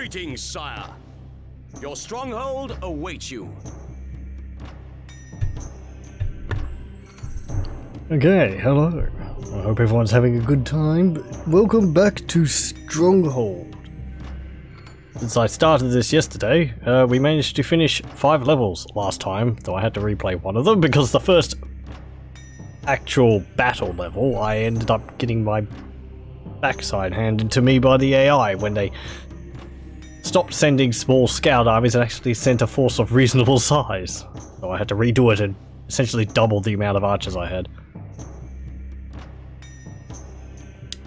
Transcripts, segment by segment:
Greetings, sire. Your stronghold awaits you. Okay, hello. I hope everyone's having a good time. Welcome back to Stronghold. Since I started this yesterday, we managed to finish 5 levels last time, though I had to replay one of them because the first actual battle level, I ended up getting my backside handed to me by the AI when they stopped sending small scout armies and actually sent a force of reasonable size. So I had to redo it and essentially double the amount of archers I had.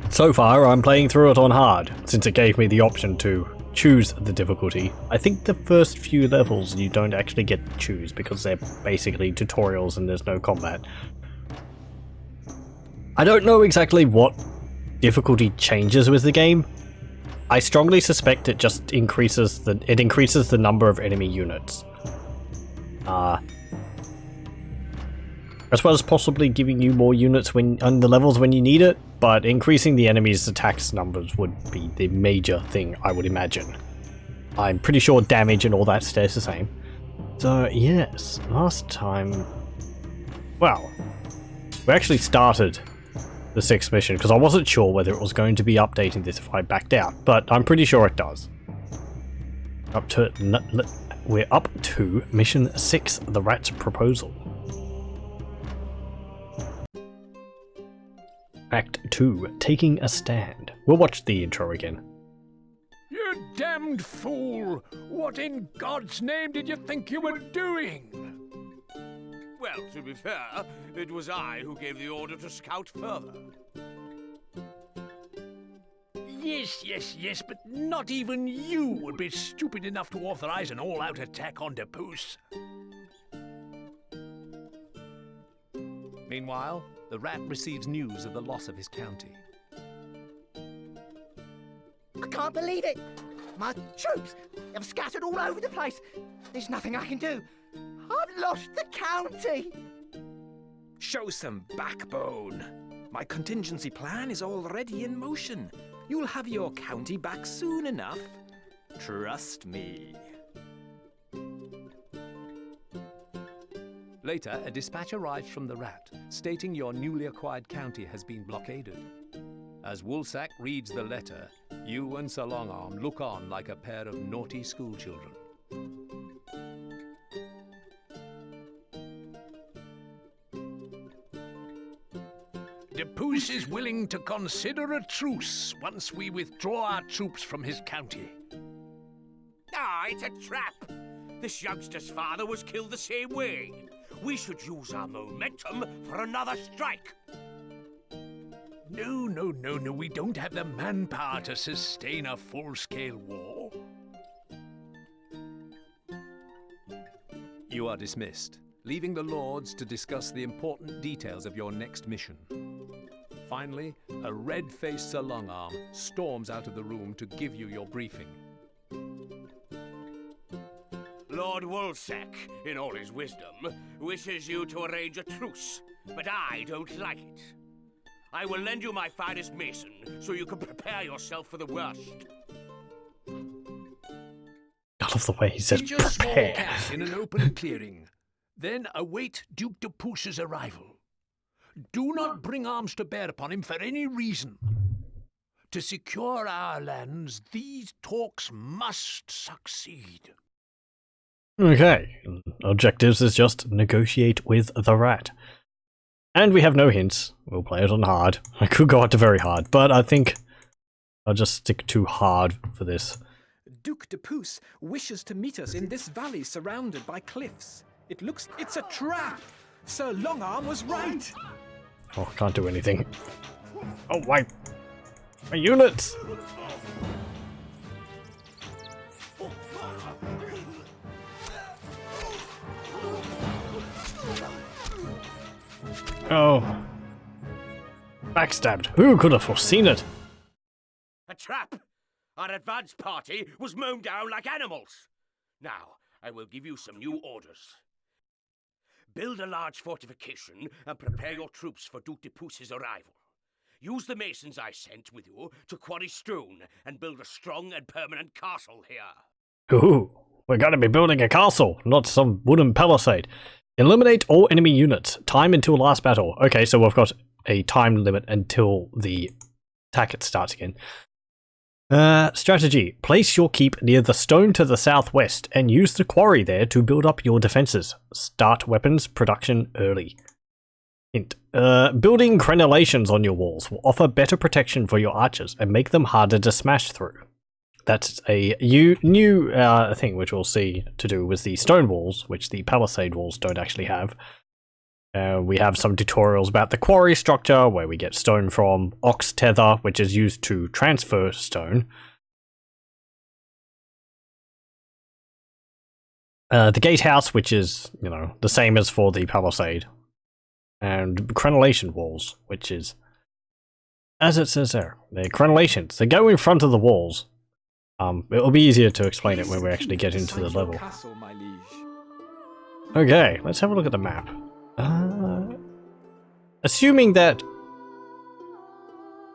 So far, I'm playing through it on hard, since it gave me the option to choose the difficulty. I think the first few levels you don't actually get to choose because they're basically tutorials and there's no combat. I don't know exactly what difficulty changes with the game. I strongly suspect it just increases the number of enemy units. As well as possibly giving you more units on the levels when you need it, but increasing the enemy's attacks numbers would be the major thing, I would imagine. I'm pretty sure damage and all that stays the same. So yes, last time... well, we actually started the 6th mission, because I wasn't sure whether it was going to be updating this if I backed out, but I'm pretty sure it does. We're up to mission 6, the Rat's Proposal. Act 2, Taking a Stand. We'll watch the intro again. You damned fool! What in God's name did you think you were doing? Well, to be fair, it was I who gave the order to scout further. Yes, but not even you would be stupid enough to authorize an all-out attack on Depus. Meanwhile, the rat receives news of the loss of his county. I can't believe it! My troops have scattered all over the place. There's nothing I can do. I've lost the county! Show some backbone. My contingency plan is already in motion. You'll have your county back soon enough. Trust me. Later, a dispatch arrives from the rat, stating your newly acquired county has been blockaded. As Woolsack reads the letter, you and Sir Longarm look on like a pair of naughty schoolchildren. Depus is willing to consider a truce once we withdraw our troops from his county. Ah, it's a trap! This youngster's father was killed the same way. We should use our momentum for another strike. No, we don't have the manpower to sustain a full-scale war. You are dismissed, leaving the Lords to discuss the important details of your next mission. Finally, a red-faced Sir Longarm storms out of the room to give you your briefing. Lord Woolsack, in all his wisdom, wishes you to arrange a truce, but I don't like it. I will lend you my finest mason, so you can prepare yourself for the worst. I love the way he says Build your small prepare. camp in an open clearing. Then await Duke de Puce's arrival. Do not bring arms to bear upon him for any reason. To secure our lands, these talks must succeed. Okay, objectives is just negotiate with the rat. And we have no hints. We'll play it on hard. I could go up to very hard, but I think I'll just stick to hard for this. Duke de Puce wishes to meet us in this valley surrounded by cliffs. It's a trap! Sir Longarm was right! Oh, I can't do anything. Oh, my units! Oh. Backstabbed. Who could have foreseen it? A trap! Our advance party was mown down like animals. Now, I will give you some new orders. Build a large fortification and prepare your troops for Duke de Puce's arrival. use the masons I sent with you to quarry stone and build a strong and permanent castle here. Ooh, we're going to be building a castle, not some wooden palisade. Eliminate all enemy units. Time until last battle. Okay, so we've got a time limit until the attack starts again. Strategy. Place your keep near the stone to the southwest and use the quarry there to build up your defenses. Start weapons production early. Hint. Building crenellations on your walls will offer better protection for your archers and make them harder to smash through. That's a new thing which we'll see to do with the stone walls, which the palisade walls don't actually have. We have some tutorials about the quarry structure, where we get stone from, ox tether, which is used to transfer stone. The gatehouse, which is, you know, the same as for the palisade. And crenellation walls, which is, as it says there, they're crenellations. They go in front of the walls. It'll be easier to explain it when we actually get into the level. Okay, let's have a look at the map. Assuming that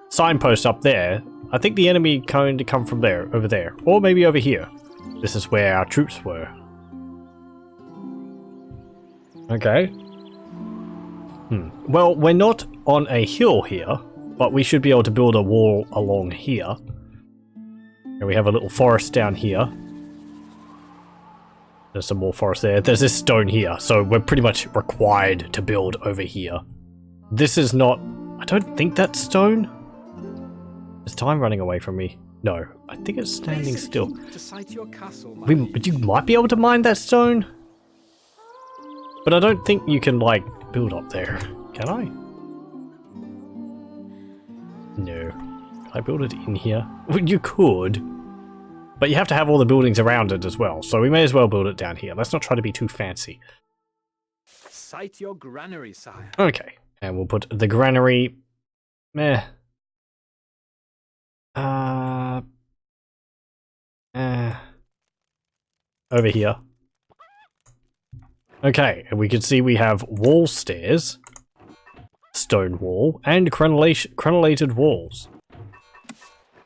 signpost up there, I think the enemy going to come from there, over there, or maybe over here. This is where our troops were. Okay. Well, we're not on a hill here, but we should be able to build a wall along here. And we have a little forest down here. There's some more forest there. There's this stone here, so we're pretty much required to build over here. This is not... I don't think that's stone. Is time running away from me? No, I think it's standing still. You might be able to mine that stone, but I don't think you can, like, build up there. Can I? No. Can I build it in here? Well, you could. But you have to have all the buildings around it as well, so we may as well build it down here. Let's not try to be too fancy. Site your granary, sire. Okay, and we'll put the granary... over here. Okay, and we can see we have wall stairs, stone wall, and crenellated walls.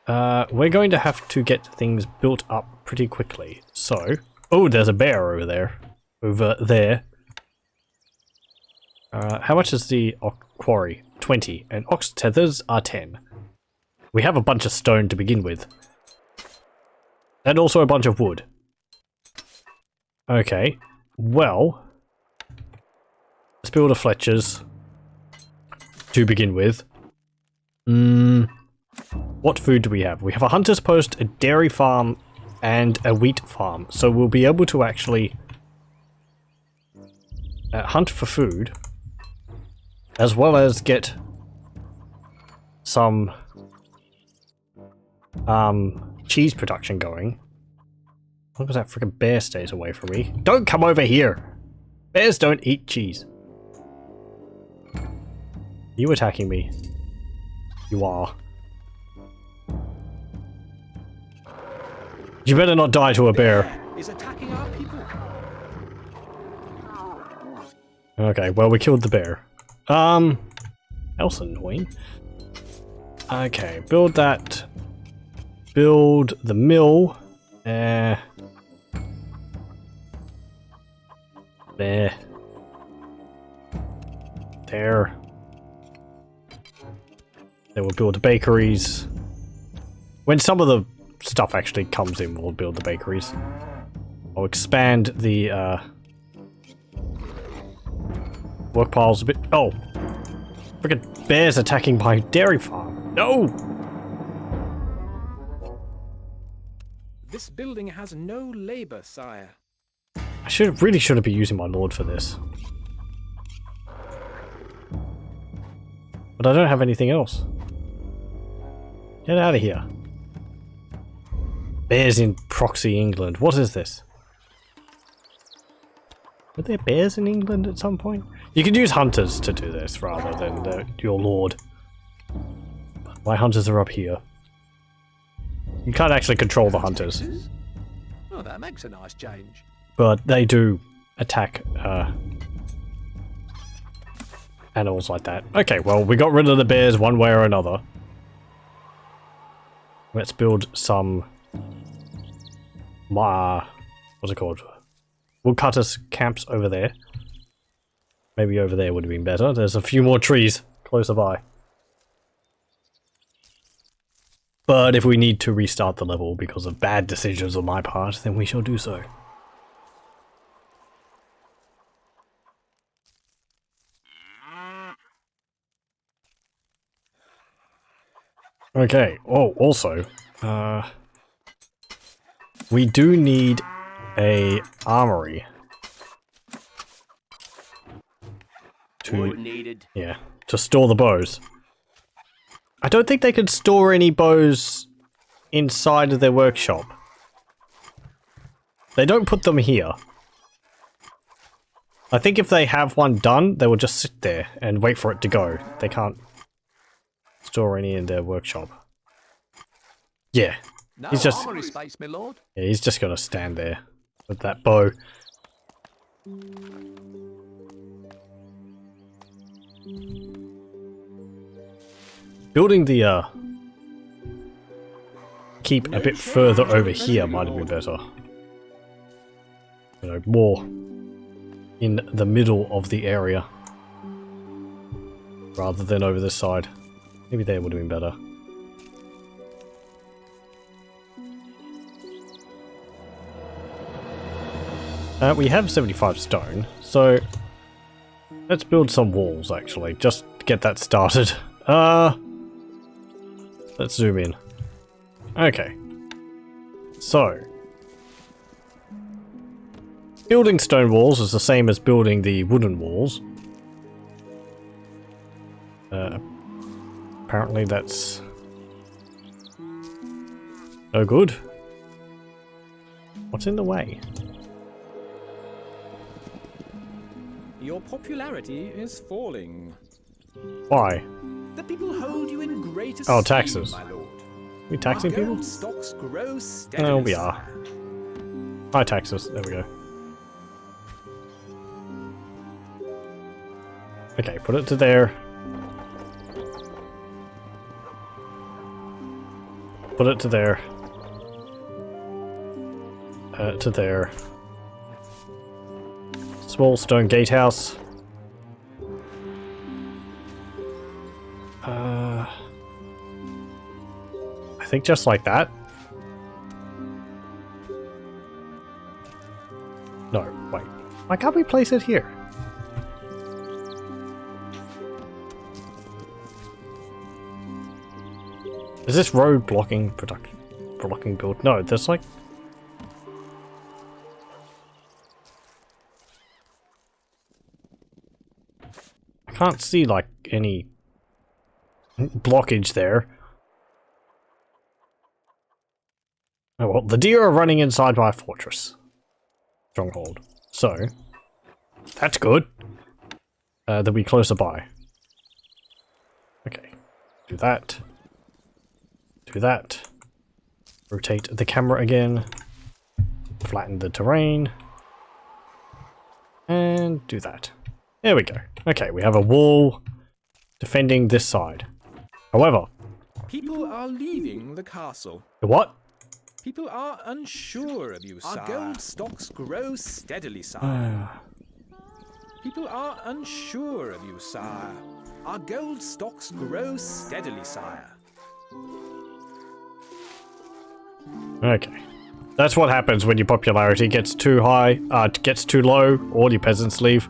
We're going to have to get things built up pretty quickly. So, oh, there's a bear over there. Over there. How much is the quarry? 20. And ox tethers are 10. We have a bunch of stone to begin with. And also a bunch of wood. Okay. Well, let's build a Fletcher's to begin with. What food do we have? We have a hunter's post, a dairy farm, and a wheat farm. So we'll be able to actually hunt for food, as well as get some cheese production going. As long as that freaking bear stays away from me. Don't come over here! Bears don't eat cheese. You attacking me? You are. You better not die to a bear. Is attacking our people. Okay, well, we killed the bear. Else annoying. Okay, build that. Build the mill. There. There. Then we'll build the bakeries. When some of the stuff actually comes in, we'll build the bakeries. I'll expand the work piles a bit. Oh! Freaking bears attacking my dairy farm. No! This building has no labor, sire. I really shouldn't be using my lord for this. But I don't have anything else. Get out of here. Bears in proxy England. What is this? Were there bears in England at some point? You could use hunters to do this rather than your lord. My hunters are up here. You can't actually control the hunters. Oh, that makes a nice change. But they do attack animals like that. Okay, well, we got rid of the bears one way or another. Let's build some... what's it called? Woodcutters camps over there. Maybe over there would have been better. There's a few more trees closer by. But if we need to restart the level because of bad decisions on my part, then we shall do so. Okay, oh, also, we do need a armory. Wood needed. Yeah, to store the bows. I don't think they could store any bows inside of their workshop. They don't put them here. I think if they have one done, they will just sit there and wait for it to go. They can't store any in their workshop. Yeah, No he's just... armory space, my lord. Yeah, he's just gonna stand there with that bow. Building the keep a bit further over here might have been better. You know, more in the middle of the area rather than over this side. Maybe there would have been better. We have 75 stone, so let's build some walls actually, just to get that started. Let's zoom in. Okay. So, building stone walls is the same as building the wooden walls. Apparently that's no good. What's in the way? Your popularity is falling. Why? The people hold you in great esteem, Oh, taxes. my lord. We taxing Our people? gold stocks grow steadily. Oh, we are. High taxes. There we go. Okay, put it to there. Put it to there. To there. Small stone gatehouse. I think just like that. No, wait. Why can't we place it here? Is this road blocking build? No, there's like... I can't see like any blockage there. Oh well, the deer are running inside my fortress. Stronghold. So, that's good. They'll be closer by. Okay. Do that. Do that. Rotate the camera again. Flatten the terrain. And do that. There we go. Okay, we have a wall defending this side. However... People are leaving the castle. The what? People are unsure of you, sire. Our gold stocks grow steadily, sire. People are unsure of you, sire. Our gold stocks grow steadily, sire. Okay. That's what happens when your popularity gets too high, gets too low, all your peasants leave.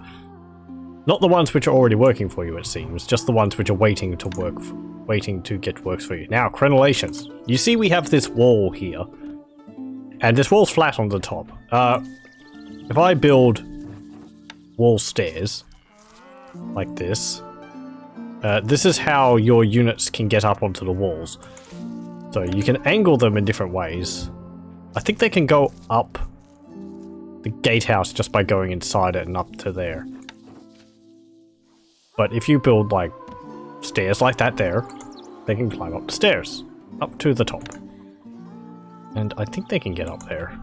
Not the ones which are already working for you, it seems, just the ones which are waiting to work, waiting to get works for you. Now, crenellations. You see we have this wall here, and this wall's flat on the top. If I build wall stairs, like this, this is how your units can get up onto the walls. So you can angle them in different ways. I think they can go up the gatehouse just by going inside it and up to there. But if you build, like, stairs like that there, they can climb up the stairs, up to the top. And I think they can get up there.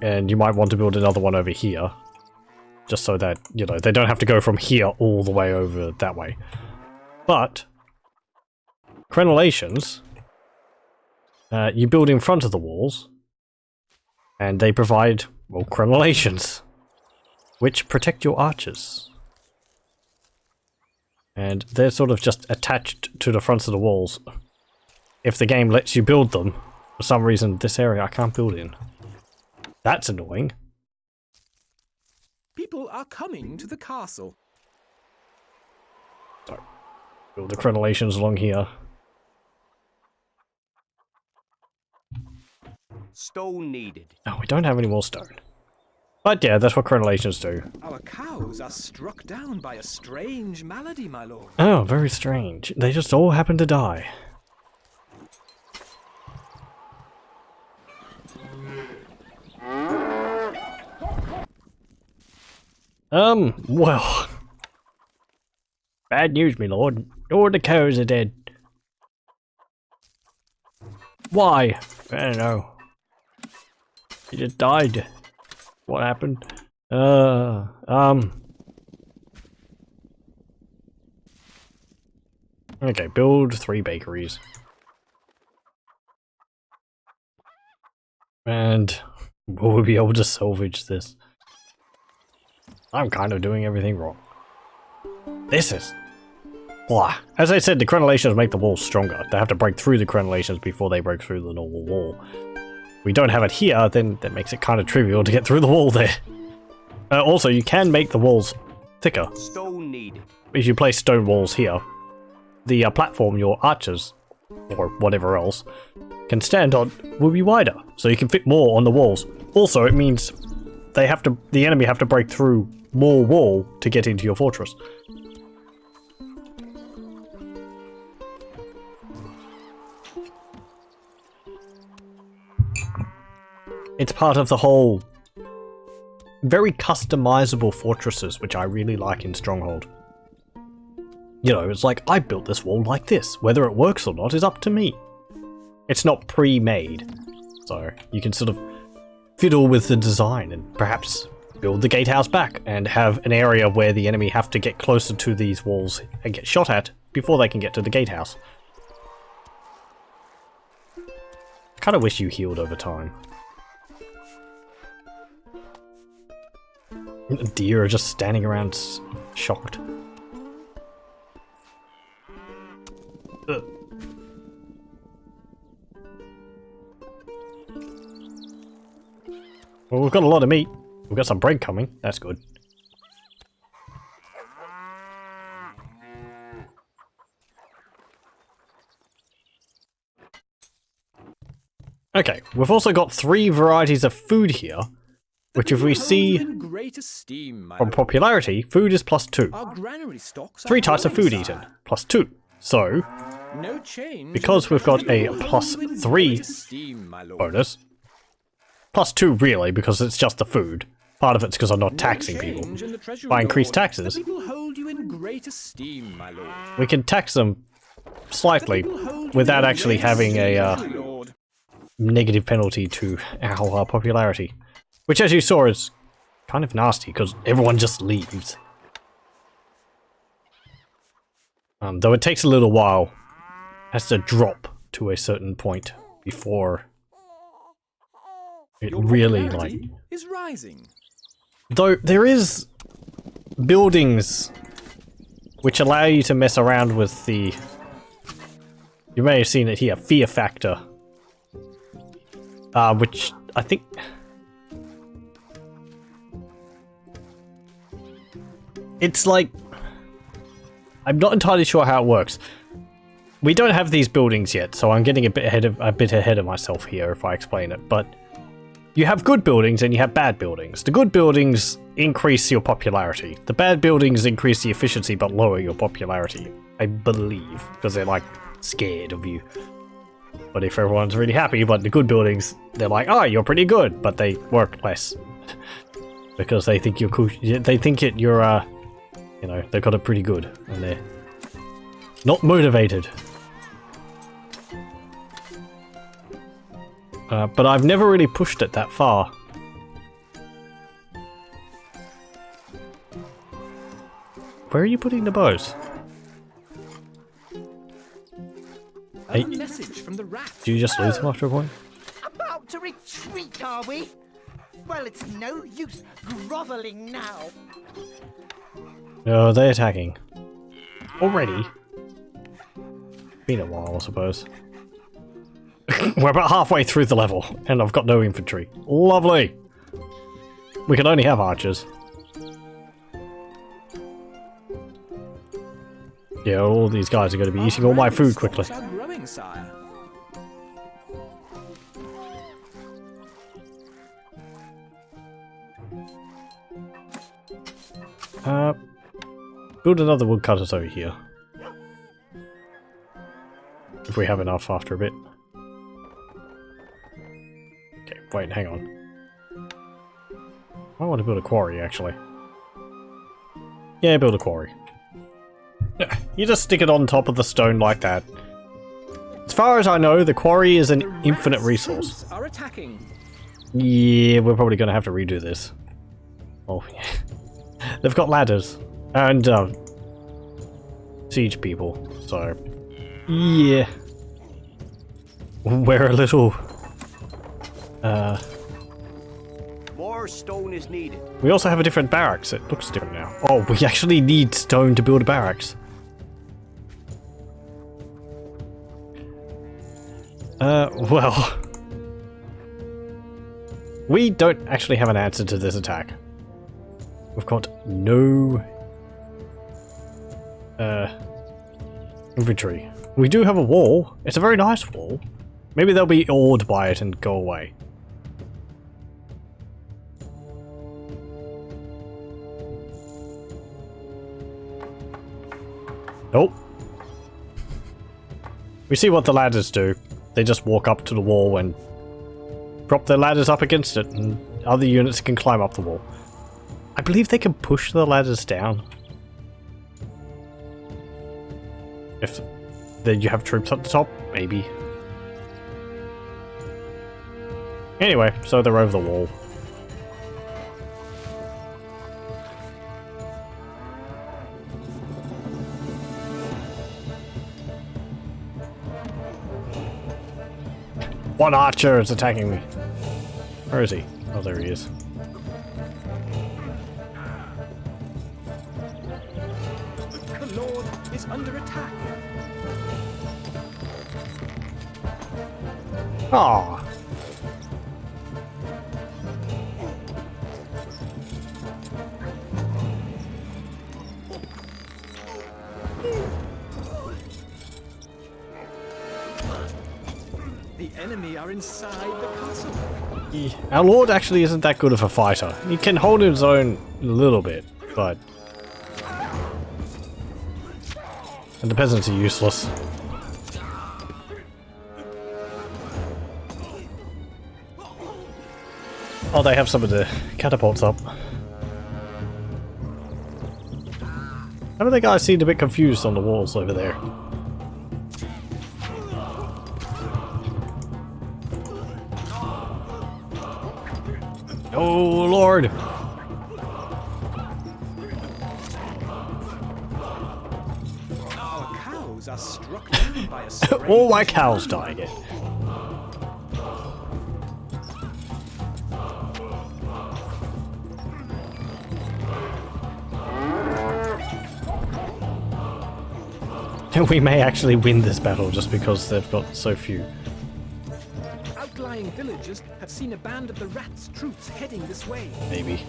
And you might want to build another one over here. just so that, you know, they don't have to go from here all the way over that way. But crenellations, you build in front of the walls, and they provide, well, crenellations, which protect your archers. And they're sort of just attached to the fronts of the walls. If the game lets you build them, for some reason this area I can't build in. That's annoying. People are coming to the castle. So, build the crenellations along here. Stone needed. Oh, we don't have any more stone. But yeah, that's what crenellations do. Our cows are struck down by a strange malady, my lord. Oh, very strange. They just all happen to die. Well. Bad news, my lord. All the cows are dead. Why? I don't know. He just died. What happened? Okay, build 3 bakeries. And will we be able to salvage this? I'm kind of doing everything wrong. This is... blah. As I said, the crenellations make the walls stronger. They have to break through the crenellations before they break through the normal wall. If we don't have it here, then that makes it kind of trivial to get through the wall there. Also, you can make the walls thicker. Stone needed. If you place stone walls here, the platform your archers, or whatever else, can stand on will be wider, so you can fit more on the walls. Also, it means the enemy have to break through more wall to get into your fortress. It's part of the whole very customizable fortresses, which I really like in Stronghold. You know, it's like, I built this wall like this. Whether it works or not is up to me. It's not pre-made. So, you can sort of fiddle with the design and perhaps build the gatehouse back and have an area where the enemy have to get closer to these walls and get shot at before they can get to the gatehouse. I kind of wish you healed over time. Deer are just standing around shocked. Ugh. Well, we've got a lot of meat. We've got some bread coming. That's good. Okay, we've also got 3 varieties of food here, which if we see from popularity, food is +2. 3 types of food eaten, +2. So, because we've got a +3 bonus, +2 really, because it's just the food. Part of it's because I'm not taxing people. If I increase taxes, we can tax them slightly without actually having a negative penalty to our popularity. Which, as you saw, is kind of nasty, because everyone just leaves. Though it takes a little while. It has to drop to a certain point before it really, like... is rising. Though there is buildings which allow you to mess around with the... You may have seen it here, fear factor. Which I think... It's like... I'm not entirely sure how it works. We don't have these buildings yet, so I'm getting a bit ahead of myself here if I explain it, but you have good buildings and you have bad buildings. The good buildings increase your popularity. The bad buildings increase the efficiency but lower your popularity, I believe, because they're like scared of you. But if everyone's really happy about the good buildings, they're like, oh, you're pretty good, but they work less. Because they think you're cool. They think you're you know, they've got it pretty good, and they're not motivated. But I've never really pushed it that far. Where are you putting the bows? A message from the rat. Do you just lose them after a point? About to retreat, are we? Well, it's no use groveling now. No, they're attacking. Already? Been a while, I suppose. We're about halfway through the level, and I've got no infantry. Lovely! We can only have archers. Yeah, all these guys are going to be eating all my food quickly. Growing, sire. Build another woodcutters over here. If we have enough after a bit. Okay, wait, hang on. I want to build a quarry, actually. Yeah, build a quarry. You just stick it on top of the stone like that. As far as I know, the quarry is an infinite resource. Are attacking. Yeah, we're probably going to have to redo this. Oh, yeah. They've got ladders. And, siege people. So, yeah. We're a little... More stone is needed. We also have a different barracks. It looks different now. Oh, we actually need stone to build a barracks. Well... We don't actually have an answer to this attack. We've got no... infantry. We do have a wall. It's a very nice wall. Maybe they'll be awed by it and go away. Nope. We see what the ladders do. They just walk up to the wall and prop their ladders up against it, and other units can climb up the wall. I believe they can push the ladders down. If then you have troops at the top, maybe. Anyway, so they're over the wall. One archer is attacking me. Where is he? Oh, there he is. The Lord is under attack. Ah. The enemy are inside the castle. Our lord actually isn't that good of a fighter. He can hold his own a little bit, but... And the peasants are useless. Oh, they have some of the catapults up. How do the guys seem a bit confused on the walls over there? Oh, Lord! Our cows are struck down by a strange All my cows die again. We may actually win this battle just because they've got so few. Outlying villagers have seen a band of the rats' troops heading this way. Maybe.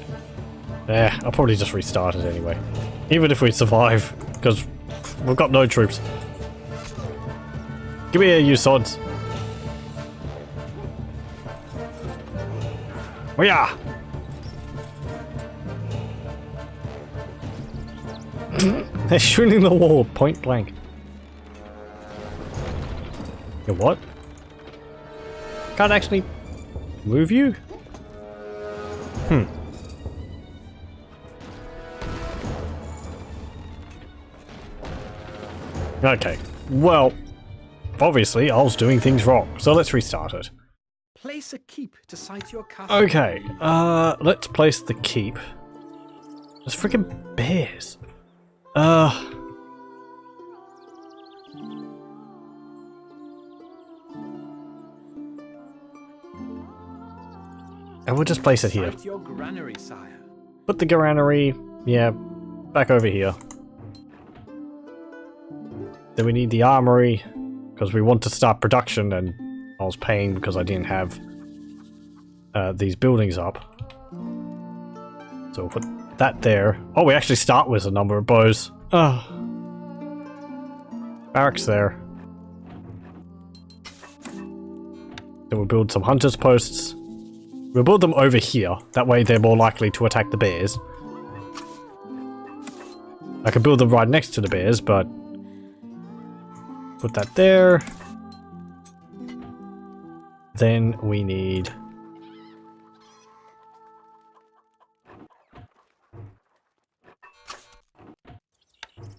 I'll probably just restart it anyway. Even if we survive, because we've got no troops. Give me here, you sods. Oh yeah! They're shooting the wall point blank. You what? Can't actually move you? Okay, well, obviously I was doing things wrong, so let's restart it. Place a keep to site your castle. Okay, let's place the keep. There's freaking bears. And we'll just place it here. Site your granary, sire. Put the granary, yeah, back over here. Then we need the armory, because we want to start production, and I was paying because I didn't have these buildings up. So we'll put that there. Oh, we actually start with a number of bows. Oh. Barracks there. Then we'll build some hunters posts. We'll build them over here. That way they're more likely to attack the bears. I could build them right next to the bears, but... put that there. Then we need...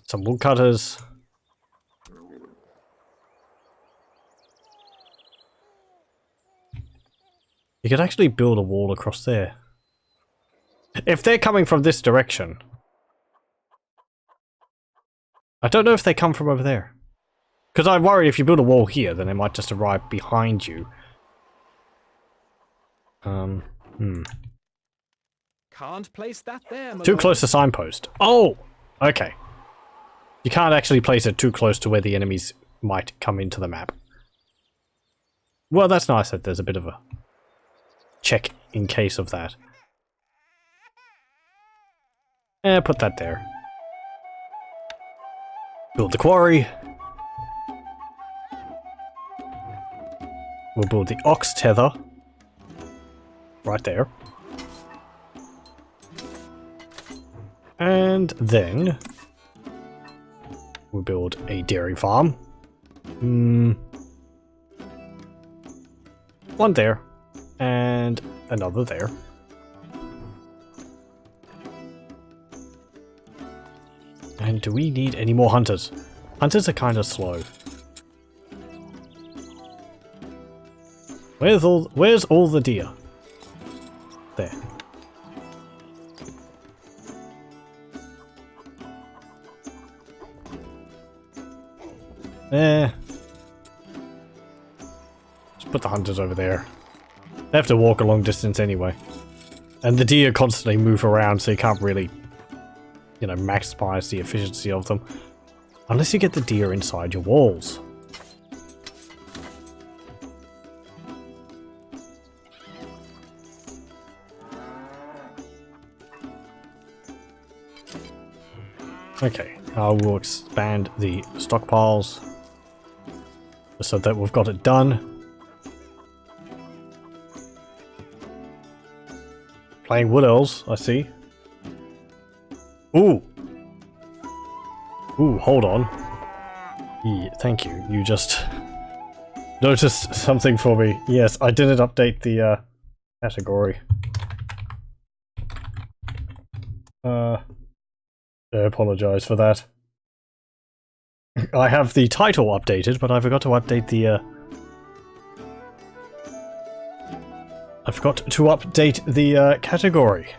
some woodcutters. You could actually build a wall across there. If they're coming from this direction. I don't know if they come from over there. Because I'm worried if you build a wall here, then they might just arrive behind you. Can't place that there, my Too lord. close to signpost. Oh! Okay. You can't actually place it too close to where the enemies might come into the map. Well, that's nice that there's a bit of a check in case of that. Put that there. Build the quarry. We'll build the ox tether. Right there. And then... we'll build a dairy farm. One there. And another there. And do we need any more hunters? Hunters are kind of slow. Where's all the deer? There. There. Just put the hunters over there. They have to walk a long distance anyway. And the deer constantly move around, so you can't really, you know, maximize the efficiency of them. Unless you get the deer inside your walls. Okay, I will expand the stockpiles so that we've got it done. Playing wood elves, I see. Ooh! Ooh, hold on. Yeah, thank you. You just noticed something for me. Yes, I didn't update the category. I apologize for that. I have the title updated, but I forgot to update the category.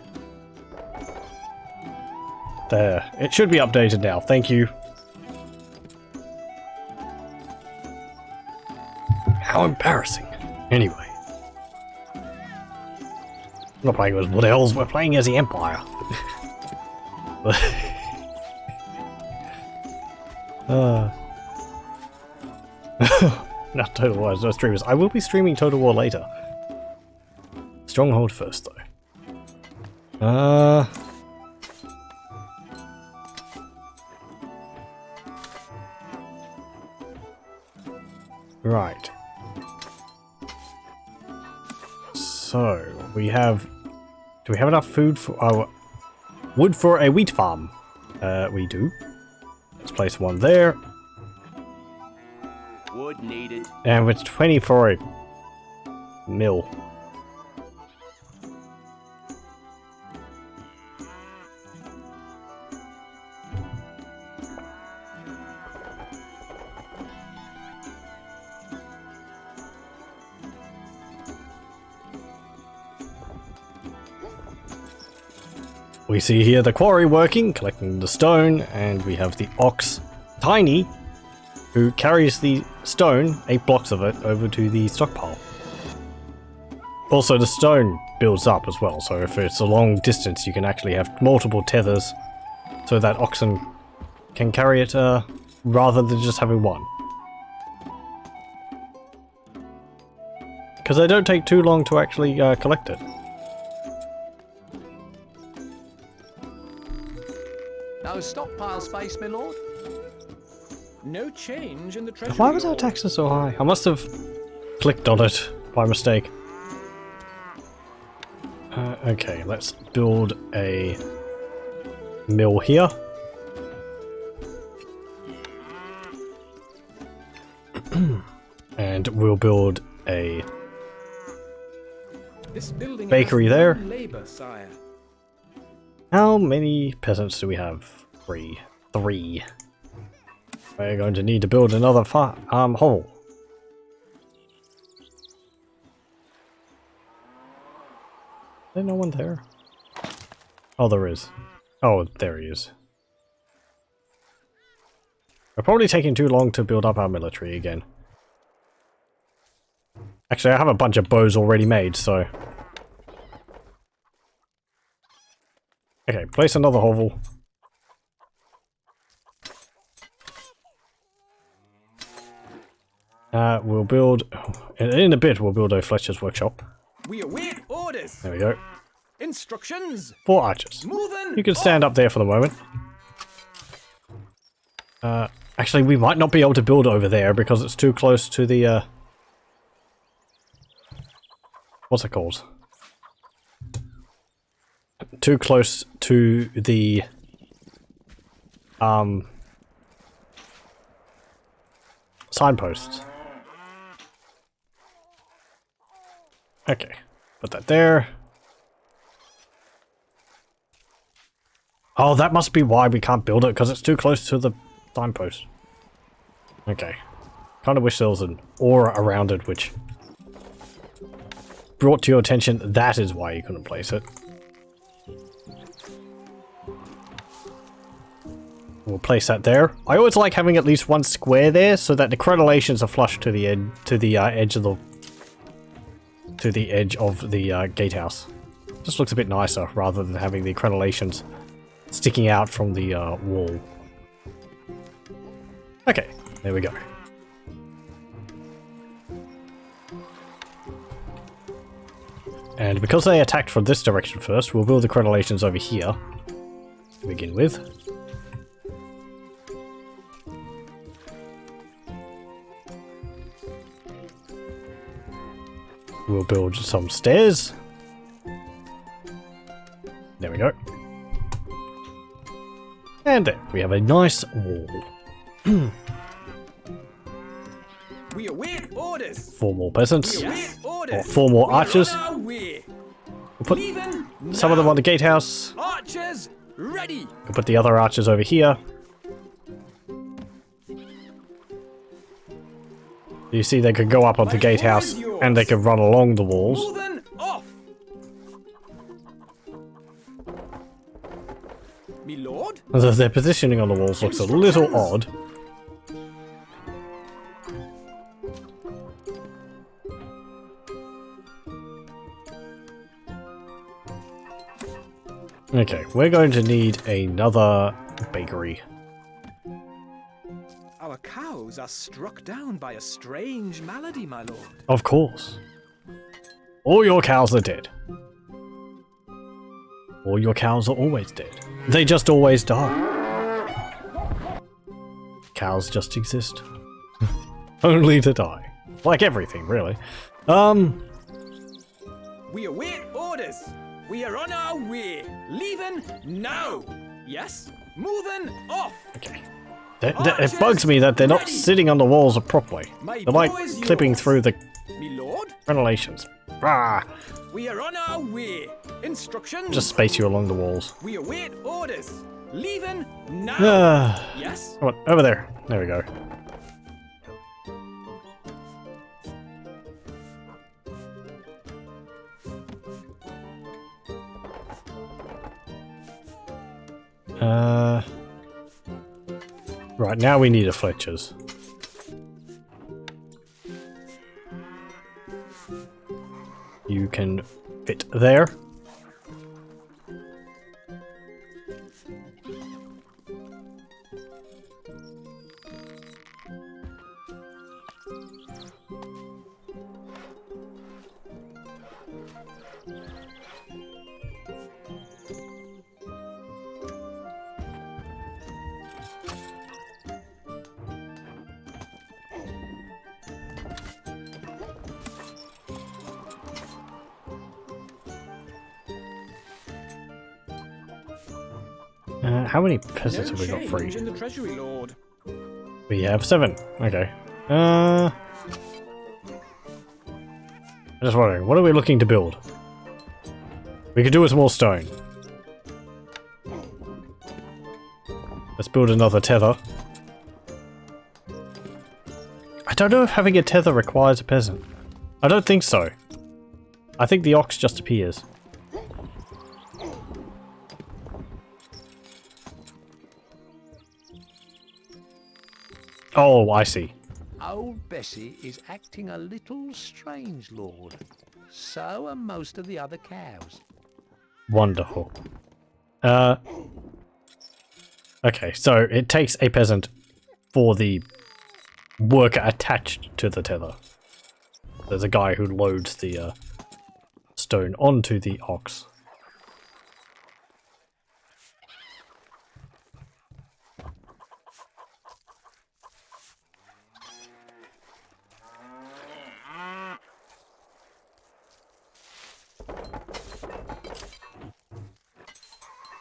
There. It should be updated now. Thank you. How embarrassing. Anyway. We're not playing as Wood Elves, we're playing as the Empire. Not Total War, no streamers. I will be streaming Total War later. Stronghold first, though. Right. So, we have... do we have enough food for... oh, wood for a wheat farm? We do. Let's place one there. Wood needed. And with 20 for a mill. we see here the quarry working, collecting the stone, and we have the ox, Tiny, who carries the stone, 8 blocks of it, over to the stockpile. Also, the stone builds up as well, so if it's a long distance, you can actually have multiple tethers so that oxen can carry it rather than just having one. Because they don't take too long to actually collect it. No stockpile space, my lord. No change in the treasury. Why was our lord. taxes so high? I must have clicked on it by mistake. Okay, let's build a mill here. And we'll build a This building bakery has there. no labor, sire. How many peasants do we have? 3. 3. We're going to need to build another hovel. Is there no one there? Oh, there is. Oh, there he is. We're probably taking too long to build up our military again. Actually, I have a bunch of bows already made, so... Okay, place another hovel. We'll build... In a bit, we'll build a Fletcher's workshop. We await orders. There we go. Instructions. 4 archers. Moving. You can stand up there for the moment. Actually, we might not be able to build over there because it's too close to the, what's it called? Too close to the, signposts. Okay, put that there. Oh, that must be why we can't build it, because it's too close to the signpost. Okay. Kind of wish there was an aura around it, which brought to your attention that is why you couldn't place it. We'll place that there. I always like having at least one square there, so that the crenellations are flush to the edge of the gatehouse. Just looks a bit nicer rather than having the crenellations sticking out from the wall. Okay, there we go. And because they attacked from this direction first, we'll build the crenellations over here to begin with. We'll build some stairs. There we go. And there, we have a nice wall. We await orders. 4 more peasants. We await orders. Or 4 more We are archers. on our way. We'll put Leaving some of them now. on the gatehouse. Archers ready. We'll put the other archers over here. You see they could go up on the gatehouse and they could run along the walls. Moving off. Me lord. Their positioning on the walls looks a little odd. Okay, we're going to need another bakery. Our cows are struck down by a strange malady, my lord. Of course. All your cows are dead. All your cows are always dead. They just always die. Cows just exist. Only to die. Like everything, really. We await orders. We are on our way. Leaving now. Yes? Moving off. Okay. It bugs me that they're not sitting on the walls properly. My They're like bow is clipping yours. through the Me lord. crenellations. Rah! We are on our way. Instructions. Just space you along the walls. We await orders. Leaving now. Ah. Yes? Come on, over there. There we go. Right, now we need a Fletcher's. You can fit there. How many peasants have we got free? In the treasury, Lord. We have 7. Okay. I'm just wondering, what are we looking to build? We could do with more stone. Let's build another tether. I don't know if having a tether requires a peasant. I don't think so. I think the ox just appears. Oh, I see. Old Bessie is acting a little strange, Lord. So are most of the other cows. Wonderful. Okay, so it takes a peasant for the worker attached to the tether. There's a guy who loads the stone onto the ox.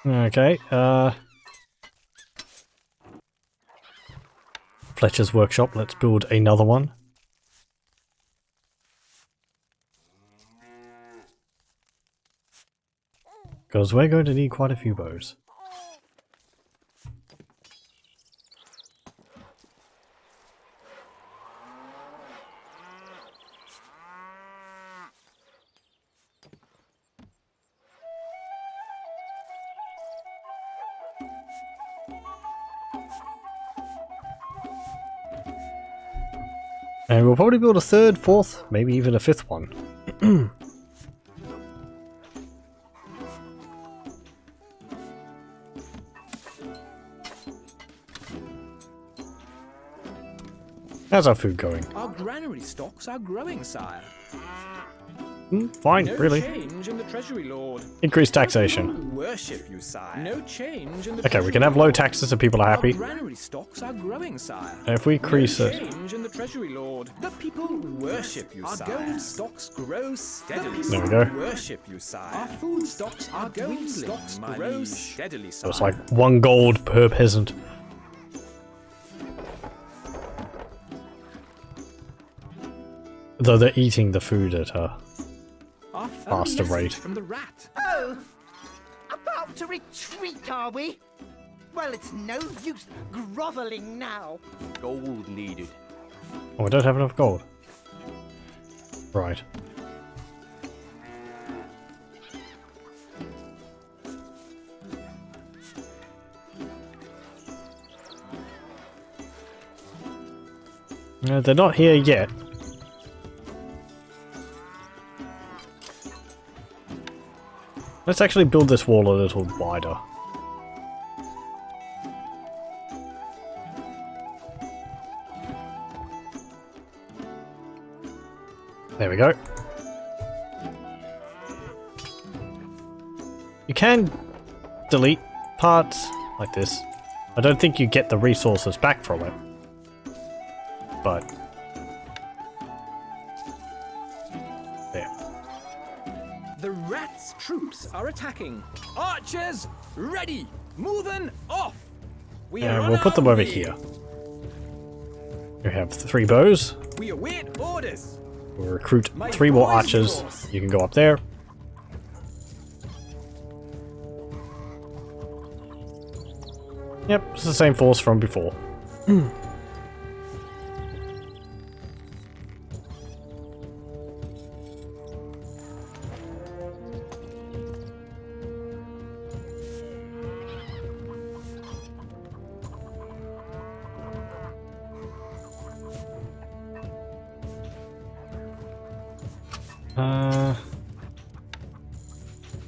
Okay, Fletcher's workshop, let's build another one. Because we're going to need quite a few bows. And we'll probably build a 3rd, 4th, maybe even a 5th one. How's our food going? Our granary stocks are growing, sire. Fine, No really. change in the treasury, Lord. Increased taxation. Worship you, sire. No change in the Okay, we can have low taxes and people are happy. Our granary stocks are growing, sire. And if we increase No it... change in the treasury, Lord. The people worship you, sire. Our gold stocks grow steadily. There we go. Worship you, sire. Our food stocks are gold stocks grow steadily, sire. So it's like 1 gold per peasant. Though they're eating the food at a faster rate. From the rat. Oh, about to retreat, are we? Well, it's no use groveling now. Gold needed. Oh, I don't have enough gold. Right. They're not here yet. Let's actually build this wall a little wider. There we go. You can delete parts like this. I don't think you get the resources back from it. But... there. The rat's troops are attacking. Archers, ready! Moving off! We are And on we'll put them our over way. here. We have 3 bows. We await orders. We'll recruit 3 more archers. You can go up there. Yep, it's the same force from before.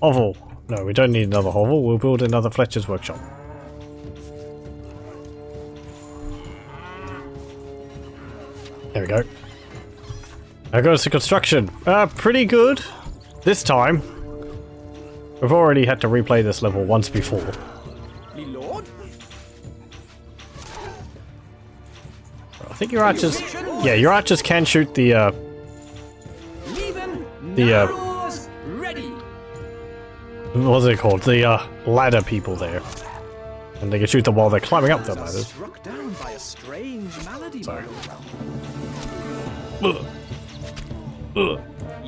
Hovel. No, we don't need another hovel. We'll build another Fletcher's workshop. There we go. Now goes to construction. Pretty good. This time. We've already had to replay this level once before. Me lord? I think your archers... Yeah, your archers can shoot the, ready. what's it called? The, ladder people there. And they can shoot them while they're climbing up the ladders. Struck down by a strange malady. Sorry.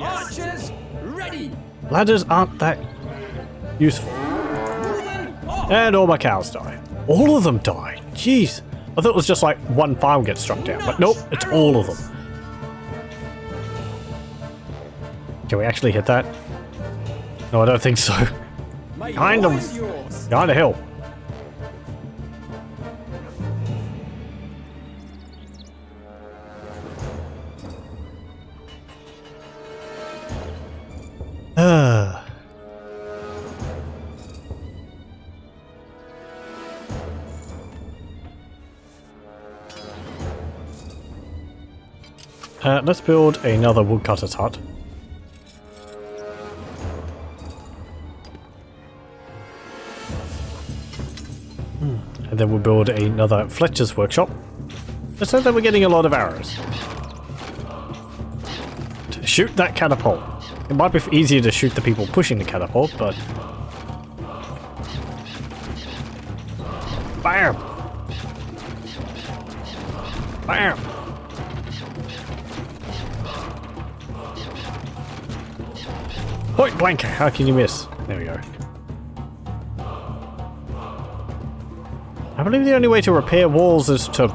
Archers, ready. Ladders aren't that useful. And all my cows die. All of them die. Jeez. I thought it was just like one farm gets struck down, but nope, it's all of them. Can we actually hit that? No, I don't think so. Kind of hill. Let's build another woodcutter's hut. And then we'll build another Fletcher's workshop. Just so that we're getting a lot of arrows. To shoot that catapult. It might be easier to shoot the people pushing the catapult, but... Bam! Bam! Point blank! How can you miss? There we go. I believe the only way to repair walls is to...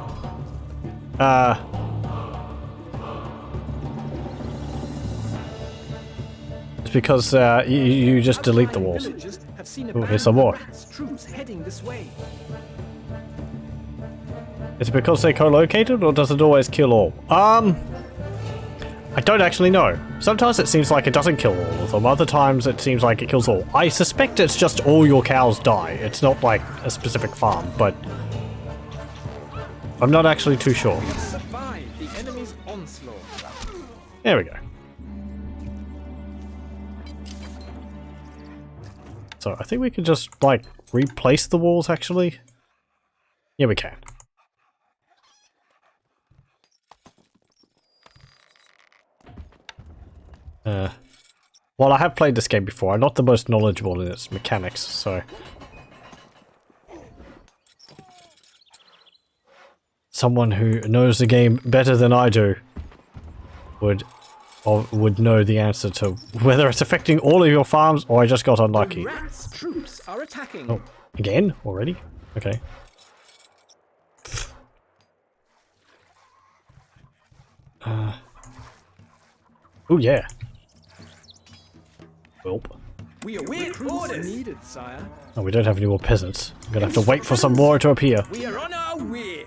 It's because you just delete the walls. Oh, here's some more. Is it because they're co-located, or does it always kill all? I don't actually know. Sometimes it seems like it doesn't kill all of them, other times it seems like it kills all. I suspect it's just all your cows die. It's not like a specific farm, but I'm not actually too sure. There we go. So I think we can just, like, replace the walls, actually. Yeah, we can. Well, I have played this game before. I'm not the most knowledgeable in its mechanics, so... Someone who knows the game better than I do would know the answer to whether it's affecting all of your farms or I just got unlucky. Rats' troops are attacking. Oh, again? Already? Okay. Oh yeah. Welp. We await orders needed, sire. Oh, we don't have any more peasants. I'm gonna have to wait for some more to appear. We are on our way.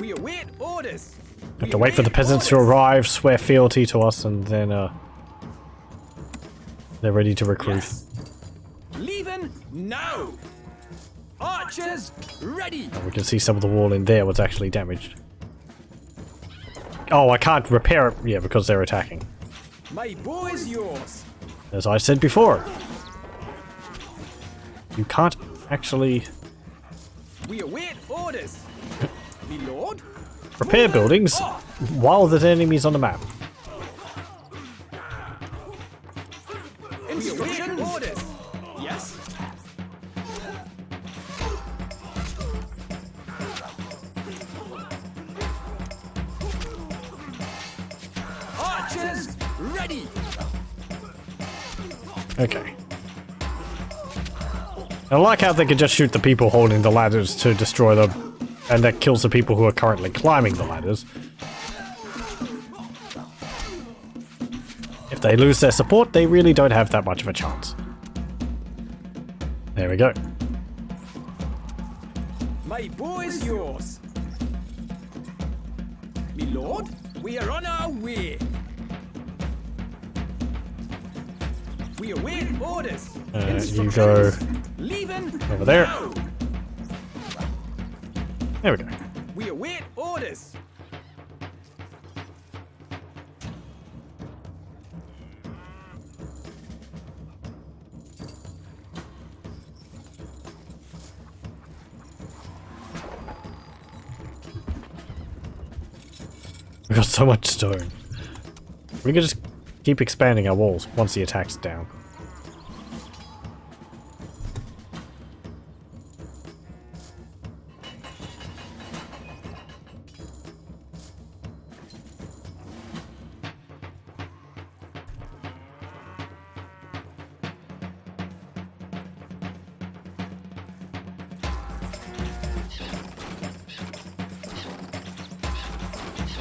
We await orders. Have to wait for the peasants to arrive, swear fealty to us, and then they're ready to recruit. Yes. Leaving now. Archers ready. And we can see some of the wall in there was actually damaged. Oh, I can't repair it, yeah, because they're attacking. My bow is yours. As I said before, you can't actually We await orders. Me lord. repair buildings while there's enemies on the map. Instruction orders. Yes. Archers ready. Okay. I like how they can just shoot the people holding the ladders to destroy them, and that kills the people who are currently climbing the ladders. If they lose their support, they really don't have that much of a chance. There we go. My bow is yours. lord, we are on our way. We await orders. You go Leaving over there. now. There we go. We await orders. We got so much stone. We could just keep expanding our walls once the attack's down.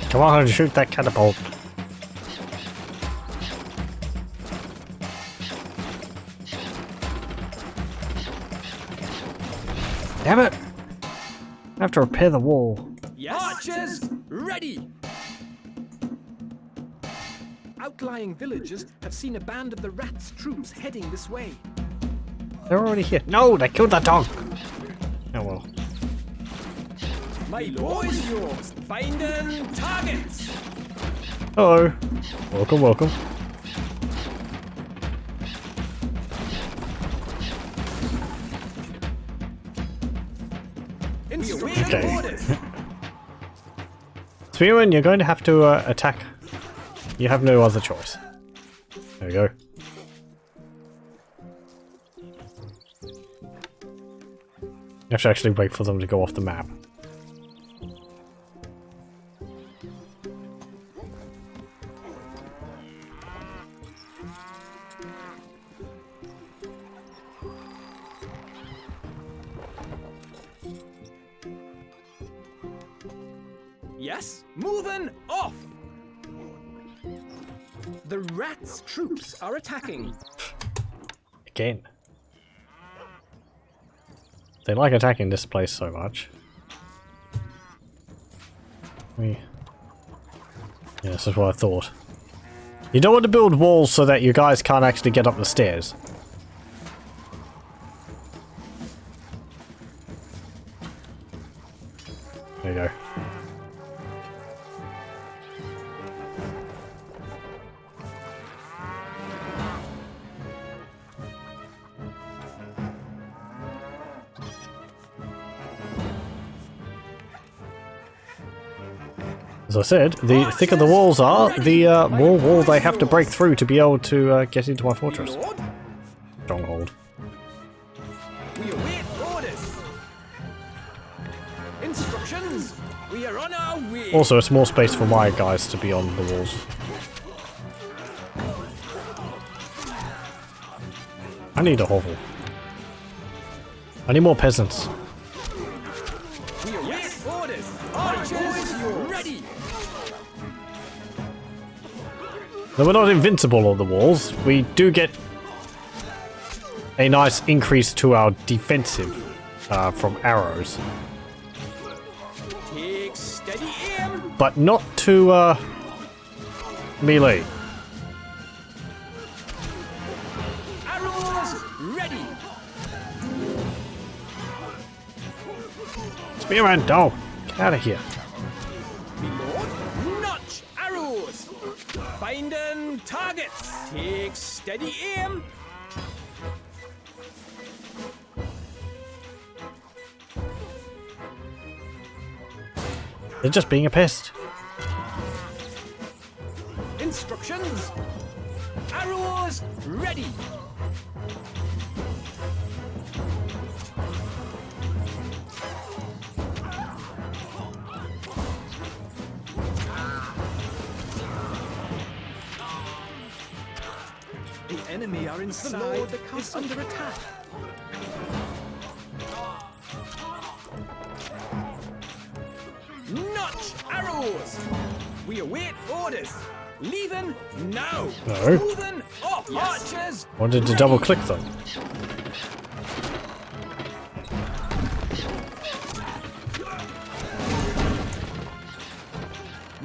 Come on, shoot that catapult. Damn it! I have to repair the wall. Yes. Archers, ready! Outlying villagers have seen a band of the rats' troops heading this way. They're already here. No, they killed that dog! Oh well. My boys, yours. Finding targets. Hello. Welcome, welcome. Okay. Spearman, you're going to have to attack. You have no other choice. There we go. You have to actually wait for them to go off the map. Yes, moving off. The rats' troops are attacking. Again. They like attacking this place so much. Yeah, this is what I thought. You don't want to build walls so that you guys can't actually get up the stairs. There you go. As I said, the thicker the walls are, the more wall they have to break through to be able to get into my fortress. Stronghold. We await orders. Instructions. We are on our way. Also, it's more space for my guys to be on the walls. I need a hovel. I need more peasants. We await orders. Archers, ready. Though we're not invincible on the walls, we do get a nice increase to our defensive from arrows. Take steady aim. But not to melee. Arrows ready. Spearman, no! Get out of here. Lord, notch arrows. Finding targets. Take steady aim. They're just being a pest. Instructions. Arrows ready. The enemy are inside. The Lord is under attack. Notch arrows. We await orders. Leaving now. No. Moving off. Yes. Archers. Wanted to double click them.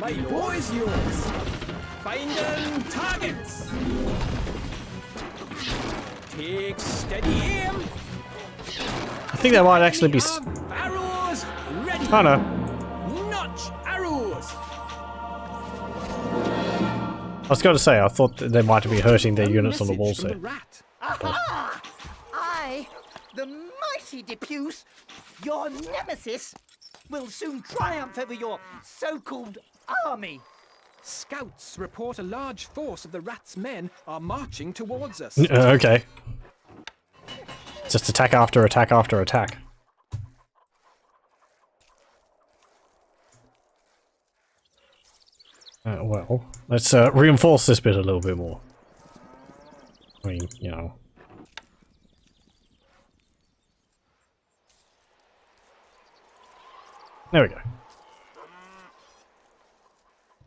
My war is yours. Finding targets. Take steady aim. I think that might actually be. Arrows ready. Oh no. Notch arrows. I was going to say, I thought that they might be hurting their units on the walls Message there. from the rat. Aha! I, the mighty Depuce, your nemesis, will soon triumph over your so-called army. Scouts report a large force of the rat's men are marching towards us. Okay. Just attack after attack after attack. Well, let's reinforce this bit a little bit more. I mean, you know. There we go.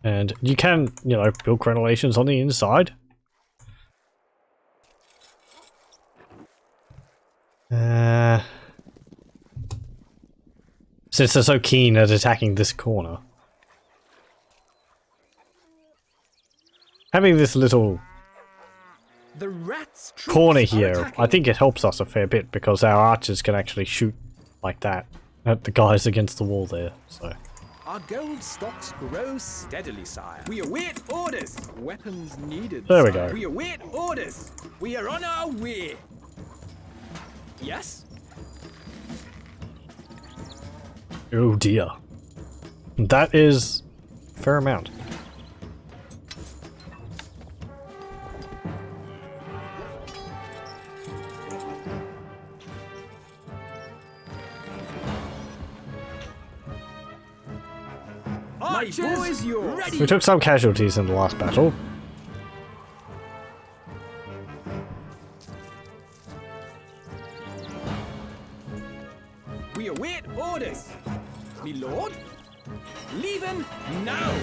And you can, you know, build crenellations on the inside. Since they're so keen at attacking this corner. Having this little The rat's troops corner are here, attacking. I think it helps us a fair bit because our archers can actually shoot like that at the guys against the wall there. So Our gold stocks grow steadily, sire. We await orders. Weapons needed. There we sire. go. We await orders. We are on our way. Yes? oh dear, that is a fair amount. My boy is yours. Ready. We took some casualties in the last battle. We await orders. Me lord. Leaving now.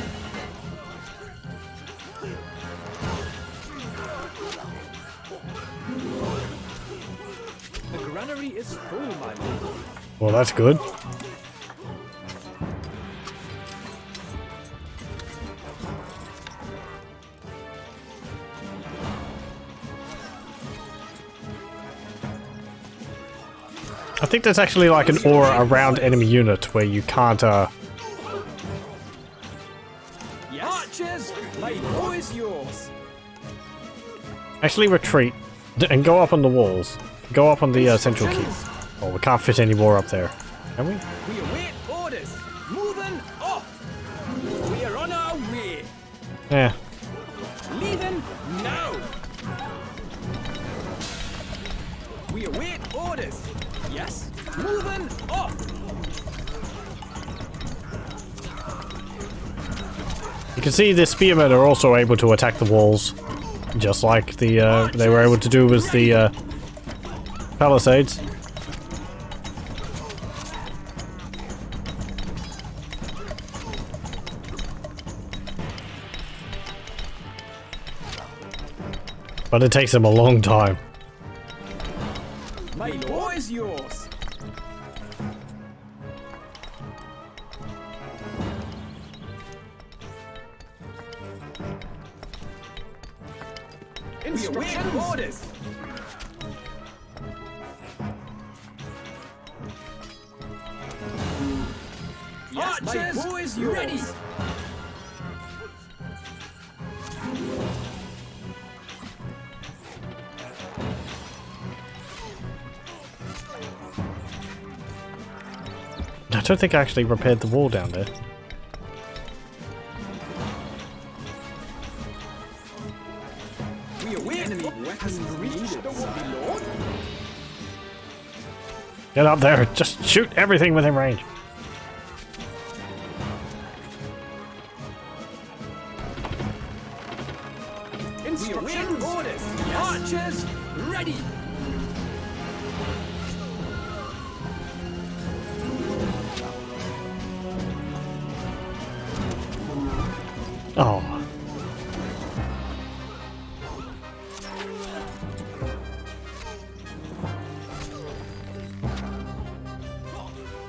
The granary is full, my lord. Well, that's good. I think there's actually like an aura around enemy unit where you can't Yes. Archers, my boy is yours. actually retreat and go up on the walls. Go up on the central keep. Oh, we can't fit any more up there. Can we? We await orders. Moving off. We are on our way. Yeah. Leaving now. We await orders. Yes. Moving off. You can see the spearmen are also able to attack the walls, just like the they were able to do with the palisades. But it takes them a long time. My boy is yours. We await orders. Yes, Archers, my boy is yours. ready. I don't think I actually repaired the wall down there. We await enemy weapons needed, my lord. Get up there, just shoot everything within range. We await orders. Yes. Archers, ready. Oh.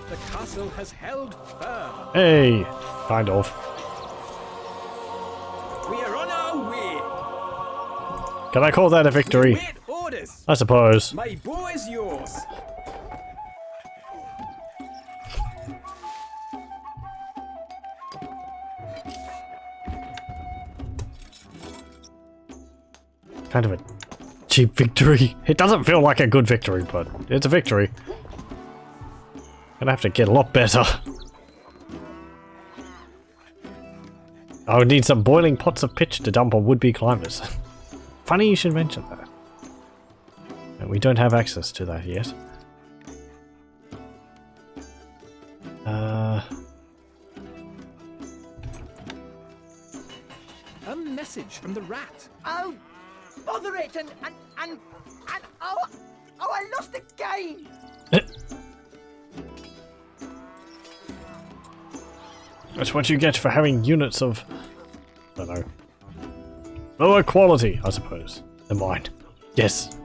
The castle has held firm. Hey, kind of. away. Can I call that a victory? Wait orders. I suppose. My bow is yours. Kind of a cheap victory. It doesn't feel like a good victory, but it's a victory. Gonna have to get a lot better. I would need some boiling pots of pitch to dump on would-be climbers. Funny you should mention that. And we don't have access to that yet. A message from the rat. Oh, bother it! And oh, I lost again. That's what you get for having units of, I don't know, lower quality, I suppose, than mine. Yes,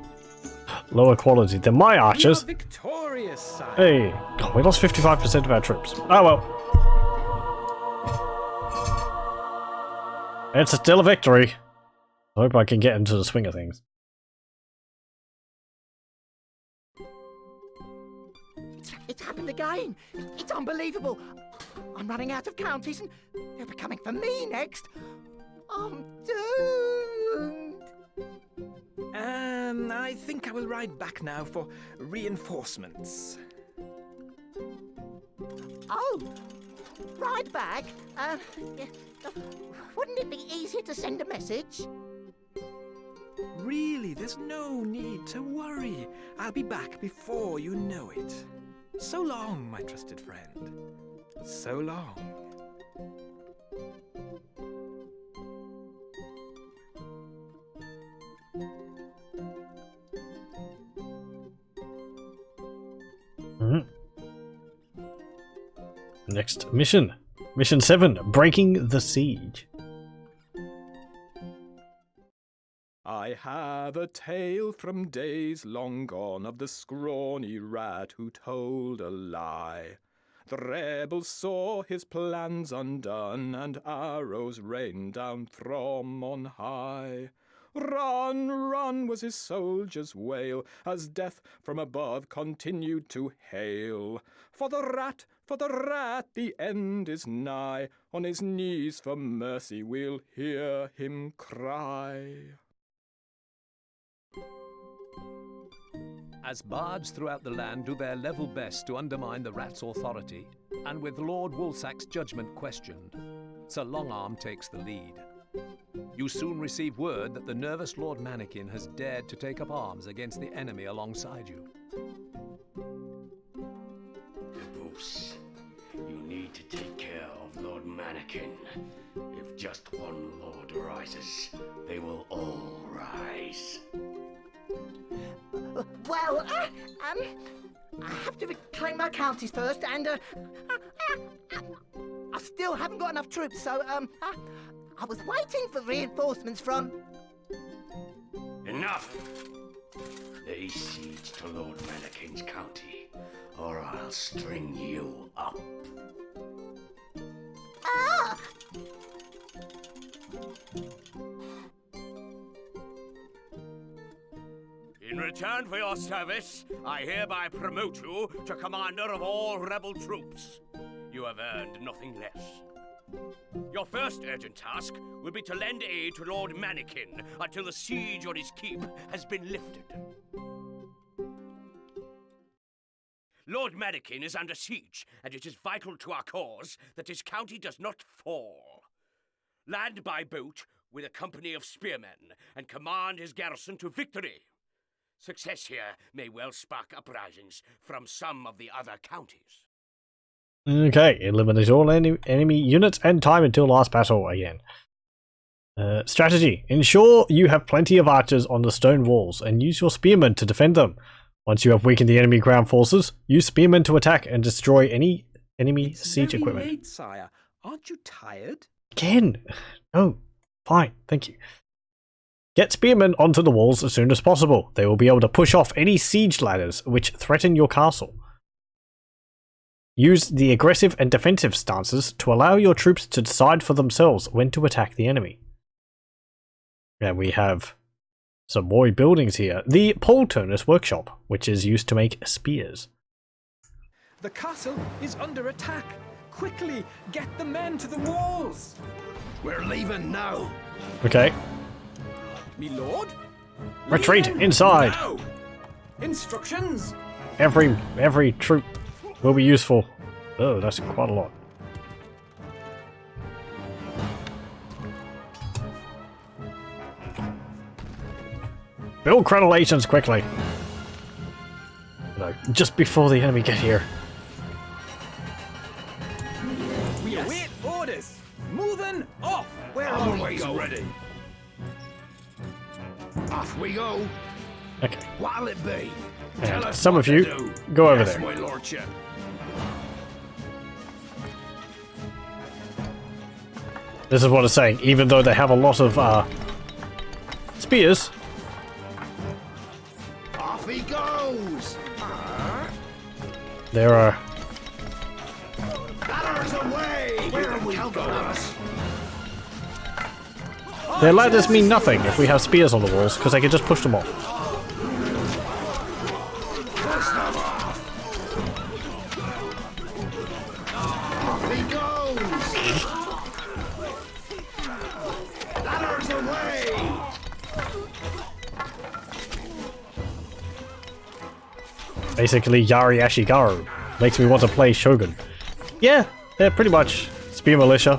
lower quality than my archers. We are victorious, sire. Hey, God, we lost 55% of our troops. Oh well. It's still a victory. I hope I can get into the swing of things. It's happened again. It's unbelievable. I'm running out of counties and they'll be coming for me next. I'm doomed. I think I will ride back now for reinforcements. Oh, ride back? Yeah. Wouldn't it be easier to send a message? Really, there's no need to worry. I'll be back before you know it. So long, my trusted friend. So long. Next mission. Mission 7, Breaking the Siege. I have a tale from days long gone of the scrawny rat who told a lie. The rebels saw his plans undone, and arrows rained down from on high. Run, run was his soldiers' wail, as death from above continued to hail. For the rat, the end is nigh. On his knees for mercy we'll hear him cry. As bards throughout the land do their level best to undermine the rat's authority, and with Lord Woolsack's judgment questioned, Sir Longarm takes the lead. You soon receive word that the nervous Lord Mannequin has dared to take up arms against the enemy alongside you. Caboose, you need to take care of Lord Mannequin. If just one lord rises, they will all rise. Well, I have to reclaim my counties first, and I still haven't got enough troops, so I was waiting for reinforcements from. Enough! Lay siege to Lord Mannequin's county, or I'll string you up. Ah! In return for your service, I hereby promote you to commander of all rebel troops. You have earned nothing less. Your first urgent task will be to lend aid to Lord Mannequin until the siege on his keep has been lifted. Lord Mannequin is under siege, and it is vital to our cause that his county does not fall. Land by boat with a company of spearmen and command his garrison to victory. Success here may well spark uprisings from some of the other counties. Okay, eliminate all enemy units and time until last battle again. Strategy. Ensure you have plenty of archers on the stone walls and use your spearmen to defend them. Once you have weakened the enemy ground forces, use spearmen to attack and destroy any enemy siege equipment. Late, sire. Aren't you tired? Again? No. Fine, thank you. Get spearmen onto the walls as soon as possible. They will be able to push off any siege ladders which threaten your castle. Use the aggressive and defensive stances to allow your troops to decide for themselves when to attack the enemy. And we have some more buildings here. The pole turner's workshop, which is used to make spears. The castle is under attack. Quickly, get the men to the walls. We're leaving now. Okay, Me lord? retreat Leaving inside. now. Instructions. Every troop will be useful. Oh, that's quite a lot. Build crenellations quickly. No, just before the enemy get here. We await orders. Moving off. We're always ready. Off we go. Okay. What'll it be? And some of you go over Yes, there. my lordship. This is what it's saying. Even though they have a lot of spears, Off he goes. there are. Ladders away. Where we count on us. Their ladders mean nothing if we have spears on the walls, because they can just push them off. Off he goes. Ladders away. Basically, Yari Ashigaru makes me want to play Shogun. Yeah, they're pretty much spear militia.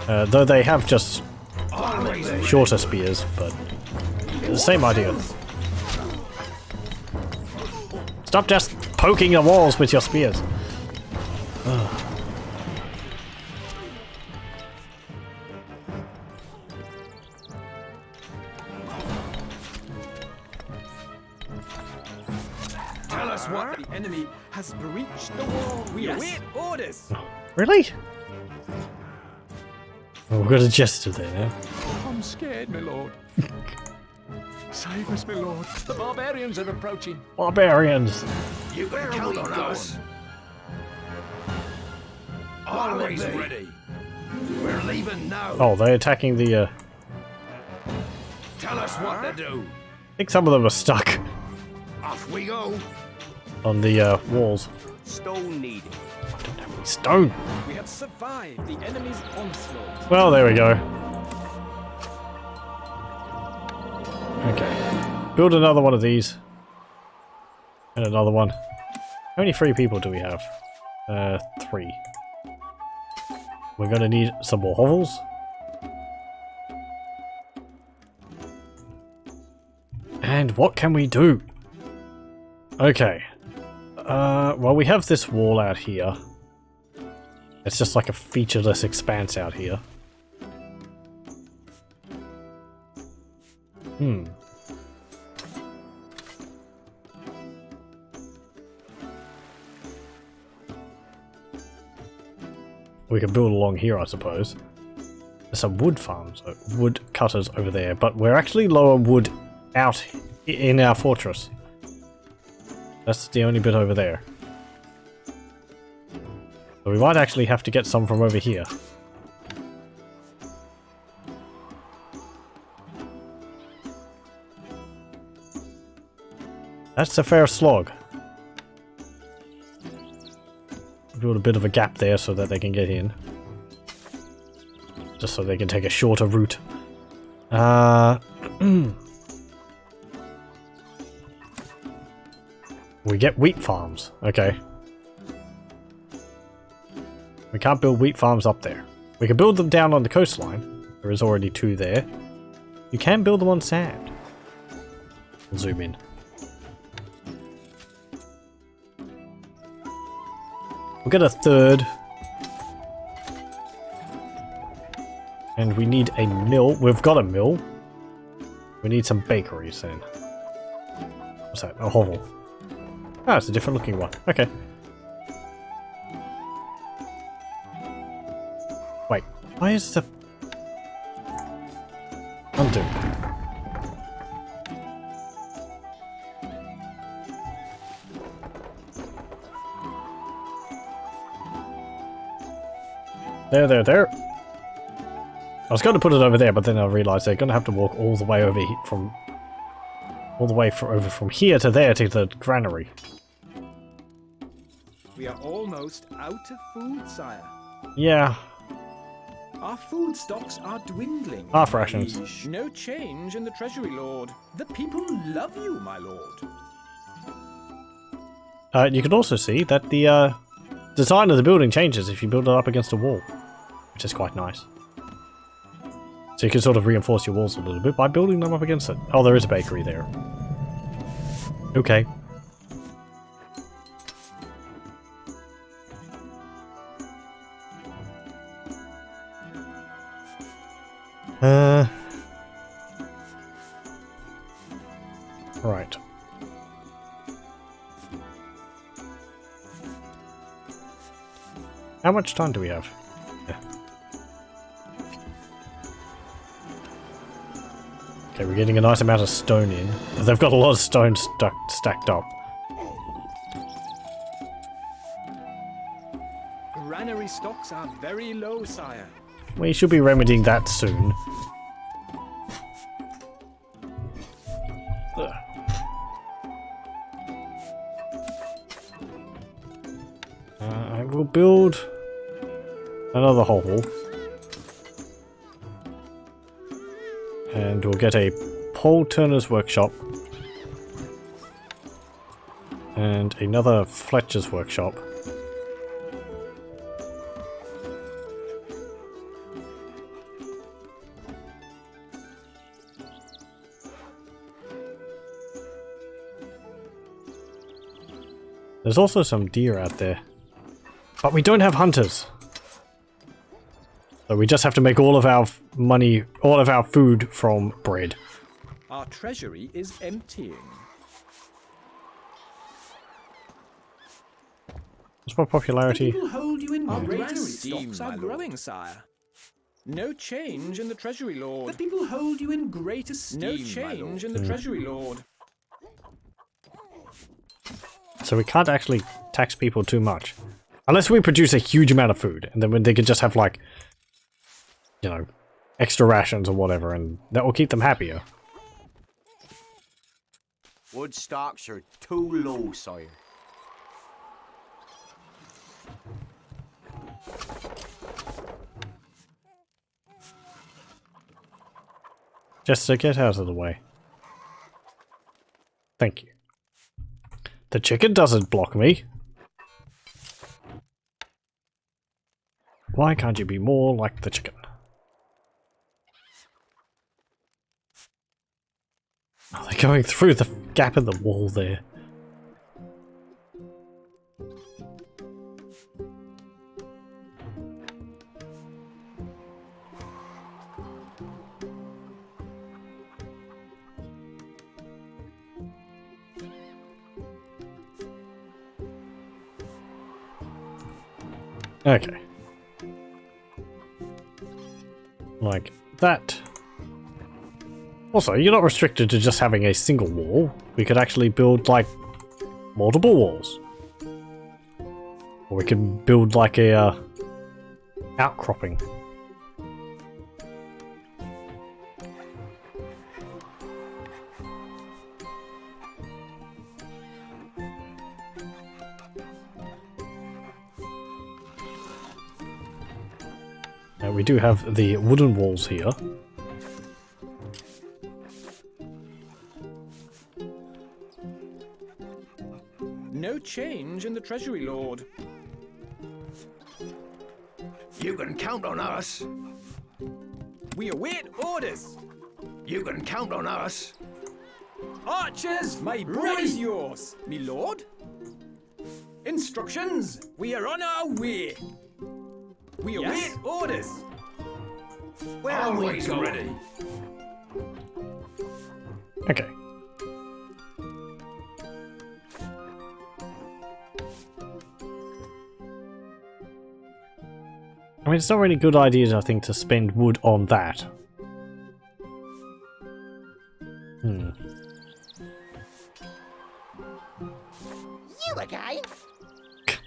Though they have just shorter spears, but the same idea. Stop just poking the walls with your spears. Ugh. Tell us what the enemy has breached the wall. We await orders. Really? Oh, we've got a jester there now. I'm scared, my lord. Save us, my lord. The barbarians are approaching. Barbarians! You can count on us. Always ready. We're leaving now. Oh, they're attacking the, Tell us what to do. I think some of them are stuck Off we go. on the, walls. Stone needed. I don't have any stone! We have survived the enemy's onslaught. Well, there we go. Okay. Build another one of these. And another one. How many free people do we have? 3. We're gonna need some more hovels. And what can we do? Okay. Well, we have this wall out here. It's just like a featureless expanse out here. We can build along here, I suppose. There's some wood farms, wood cutters over there, but we're actually low on wood out in our fortress. That's the only bit over there. So we might actually have to get some from over here. That's a fair slog. Build a bit of a gap there so that they can get in. Just so they can take a shorter route. We get wheat farms. Okay. We can't build wheat farms up there. We can build them down on the coastline. There is already 2 there. You can build them on sand. We'll zoom in. We'll get a 3rd. And we need a mill. We've got a mill. We need some bakeries then. What's that? A hovel. Ah, it's a different looking one. Okay. Wait, why is the... Undo. There. I was going to put it over there, but then I realised they're going to have to walk all the way over from over from here to there to the granary. We are almost out of food, sire. Yeah. Our food stocks are dwindling. Half rations. Liege. No change in the treasury, lord. The people love you, my lord. You can also see that the design of the building changes if you build it up against a wall, which is quite nice. So you can sort of reinforce your walls a little bit by building them up against it. Oh, there is a bakery there. Okay. Right. How much time do we have? Yeah. Okay, we're getting a nice amount of stone in. They've got a lot of stone stacked up. Granary stocks are very low, sire. We should be remedying that soon. Ugh. I will build another hole. And we'll get a pole turner's workshop. And another Fletcher's workshop. There's also some deer out there. But we don't have hunters. So we just have to make all of our money, all of our food from bread. Our treasury is emptying. What's my popularity? People hold you in great esteem, stocks are growing, sire. No change in the treasury, lord. The people hold you in great esteem. No change in the treasury, lord. So we can't actually tax people too much. Unless we produce a huge amount of food, and then they could just have, like, you know, extra rations or whatever, and that will keep them happier. Wood stocks are too low, sire. Just to get out of the way. Thank you. The chicken doesn't block me. Why can't you be more like the chicken? Oh, they're going through the gap in the wall there. Okay. Like that. Also, you're not restricted to just having a single wall. We could actually build, like, multiple walls. Or we could build, like, a, outcropping. Now, we do have the wooden walls here. No change in the treasury, lord. You can count on us. We await orders. You can count on us. Archers, my bread is yours, me lord. Instructions, we are on our way. We await orders. We're always ready. Okay. I mean, it's not really a good idea, I think, to spend wood on that. You again?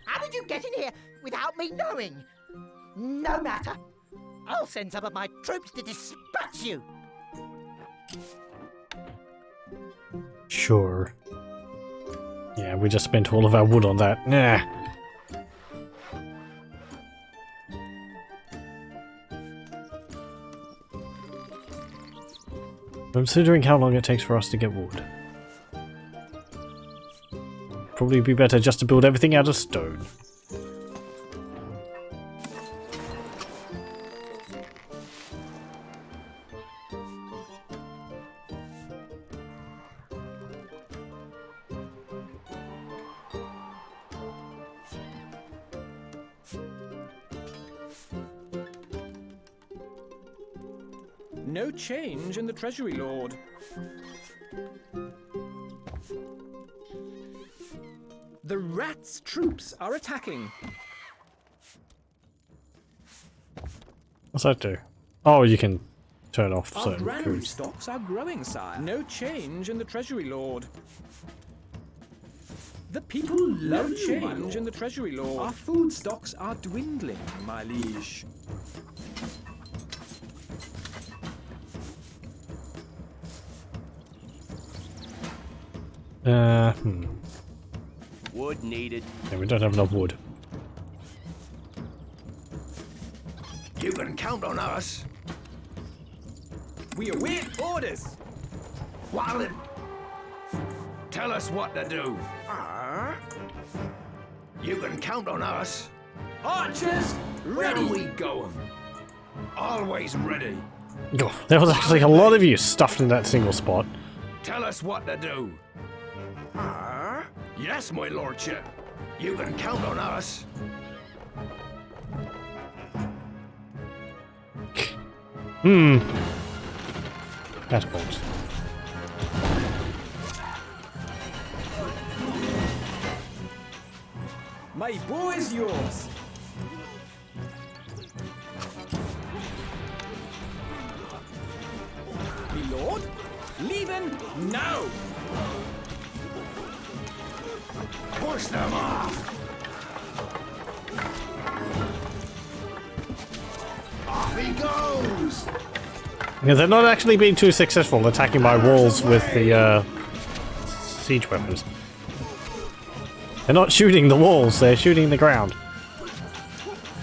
How did you get in here without me knowing? No matter. I'll send some of my troops to dispatch you. Sure. Yeah, we just spent all of our wood on that. Nah. Considering how long it takes for us to get wood. Probably be better just to build everything out of stone. No change in the Treasury Lord. The rats' troops are attacking. What's that do? Oh, you can turn off Our certain granary foods. stocks are growing, sire. No change in the Treasury Lord. The people love change in the Treasury Lord. Our food stocks are dwindling, my liege. Wood needed. Yeah, we don't have enough wood. You can count on us. We await orders. Wallet, tell us what to do. You can count on us. Archers, ready. Where are we going? Always ready. Oh, there was actually a lot of you stuffed in that single spot. Tell us what to do. Yes, my lordship. You can count on us. Catapults. My bow is yours. My lord, leaving now. Push them off. Off he goes. Yeah, they're not actually being too successful attacking my walls with the siege weapons. They're not shooting the walls, they're shooting the ground.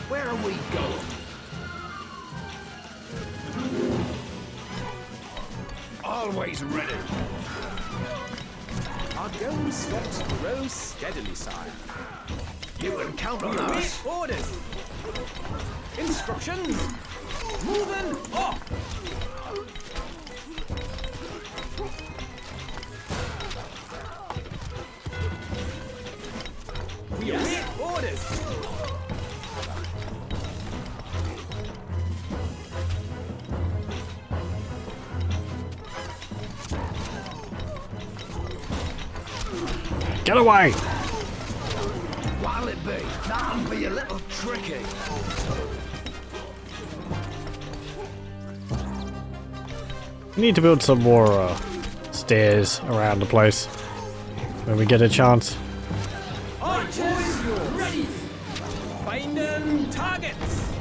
Where are we going? Always ready. Our gold stocks grow steadily, sire. You can count on We await us. orders. Instructions. Moving off. We await orders. Get away! What'll it be? That'll be a little tricky. We need to build some more stairs around the place when we get a chance. Archers, ready. Finding targets.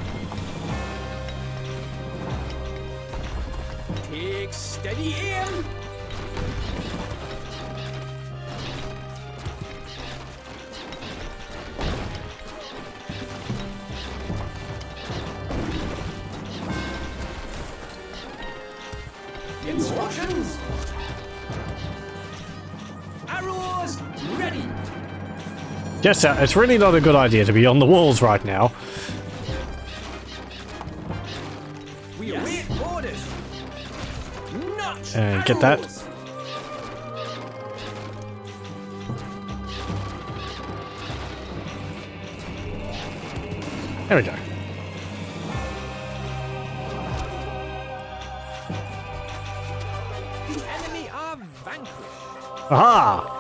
Take steady aim. Instructions. Arrows ready. Yes, it's really not a good idea to be on the walls right now. We await orders. Notch Get that. arrows. There we go. The enemy are vanquished. Aha!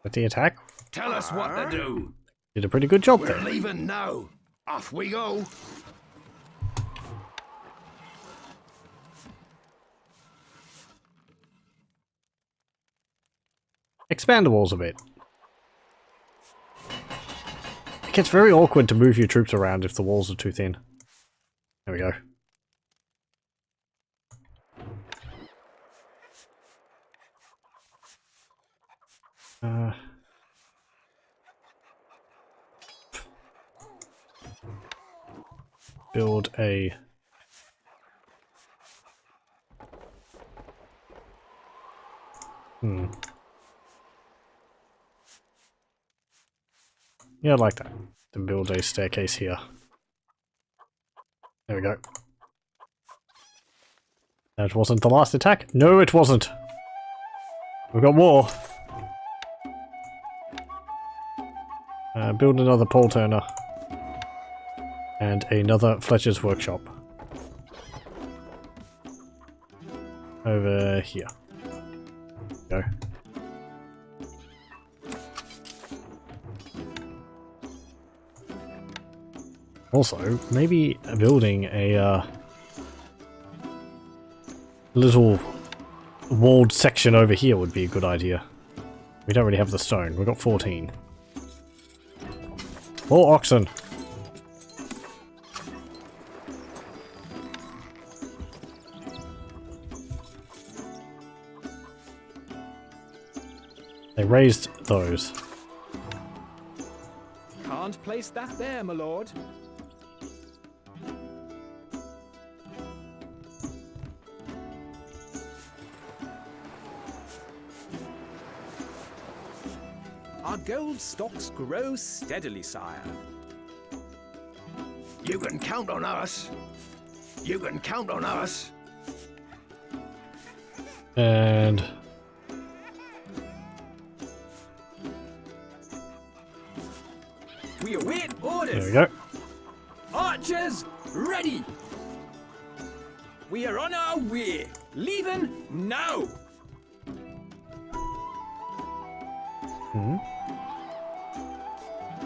With the attack, Tell us what to do. did a pretty good job We're there. leaving now. Off we go. expand the walls a bit. It gets very awkward to move your troops around if the walls are too thin. There we go. Build a... Yeah, I'd like that. To build a staircase here. There we go. That wasn't the last attack. No, it wasn't. We've got more. Build another pole turner. And another Fletcher's workshop. Over here. Go. Also, maybe building a little walled section over here would be a good idea. We don't really have the stone. We've got 14. More oxen. They raised those. Can't place that there, my lord. Our gold stocks grow steadily, sire. You can count on us. You can count on us. And... We await orders. there we go. Archers, ready. We are on our way. Leaving now.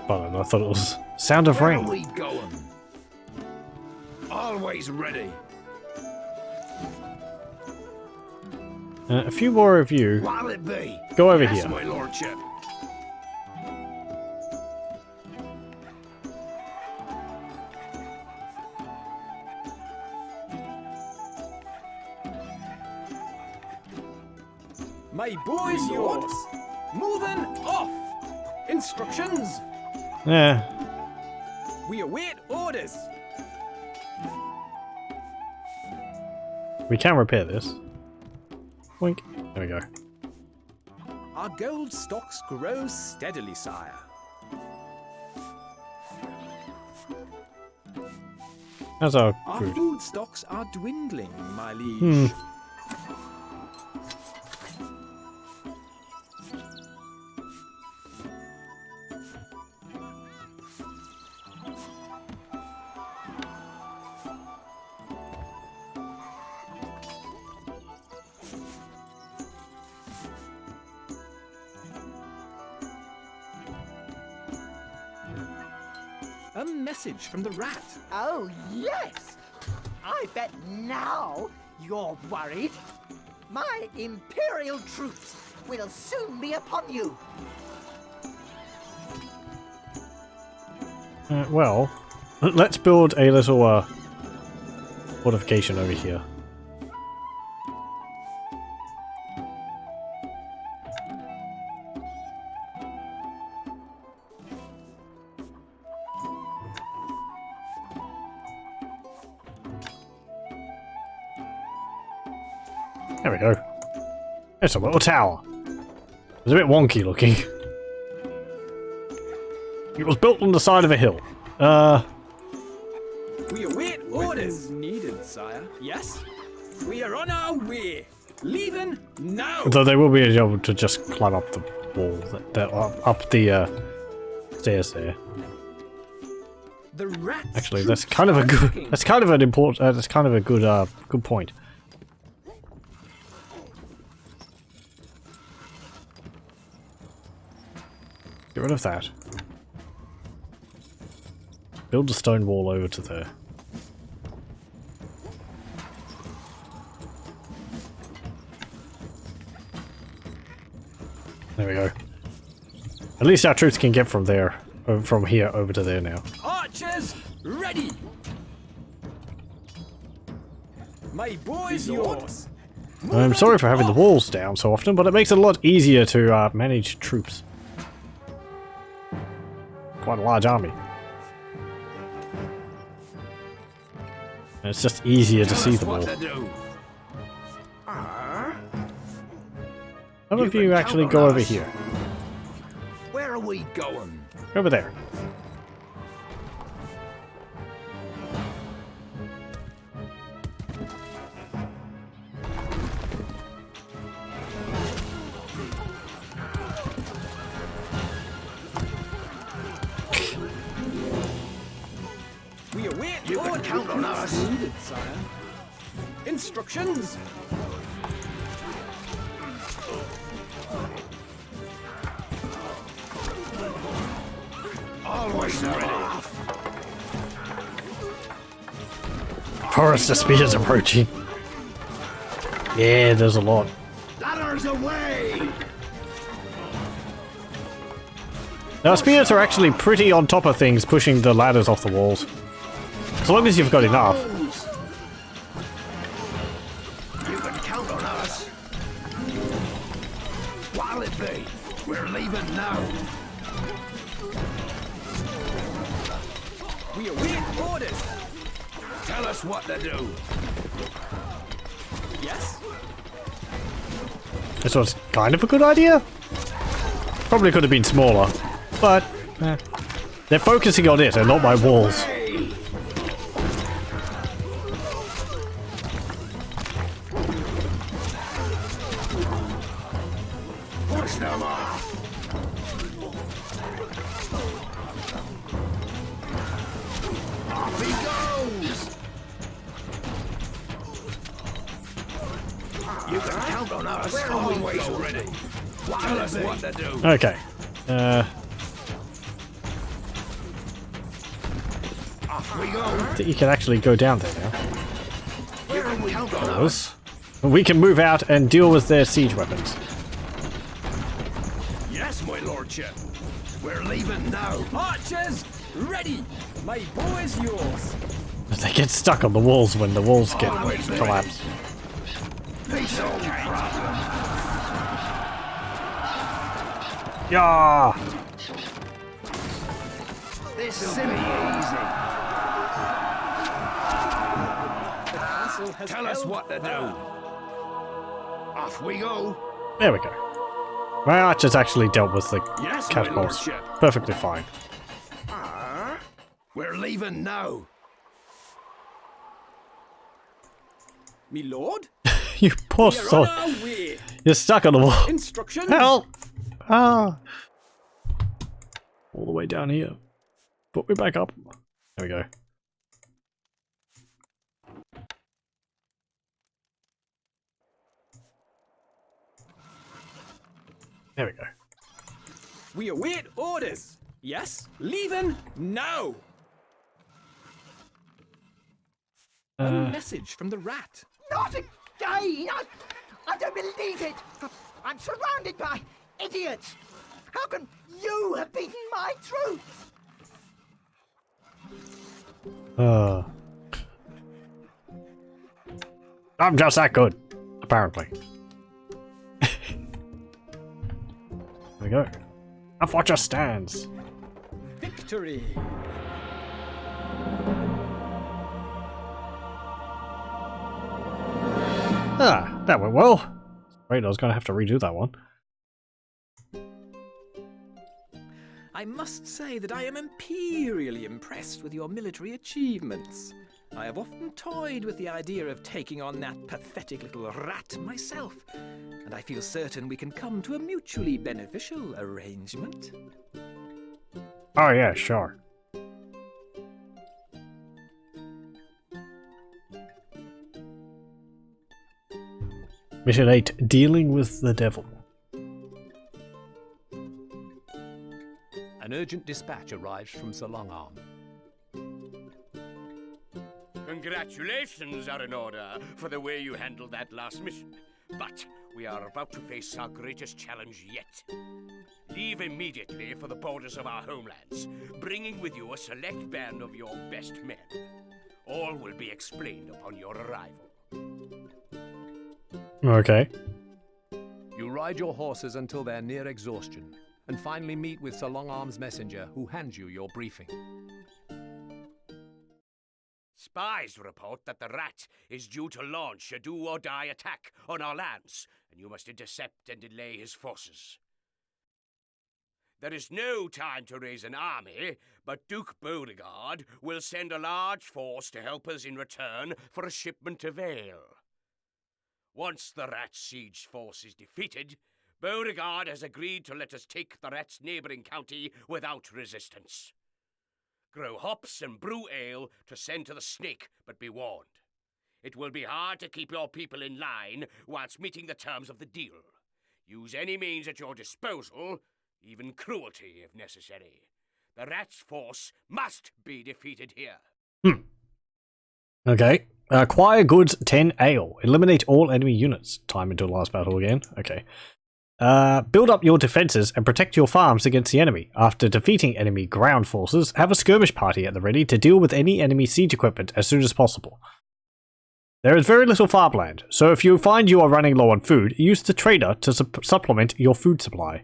I thought it was sound of Where rain. are we going? Always ready. A few more of you. What'll it be? Go over Yes, here. my lordship. My boy's yours. Moving off. Instructions. Yeah. We await orders. We can repair this. Wink. There we go. Our gold stocks grow steadily, sire. How's our Our food? food stocks are dwindling, my liege. A message from the rat. Oh, yes! I bet now you're worried. My Imperial troops will soon be upon you. Well, let's build a little fortification over here. There we go. It's a little tower. It's a bit wonky looking. It was built on the side of a hill. We await orders needed, sire. Yes? We are on our way. Leaving now. Though they will be able to just climb up the wall, up the stairs there. The rats. Actually, that's kind of a good. That's kind of an important. That's kind of a good. Good point. Get rid of that. Build a stone wall over to there. There we go. At least our troops can get from there, from here over to there now. Archers, ready! My boy's yours! I'm sorry for having the walls down so often, but it makes it a lot easier to manage troops. Quite a large army. And it's just easier to see them all. Some of you actually go over here. Where are we going? Over there. We await You can count on us. Needed, sire. Instructions. Always ready. Forest of Spears approaching. Yeah, there's a lot. Ladders away. Now, spears are actually pretty on top of things, pushing the ladders off the walls. As long as you've got enough. You can count on us. What'll it be? We're leaving now. We await orders. Tell us what to do. Yes? This was kind of a good idea. Probably could have been smaller, but they're focusing on it and not my walls. Push them off. Off he goes. You can count on us. We're always ready. Tell us what to do. Okay. Off we go. I think you can actually go down there now. You can count on us. We can move out and deal with their siege weapons. Yes, my lordship. We're leaving now. Archers, ready. My boy's yours. They get stuck on the walls when the walls get collapsed. Peace on. Yeah. This will be easy. The castle has Tell us held what to do. firm. Off we go. There we go. My archers actually dealt with the Yes, my catapults lordship. perfectly fine. We're leaving now. Me lord, You poor we are soul. on our way. You're stuck on the wall. Instructions. Help! Ah! All the way down here. Put me back up. There we go. There we go. We await orders. Yes, leaving now. A message from the rat. Not again! I don't believe it! I'm surrounded by idiots! How can you have beaten my troops? I'm just that good, apparently. There we go. Our fortress stands. Victory. Ah, that went well. Wait, I was going to have to redo that one. I must say that I am imperially impressed with your military achievements. I have often toyed with the idea of taking on that pathetic little rat myself, and I feel certain we can come to a mutually beneficial arrangement. Oh yeah, sure. Mission 8, Dealing with the Devil. An urgent dispatch arrives from Sir Longarm. Congratulations are in order for the way you handled that last mission. But We are about to face our greatest challenge yet. Leave immediately for the borders of our homelands, bringing with you a select band of your best men. All will be explained upon your arrival. Okay. You ride your horses until they're near exhaustion, and finally meet with Sir Longarm's messenger, who hands you your briefing. Spies report that the rat is due to launch a do-or-die attack on our lands, and you must intercept and delay his forces. There is no time to raise an army, but Duke Beauregard will send a large force to help us in return for a shipment of ale. Once the rat's siege force is defeated, Beauregard has agreed to let us take the rat's neighboring county without resistance. Grow hops and brew ale to send to the snake, but be warned. It will be hard to keep your people in line whilst meeting the terms of the deal. Use any means at your disposal, even cruelty if necessary. The rat's force must be defeated here. Okay. Acquire goods 10 ale. Eliminate all enemy units. Time until last battle again. Okay. Build up your defenses and protect your farms against the enemy. After defeating enemy ground forces, have a skirmish party at the ready to deal with any enemy siege equipment as soon as possible. There is very little farmland, so if you find you are running low on food, use the trader to supplement your food supply.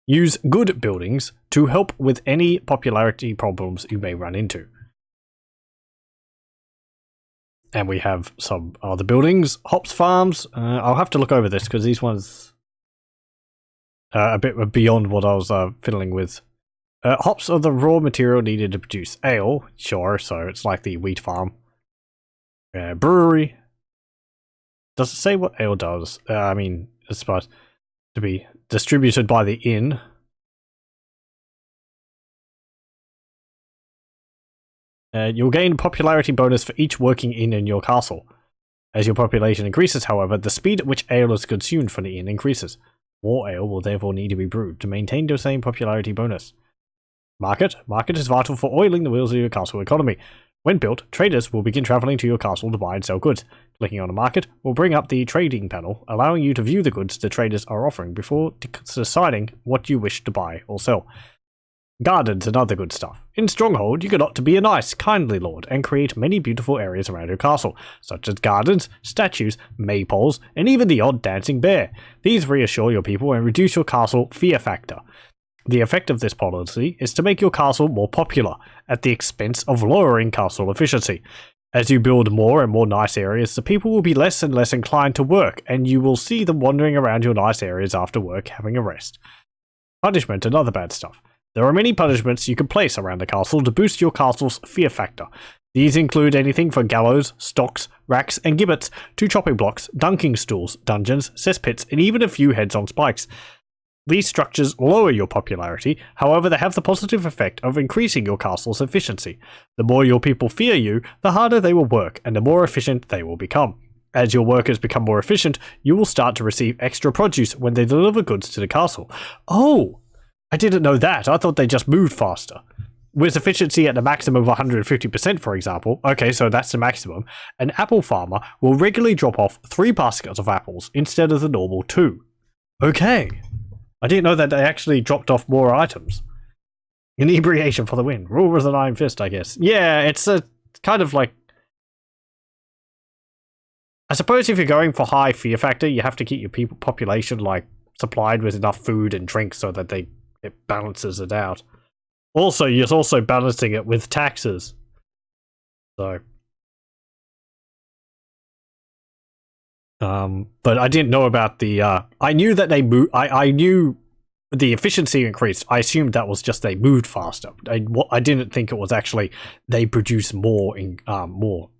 Use good buildings to help with any popularity problems you may run into. And we have some other buildings. Hops farms. I'll have to look over this because these ones a bit beyond what I was fiddling with. Hops are the raw material needed to produce ale. Sure, so it's like the wheat farm. Brewery. Does it say what ale does? I mean, it's supposed to be distributed by the inn. You'll gain popularity bonus for each working inn in your castle. As your population increases, however, the speed at which ale is consumed from the inn increases. More ale will therefore need to be brewed to maintain the same popularity bonus. Market. Market is vital for oiling the wheels of your castle economy. When built, traders will begin traveling to your castle to buy and sell goods. Clicking on a market will bring up the trading panel, allowing you to view the goods the traders are offering before deciding what you wish to buy or sell. Gardens and other good stuff. In Stronghold, you get to be a nice, kindly lord and create many beautiful areas around your castle, such as gardens, statues, maypoles, and even the odd dancing bear. These reassure your people and reduce your castle fear factor. The effect of this policy is to make your castle more popular, at the expense of lowering castle efficiency. As you build more and more nice areas, the people will be less and less inclined to work, and you will see them wandering around your nice areas after work having a rest. Punishment and other bad stuff. There are many punishments you can place around the castle to boost your castle's fear factor. These include anything from gallows, stocks, racks, and gibbets, to chopping blocks, dunking stools, dungeons, cesspits, and even a few heads on spikes. These structures lower your popularity, however they have the positive effect of increasing your castle's efficiency. The more your people fear you, the harder they will work, and the more efficient they will become. As your workers become more efficient, you will start to receive extra produce when they deliver goods to the castle. Oh! I didn't know that. I thought they just moved faster. With efficiency at the maximum of 150%, for example, okay, so that's the maximum, an apple farmer will regularly drop off 3 baskets of apples instead of the normal 2. Okay. I didn't know that they actually dropped off more items. Inebriation for the win. Rule of the Iron Fist, I guess. Yeah, it's a kind of like... I suppose if you're going for high fear factor, you have to keep your people population like supplied with enough food and drink so that it balances it out. Also, you're also balancing it with taxes. So... but I didn't know about the, I knew that they moved, I knew the efficiency increased. I assumed that was just they moved faster. I didn't think it was actually they produce more more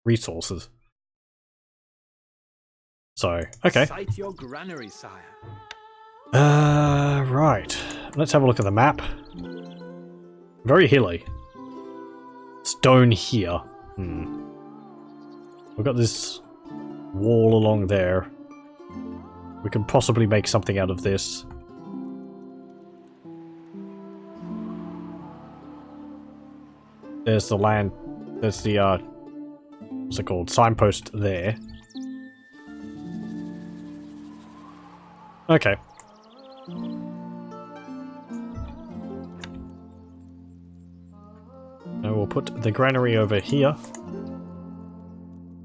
resources. So, okay. Cite your granary, sire. Right. Let's have a look at the map. Very hilly. Stone here. We've got this wall along there. We can possibly make something out of this. There's the land. There's the what's it called? Signpost there. Okay. Now we'll put the granary over here.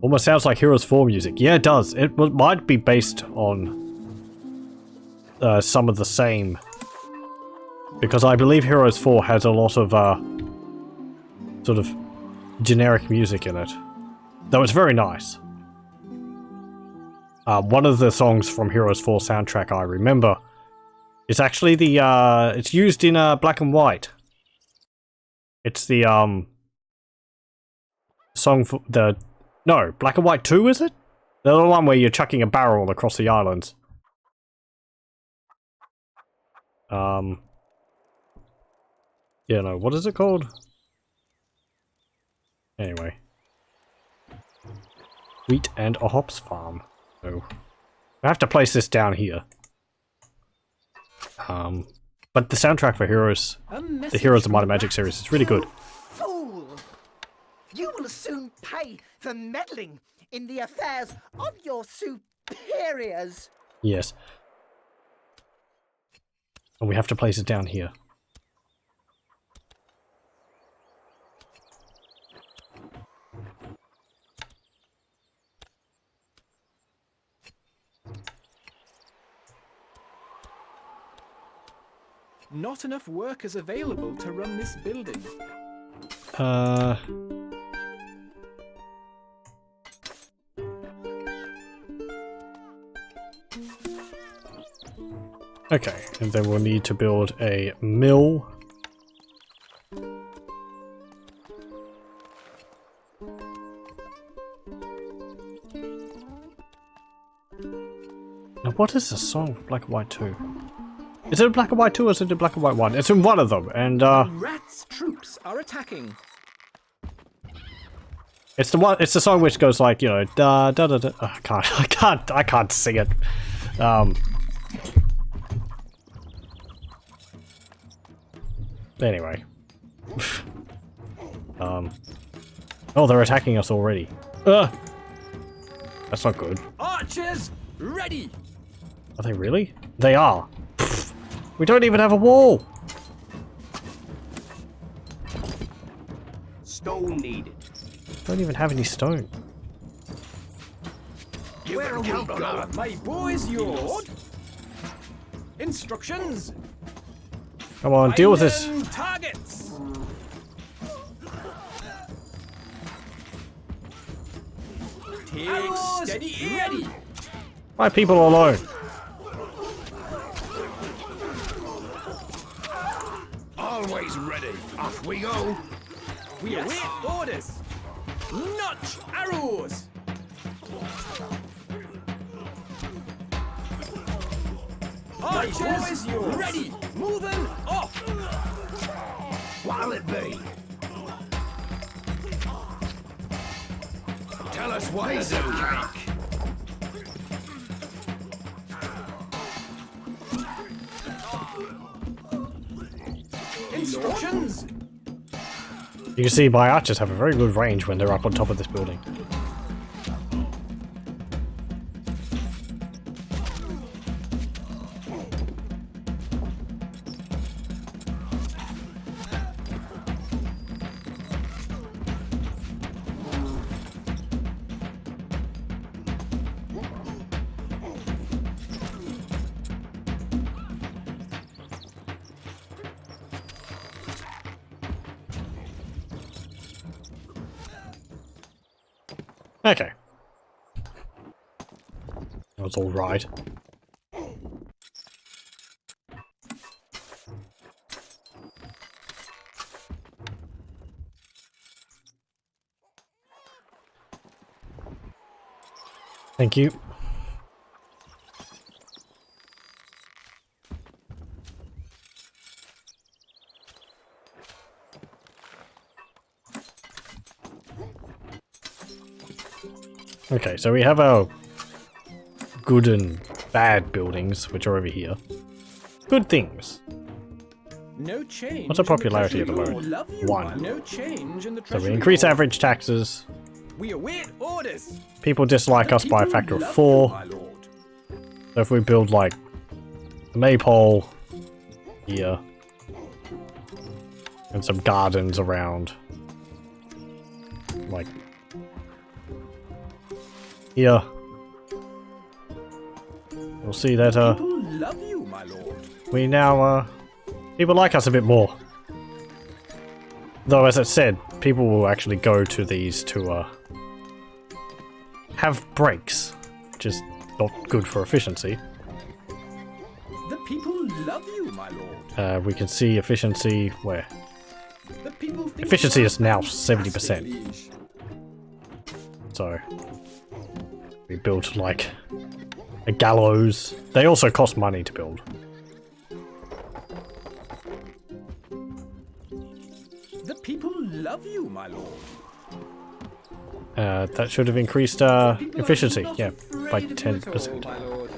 Almost sounds like Heroes 4 music. Yeah, it does. It might be based on some of the same. Because I believe Heroes 4 has a lot of sort of generic music in it. Though it's very nice. One of the songs from Heroes 4 soundtrack I remember is actually the it's used in Black and White. It's the song for the Black and White 2, is it? The other one where you're chucking a barrel across the islands. Yeah, no, what is it called? Anyway. Wheat and a hops farm. So I have to place this down here. But the soundtrack for Heroes, the Heroes of Might and Magic series is really good. Fool! You will soon pay for meddling in the affairs of your superiors. Yes. And we have to place it down here. Not enough workers available to run this building. Okay, and then we'll need to build a mill. Now, what is the song for Black and White 2? Is it a Black and White 2 or is it a Black and White 1? It's in one of them, and Rats' troops are attacking. it's the one. It's the song which goes like, you know, da da da da. Oh, I can't sing it. Anyway. Oh, they're attacking us already. That's not good. Archers, ready! Are they really? They are. Pfft. We don't even have a wall. Stone needed. Don't even have any stone. You can count on our my boys, yours. Instructions. Come on, deal with this. Find them targets. Take steady aim. Ready. My people alone. Always ready. Off we go. We await orders. Notch arrows. Archers, ready. Moving off. What'll it be? Tell us what to do, cake. Instructions. You can see my archers have a very good range when they're up on top of this building. Okay. That's all right. Thank you. Okay, so we have our good and bad buildings, which are over here. Good things. No change. What's our popularity at the moment? 1. No change in the So we treasury. increase average taxes. We await orders. People dislike us by a factor of 4. My lord. So if we build like a maypole here. And some gardens around. Like here. We'll see that People love you, my lord. we now people like us a bit more. Though as I said, people will actually go to these to have breaks, which is not good for efficiency. The people love you, my lord. We can see efficiency where? The people think Efficiency you are is now fantastic, 70%. liege. So we built like a gallows. They also cost money to build. The people love you, my lord. That should have increased People are efficiency, not yeah, by afraid of you at all, 10%. my lord.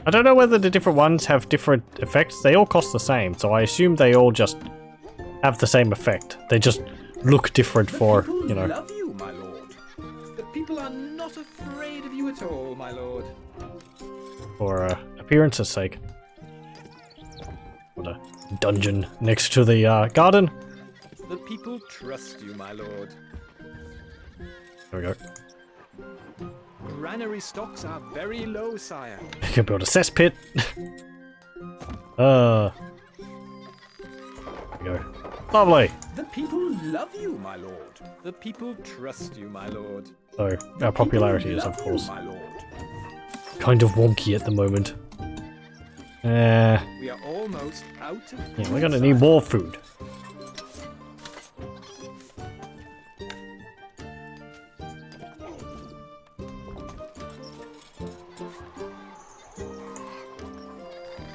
I don't know whether the different ones have different effects. They all cost the same, so I assume they all just have the same effect. They just look different for, The people you know, love you, my lord. The people are not afraid of you at all, my lord. for appearance's sake. What a dungeon next to the garden. The people trust you, my lord. There we go. Granary stocks are very low, sire. You can build a cesspit. There we go. Lovely. The people love you, my lord. The people trust you, my lord. So The our popularity people is, of love you, course, my lord. kind of wonky at the moment. We are almost out of Yeah, food, we're gonna sire. need more food.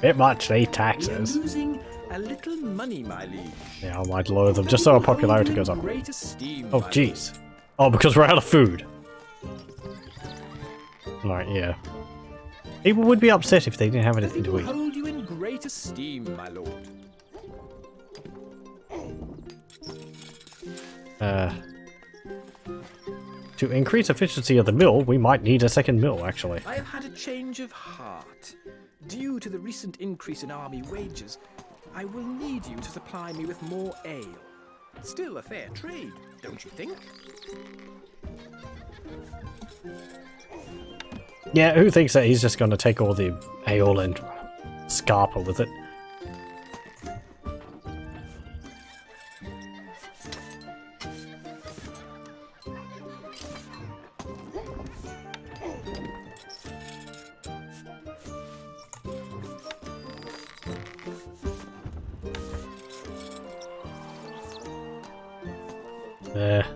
Bit much, these We are taxes. losing a little money, my liege. Yeah, I might lower them just so our People hold popularity you goes in up. great esteem, Oh, my jeez. Oh, because we're out of food. Right, yeah. People would be upset if they didn't have lord. anything to People eat. hold you in great esteem, my lord. To increase efficiency of the mill, we might need a second mill, actually. I have had a change of heart. Due to the recent increase in army wages, I will need you to supply me with more ale. Still a fair trade, don't you think? Yeah, who thinks that he's just going to take all the ale and scarper with it? There.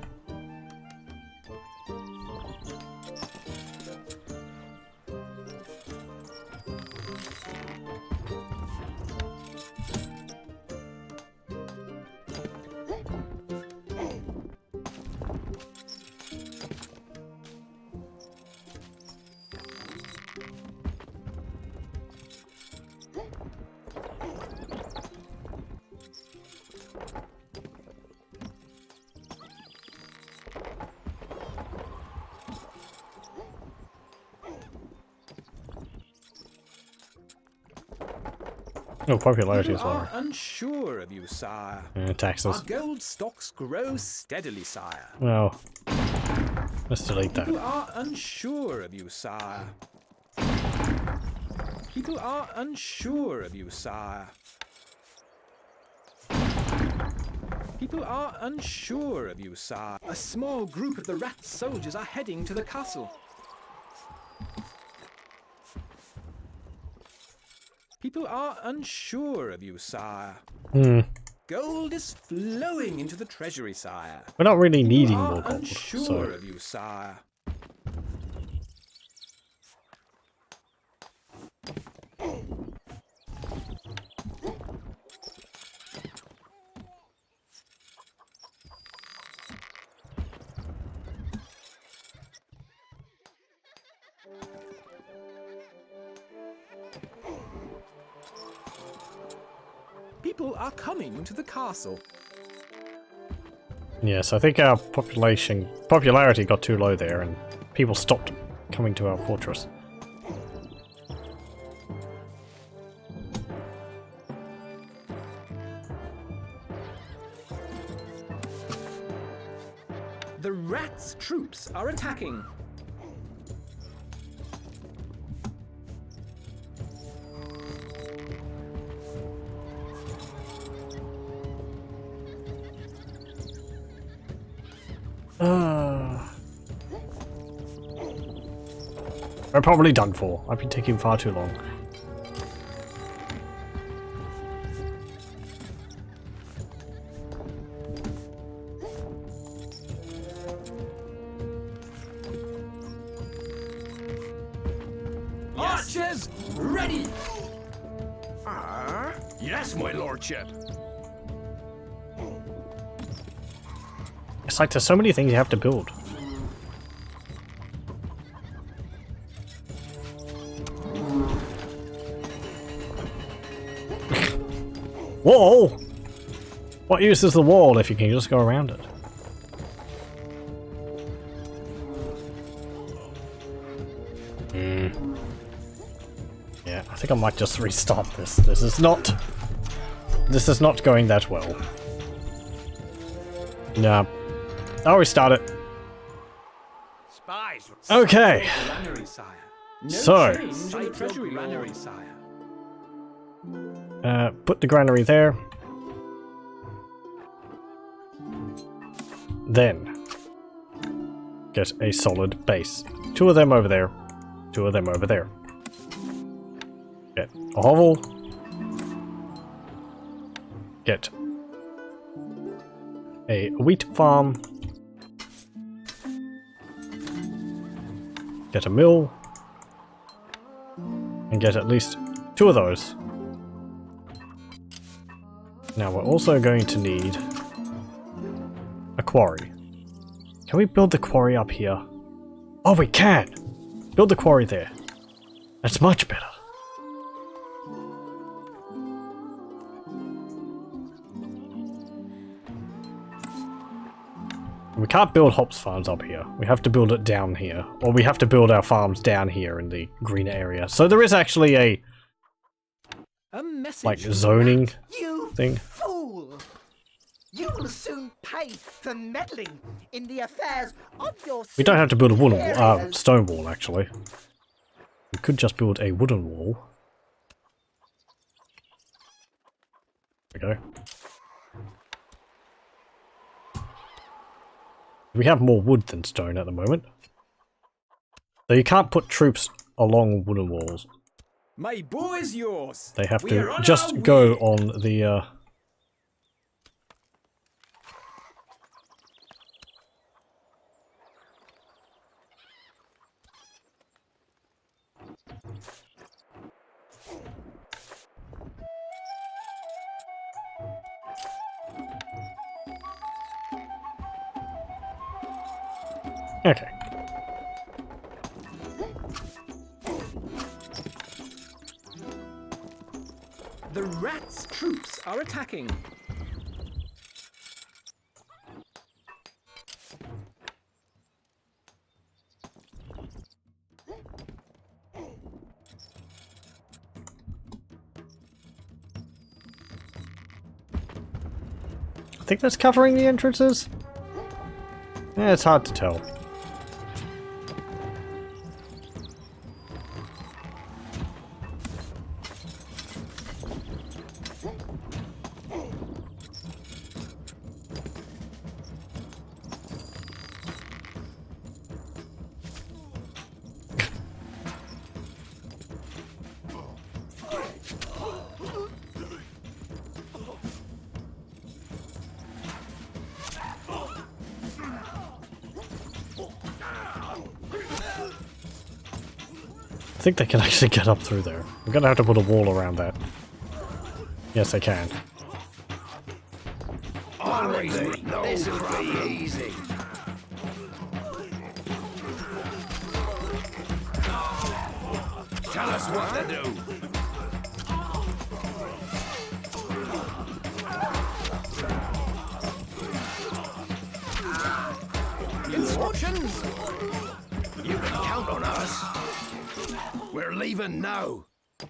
Oh, popularity is People lower. are unsure of you, sire. Our Taxes. gold stocks grow steadily, sire. Well, let's delete that. People are unsure of you, sire. People are unsure of you, sire. People are unsure of you, sire. A small group of the rat soldiers are heading to the castle. People are unsure of you, sire. Gold is flowing into the treasury, sire. We're not really People needing are more gold, unsure so of you, sire. People are coming to the castle. yes, I think our popularity got too low there, and people stopped coming to our fortress. The rats' troops are attacking. We're probably done for. I've been taking far too long. Archers, ready! Yes, my lordship. It's like there's so many things you have to build. Wall? What use is the wall if you can just go around it? Yeah, I think I might just restart this. This is not going that well. Nah. I'll restart it. Spies. Okay. Granary, sire. No So. change in the treasury granary, sire. Put the granary there. Then get a solid base. 2 of them over there. 2 of them over there. Get a hovel. Get a wheat farm. Get a mill. And get at least 2 of those. Now we're also going to need a quarry. Can we build the quarry up here? Oh, we can! Build the quarry there. That's much better. We can't build hops farms up here. We have to build it down here. Or we have to build our farms down here in the greener area. So there is actually a message like zoning You thing. fool! You will soon pay for meddling in the affairs of your We don't have to build a wooden wall, superiors. stone wall actually. We could just build a wooden wall. There we go. We have more wood than stone at the moment. So you can't put troops along wooden walls. My bow is yours. They have We're to on just our go way. on the Okay. The rats' troops are attacking. I think that's covering the entrances. Yeah, it's hard to tell. I think they can actually get up through there. I'm gonna have to put a wall around that. Yes, they can. Always this will be easy. Tell us what to do. Instructions? You can count on us. We're leaving now.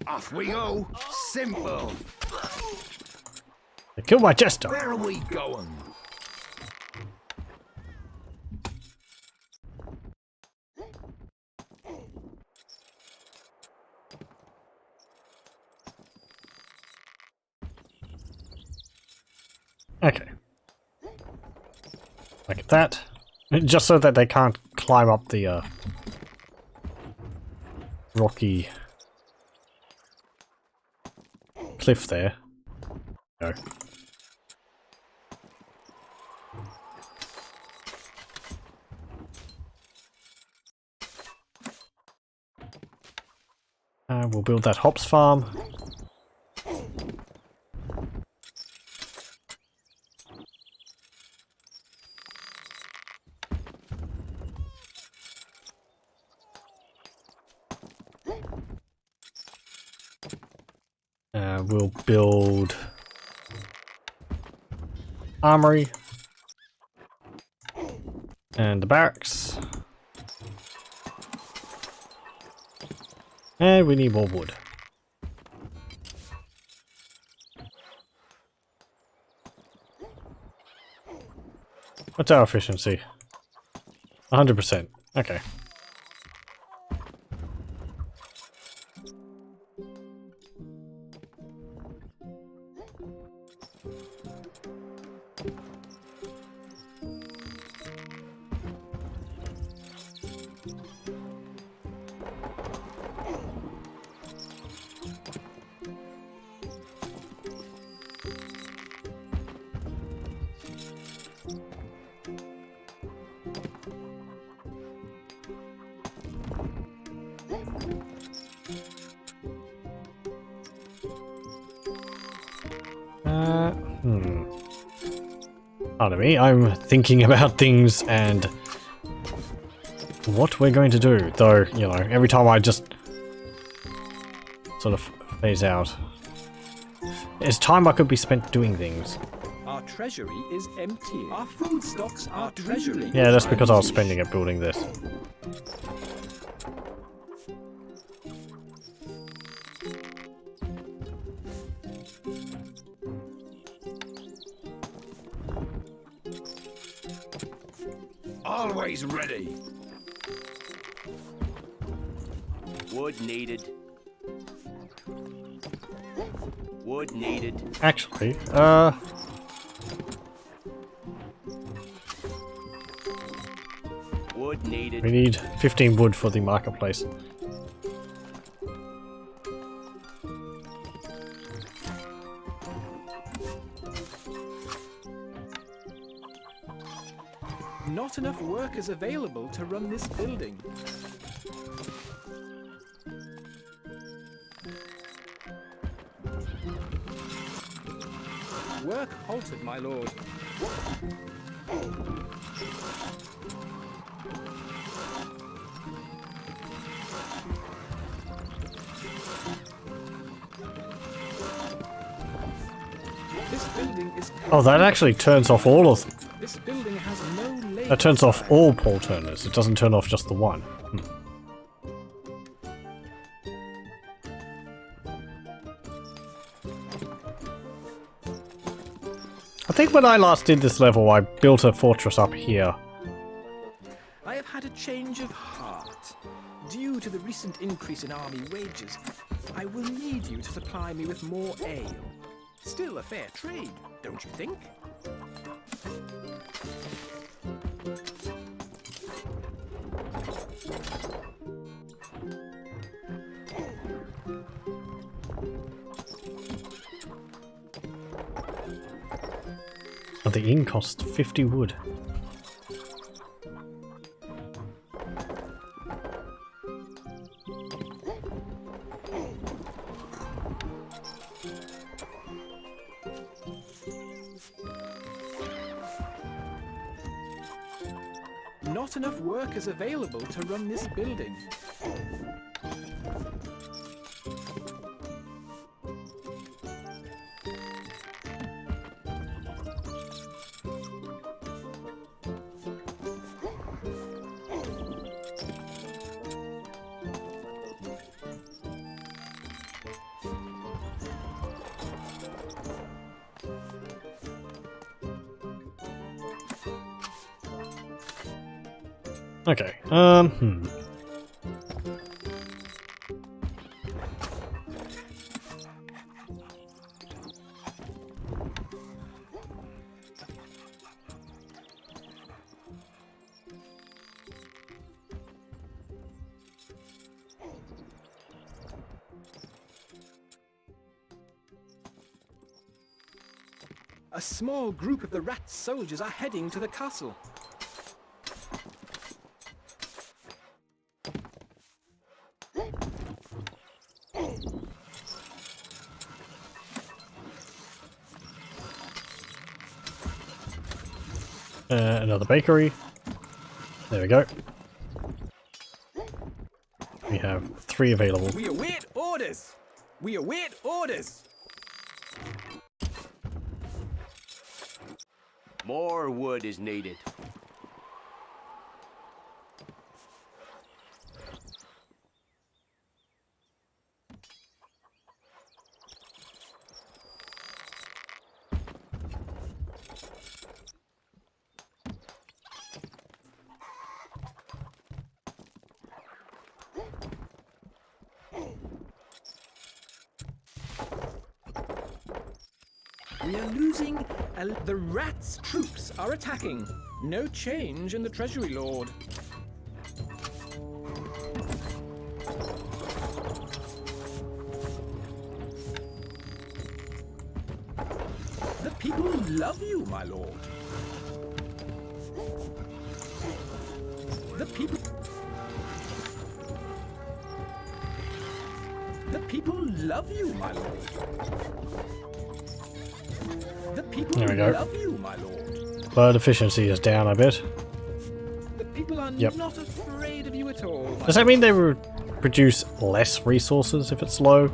Off we go. Simple. They killed my jester. Where are we going? Okay. Like that. Just so that they can't climb up the rocky cliff there. Go. We'll build that hops farm. We'll build armory and the barracks. And we need more wood. What's our efficiency? 100%. Okay. Pardon me, I'm thinking about things and what we're going to do, though, you know, every time I just sort of phase out. There's time I could be spent doing things. Our treasury is empty. Our food stocks are treasury. Yeah, that's because I was spending it building this. Always ready. Wood needed. Wood needed. Actually, Wood needed. we need 15 wood for the marketplace. Not enough workers available to run this building. Work halted, my lord. This building is... Oh, that actually turns off all of them. This building has no labor. That turns off all pole turners. It doesn't turn off just the one. I think when I last did this level, I built a fortress up here. I have had a change of heart. Due to the recent increase in army wages, I will need you to supply me with more ale. Still a fair trade, don't you think? And the inn cost 50 wood. Not enough workers available to run this building. Okay, A small group of the rat soldiers are heading to the castle. Another bakery. There we go. We have 3 available. We await orders! We await orders! More wood is needed. We are losing. The rats' troops are attacking. No change in the Treasury Lord. The people love you, my lord. The people. The people love you, my lord. The people There we go. love you, my lord. Bird efficiency is down, I bet. The people are Yep. not afraid of you at all. my Does that mean they would produce less resources if it's low?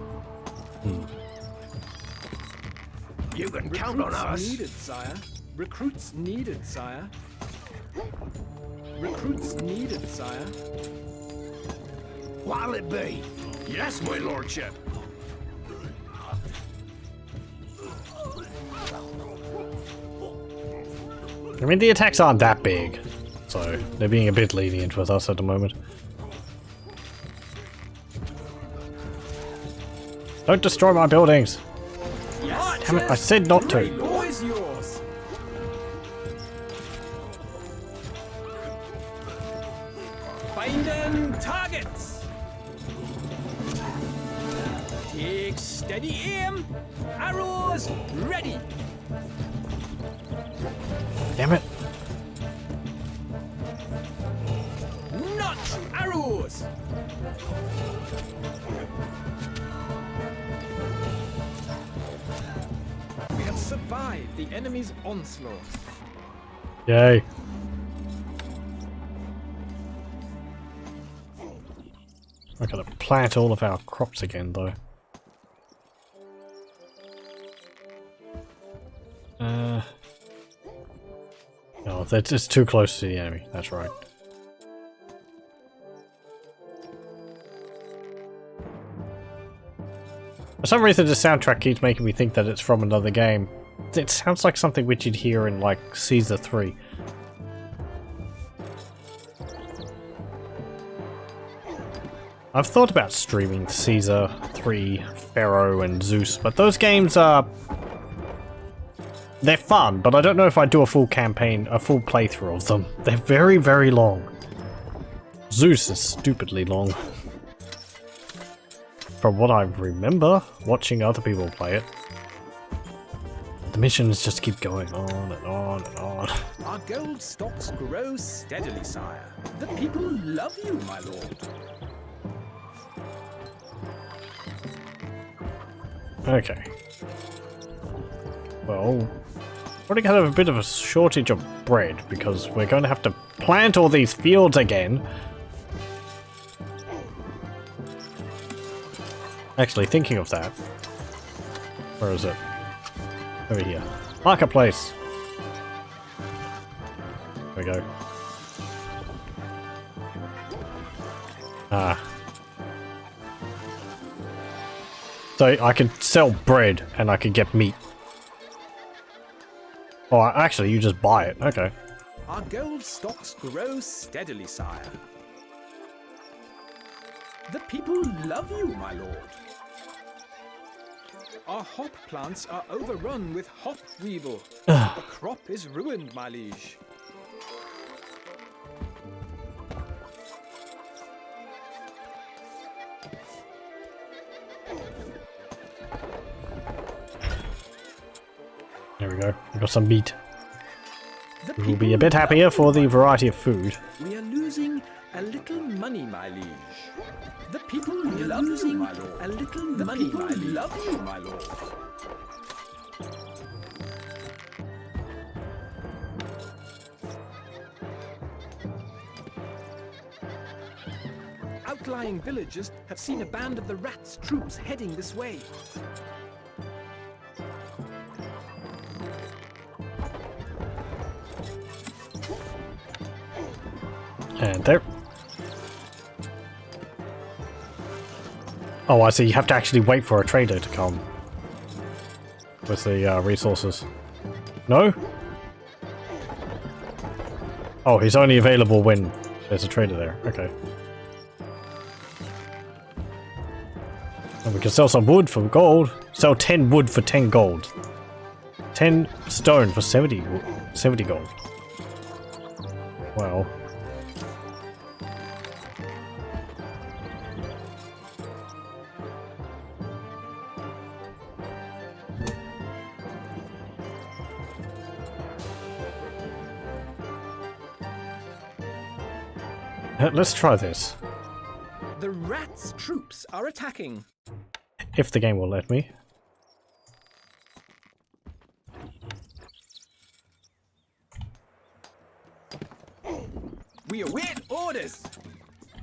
You can count on Recruits us. needed, sire. Recruits needed, sire. Recruits needed, sire. What'll it be? Yes, my lordship. I mean, the attacks aren't that big, so they're being a bit lenient with us at the moment. Don't destroy my buildings! Yes, Damn it, I said not to! War is yours. Find them targets. Take steady aim. Arrows ready. Damn it! Notch arrows. We have survived the enemy's onslaught. Yay! I gotta plant all of our crops again, though. No, that's just too close to the enemy. That's right. For some reason, the soundtrack keeps making me think that it's from another game. It sounds like something which you'd hear in, like, Caesar 3. I've thought about streaming Caesar 3, Pharaoh, and Zeus, but those games are... they're fun, but I don't know if I'd do a full campaign, a full playthrough of them. They're very, very long. Zeus is stupidly long. From what I remember, watching other people play it. The missions just keep going on and on and on. Our gold stocks grow steadily, sire. The people love you, my lord. Okay. Well, we're gonna have a bit of a shortage of bread because we're going to have to plant all these fields again. Actually, thinking of that. Where is it? Over here. Marketplace! There we go. Ah. So I can sell bread and I can get meat. Oh, actually, you just buy it. Okay. Our gold stocks grow steadily, sire. The people love you, my lord. Our hop plants are overrun with hop weevil. The crop is ruined, my liege. There we go. We got some meat. The We will be people a bit happier for the variety of food. We are losing a little money, my liege. The people love you, my lord. A little money, my liege. Love you, my lord. Outlying villagers have seen a band of the rats' troops heading this way. And there. Oh, I see. You have to actually wait for a trader to come with the resources. No? Oh, he's only available when there's a trader there. Okay. And we can sell some wood for gold. Sell 10 wood for 10 gold. 10 stone for 70 gold. Well. Let's try this. The rats' troops are attacking. If the game will let me. We await orders.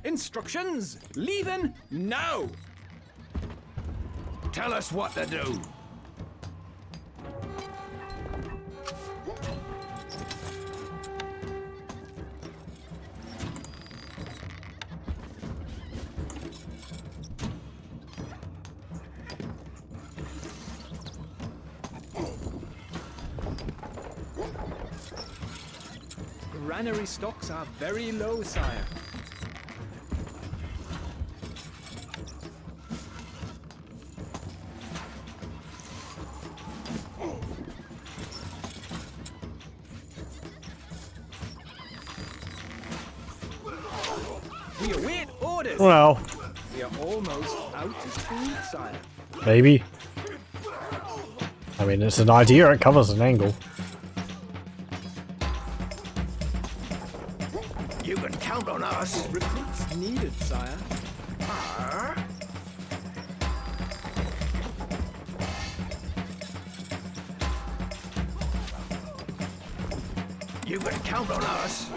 Instructions, leaving now. Tell us what to do. Granary stocks are very low, sire. We await orders. Well, We are almost out of food, sire. maybe. I mean, it's an idea. It covers an angle. You can count on us. Recruits needed, sire. You can count on us.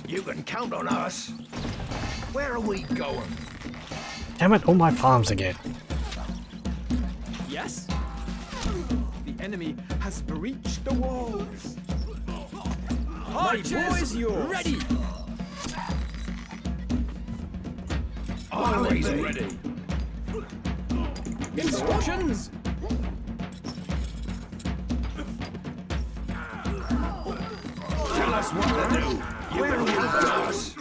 You can count on us. Where are we going? Damn it, all my farms again. Yes? The enemy has breached the walls. Archers, yours. Ready! Always ready. Instructions! Tell us what to do. You can count on us.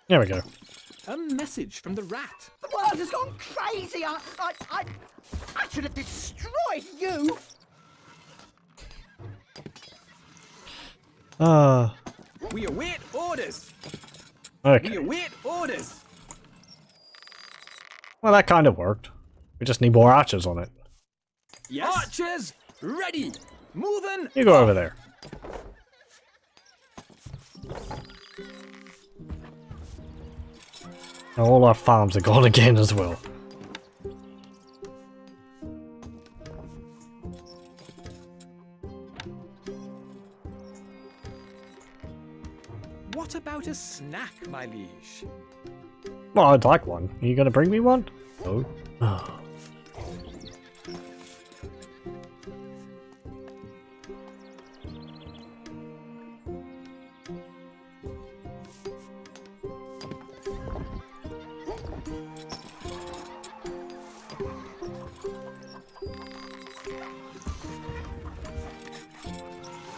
There we go. A message from the rat. The world has gone crazy. I should have destroyed you. We await orders. Okay. We await orders. Well, that kind of worked. We just need more archers on it. Yes. Archers, ready. Moving. You go over there. Now all our farms are gone again as well. What about a snack, my liege? Well, I'd like one. Are you gonna bring me one? No. Oh.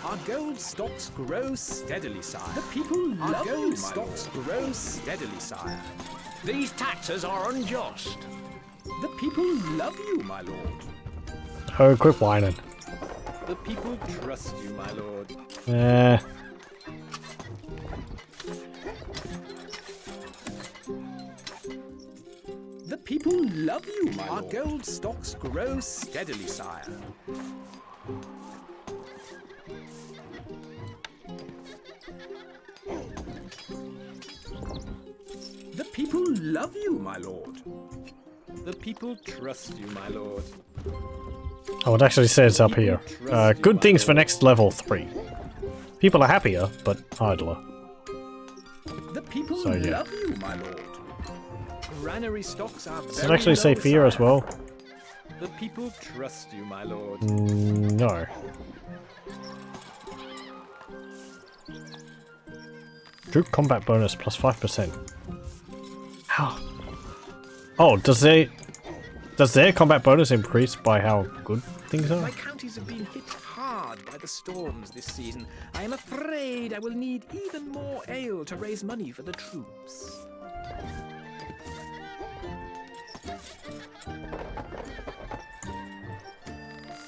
Our gold stocks grow steadily, sire. The people love you, my stocks grow steadily, sire. These taxes are unjust. The people love you, my lord. Oh, quit whining. The people trust you, my lord. The people love you, my lord. Our gold stocks grow steadily, sire. The people love you, my lord. The people trust you, my lord. I would actually say it's up here. Good things for next level 3. People are happier, but idler. The people So, yeah. love you, my lord. Granary stocks are Does it actually say fear as well? The people trust you, my lord. No. Troop combat bonus plus 5%. How? Oh, does their combat bonus increase by how good things are? My counties have been hit hard by the storms this season. I am afraid I will need even more ale to raise money for the troops.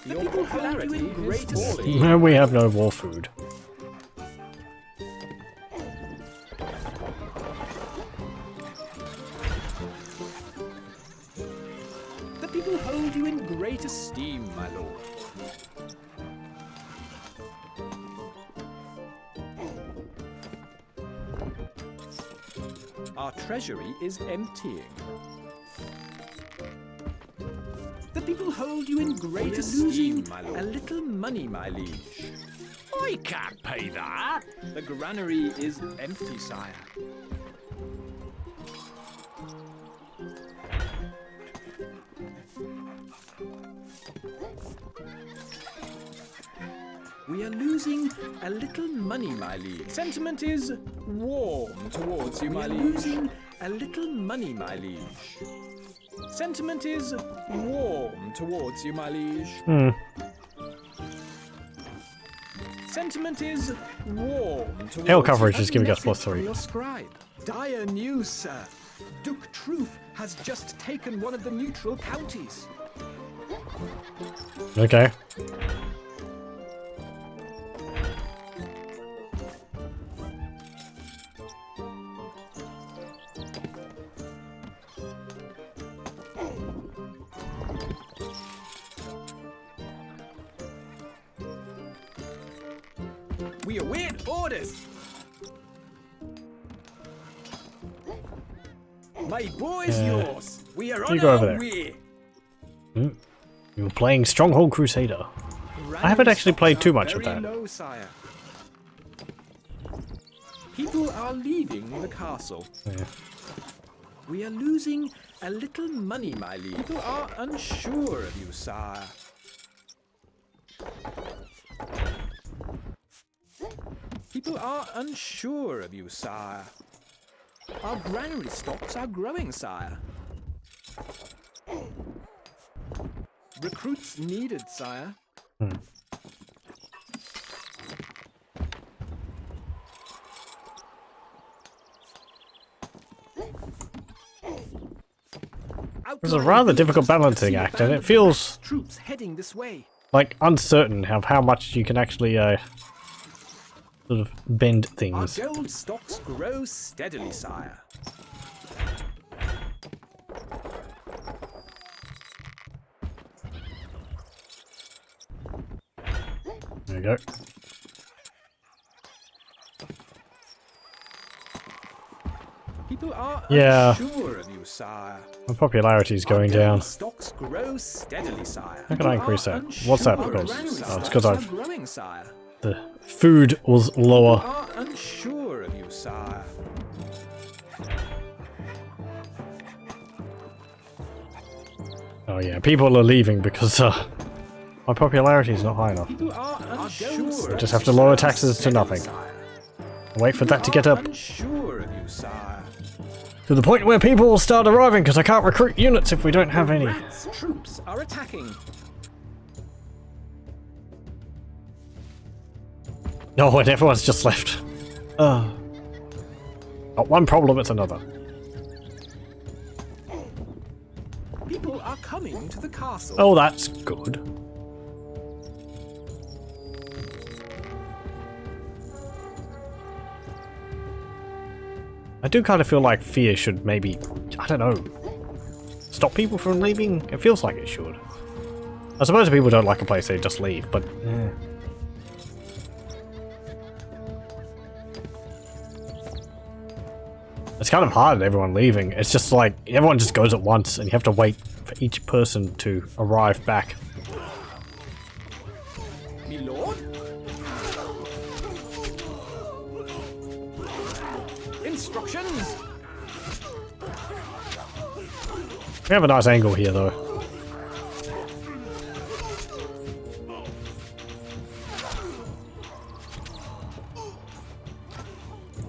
Your popularity is falling. No, we have no war food. The people hold you in great esteem, my lord. Our treasury is emptying. The people hold you in great esteem, my lord. A little money, my liege. I can't pay that. The granary is empty, sire. We are losing a little money, my liege. Sentiment is warm towards you, my liege. We are losing a little money, my liege. Sentiment is warm towards you, my liege. Sentiment is warm towards Hail coverage you. is giving us Message +3. from your scribe. Dire news, sir. Duke Troop has just taken one of the neutral counties. Okay. We await orders. My boy's yours. We are on go over our there. way. You're playing Stronghold Crusader. I haven't actually played too much of Very that. low, sire. People are leaving the castle. Yeah. We are losing a little money, my liege. People are unsure of you, sire. People are unsure of you, sire. Our granary stocks are growing, sire. Recruits needed, sire. It's a rather difficult balancing act, and it feels troops heading this way. like uncertain of how much you can actually sort of bend Our things. gold stocks grow steadily, sire. There we go. People are Yeah. unsure of you, sire. My popularity is going down. Stocks grow steadily, sire. How can I increase that? People are What's that unsure because? of you, Oh, it's sire. because I've Growing, sire. the food was lower. Are unsure of you, sire. Oh yeah, people are leaving because my popularity is not high enough. People are unsure. Just have to lower taxes to nothing. Wait for that to get up Unsure of you, sire. to the point where people will start arriving because I can't recruit units if we don't have any. Rats troops are attacking. No, and everyone's just left. Not one problem, it's another. People are coming to the castle. Oh, that's good. I do kind of feel like fear should maybe, I don't know, stop people from leaving? It feels like it should. I suppose if people don't like a place, they just leave, but... It's kind of hard, everyone leaving. It's just like, everyone just goes at once, and you have to wait for each person to arrive back. Me lord? Instructions! We have a nice angle here, though.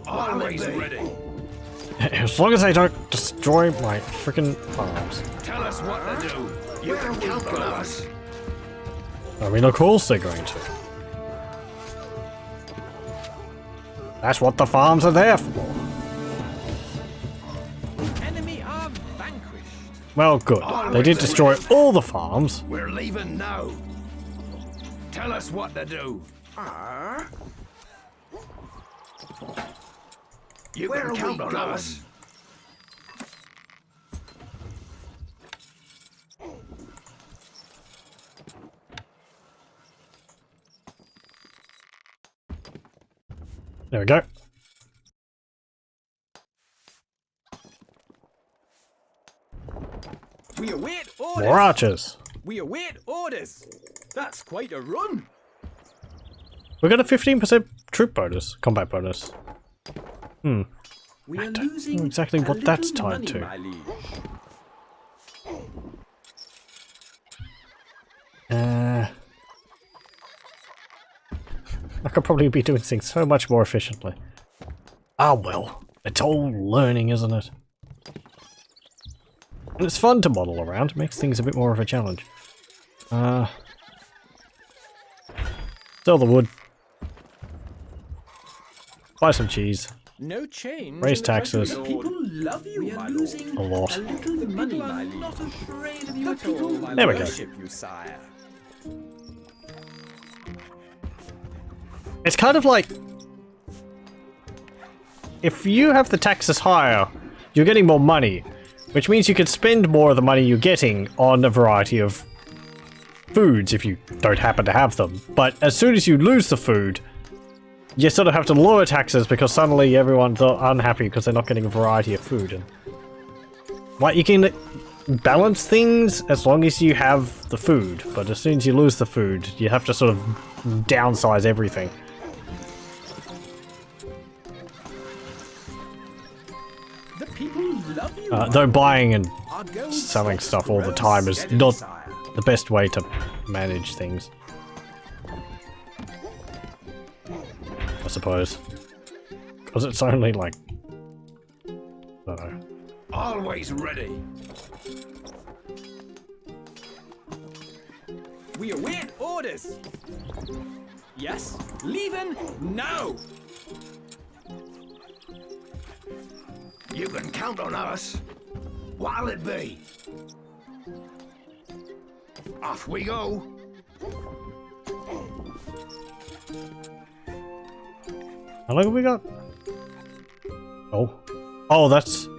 Always ready. As long as they don't destroy my freaking farms. Tell us what to do. You can count on us. I mean, of course they're going to. That's what the farms are there for. Enemy are vanquished. Well, good. They did destroy all the farms. We're leaving now. Tell us what to do. You can count on us. There we go. We await orders. More archers. We await orders. That's quite a run. We got a 15% troop bonus, combat bonus. We are I don't losing know exactly a what that's little tied money, to. my liege. I could probably be doing things so much more efficiently. Ah well, it's all learning, isn't it? And it's fun to model around, it makes things a bit more of a challenge. Sell the wood. Buy some cheese. No change. Raise in the taxes. country, Lord. People love you, We are my losing lord. A lot. a little The money, people my are liege. not afraid of you The at all, people my There we lord. go. worship you, sire. It's kind of like... if you have the taxes higher, you're getting more money, which means you could spend more of the money you're getting on a variety of foods if you don't happen to have them. But as soon as you lose the food, you sort of have to lower taxes because suddenly everyone's unhappy because they're not getting a variety of food. And like, you can balance things as long as you have the food, but as soon as you lose the food, you have to sort of downsize everything. The people love you. Though buying and Our gold selling stocks stuff all the grow time is steadily, not sire. the best way to manage things, I suppose. Because it's only like... I don't know. Always ready. We await orders. Yes, leaving now. You can count on us. What'll it be? Off we go. How long have we got? Oh. Oh, that's...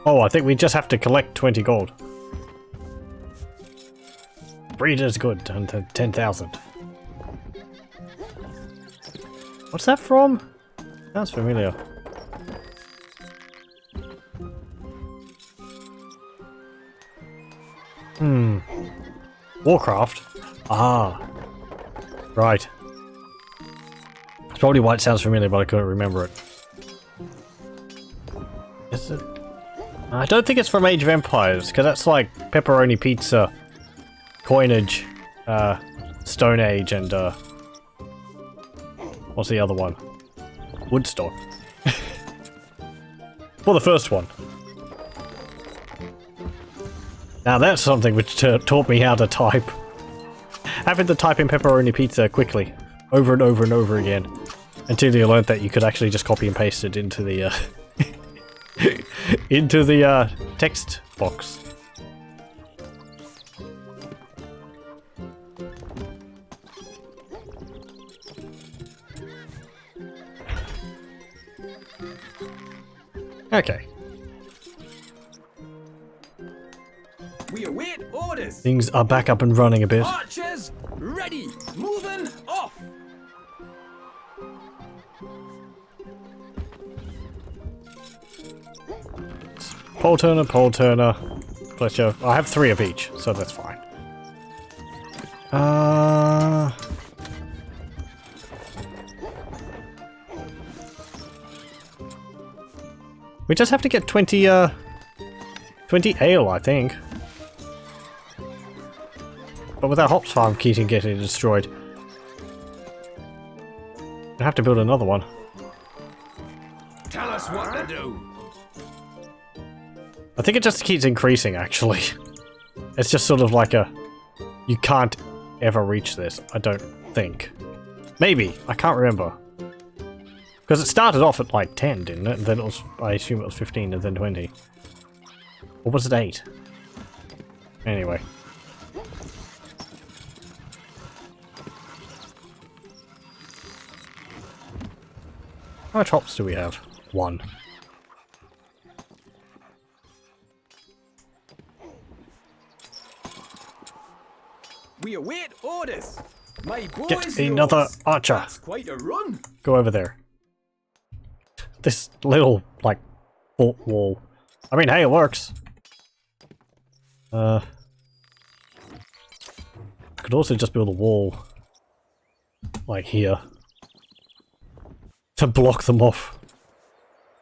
oh, I think we just have to collect 20 gold. Breeder's good, 10,000. What's that from? Sounds familiar. Warcraft? Ah. Right. That's probably why it sounds familiar, but I couldn't remember it. Is it? I don't think it's from Age of Empires, because that's like pepperoni pizza, coinage, Stone Age, and what's the other one? Woodstock. Well, the first one. Now that's something which taught me how to type. Having to type in pepperoni pizza quickly, over and over and over again, until you learned that you could actually just copy and paste it into the into the text box. Okay. We await orders. Things are back up and running a bit. Archers, ready, moving, off. Pole turner. Fletcher. I have 3 of each, so that's fine. We just have to get 20 ale, I think. But with our hops farm keeping getting destroyed, we have to build another one. Tell us what to do. I think it just keeps increasing, actually. It's just sort of like a... You can't ever reach this, I don't think. Maybe, I can't remember. Because it started off at like 10, didn't it? And then it was, I assume it was 15 and then 20. Or was it 8? Anyway. How much hops do we have? 1. We await orders. My boys. Get another archer. That's quite a run. Go over there. This little, like, fort wall. I mean, hey, it works. I could also just build a wall. Like here. To block them off.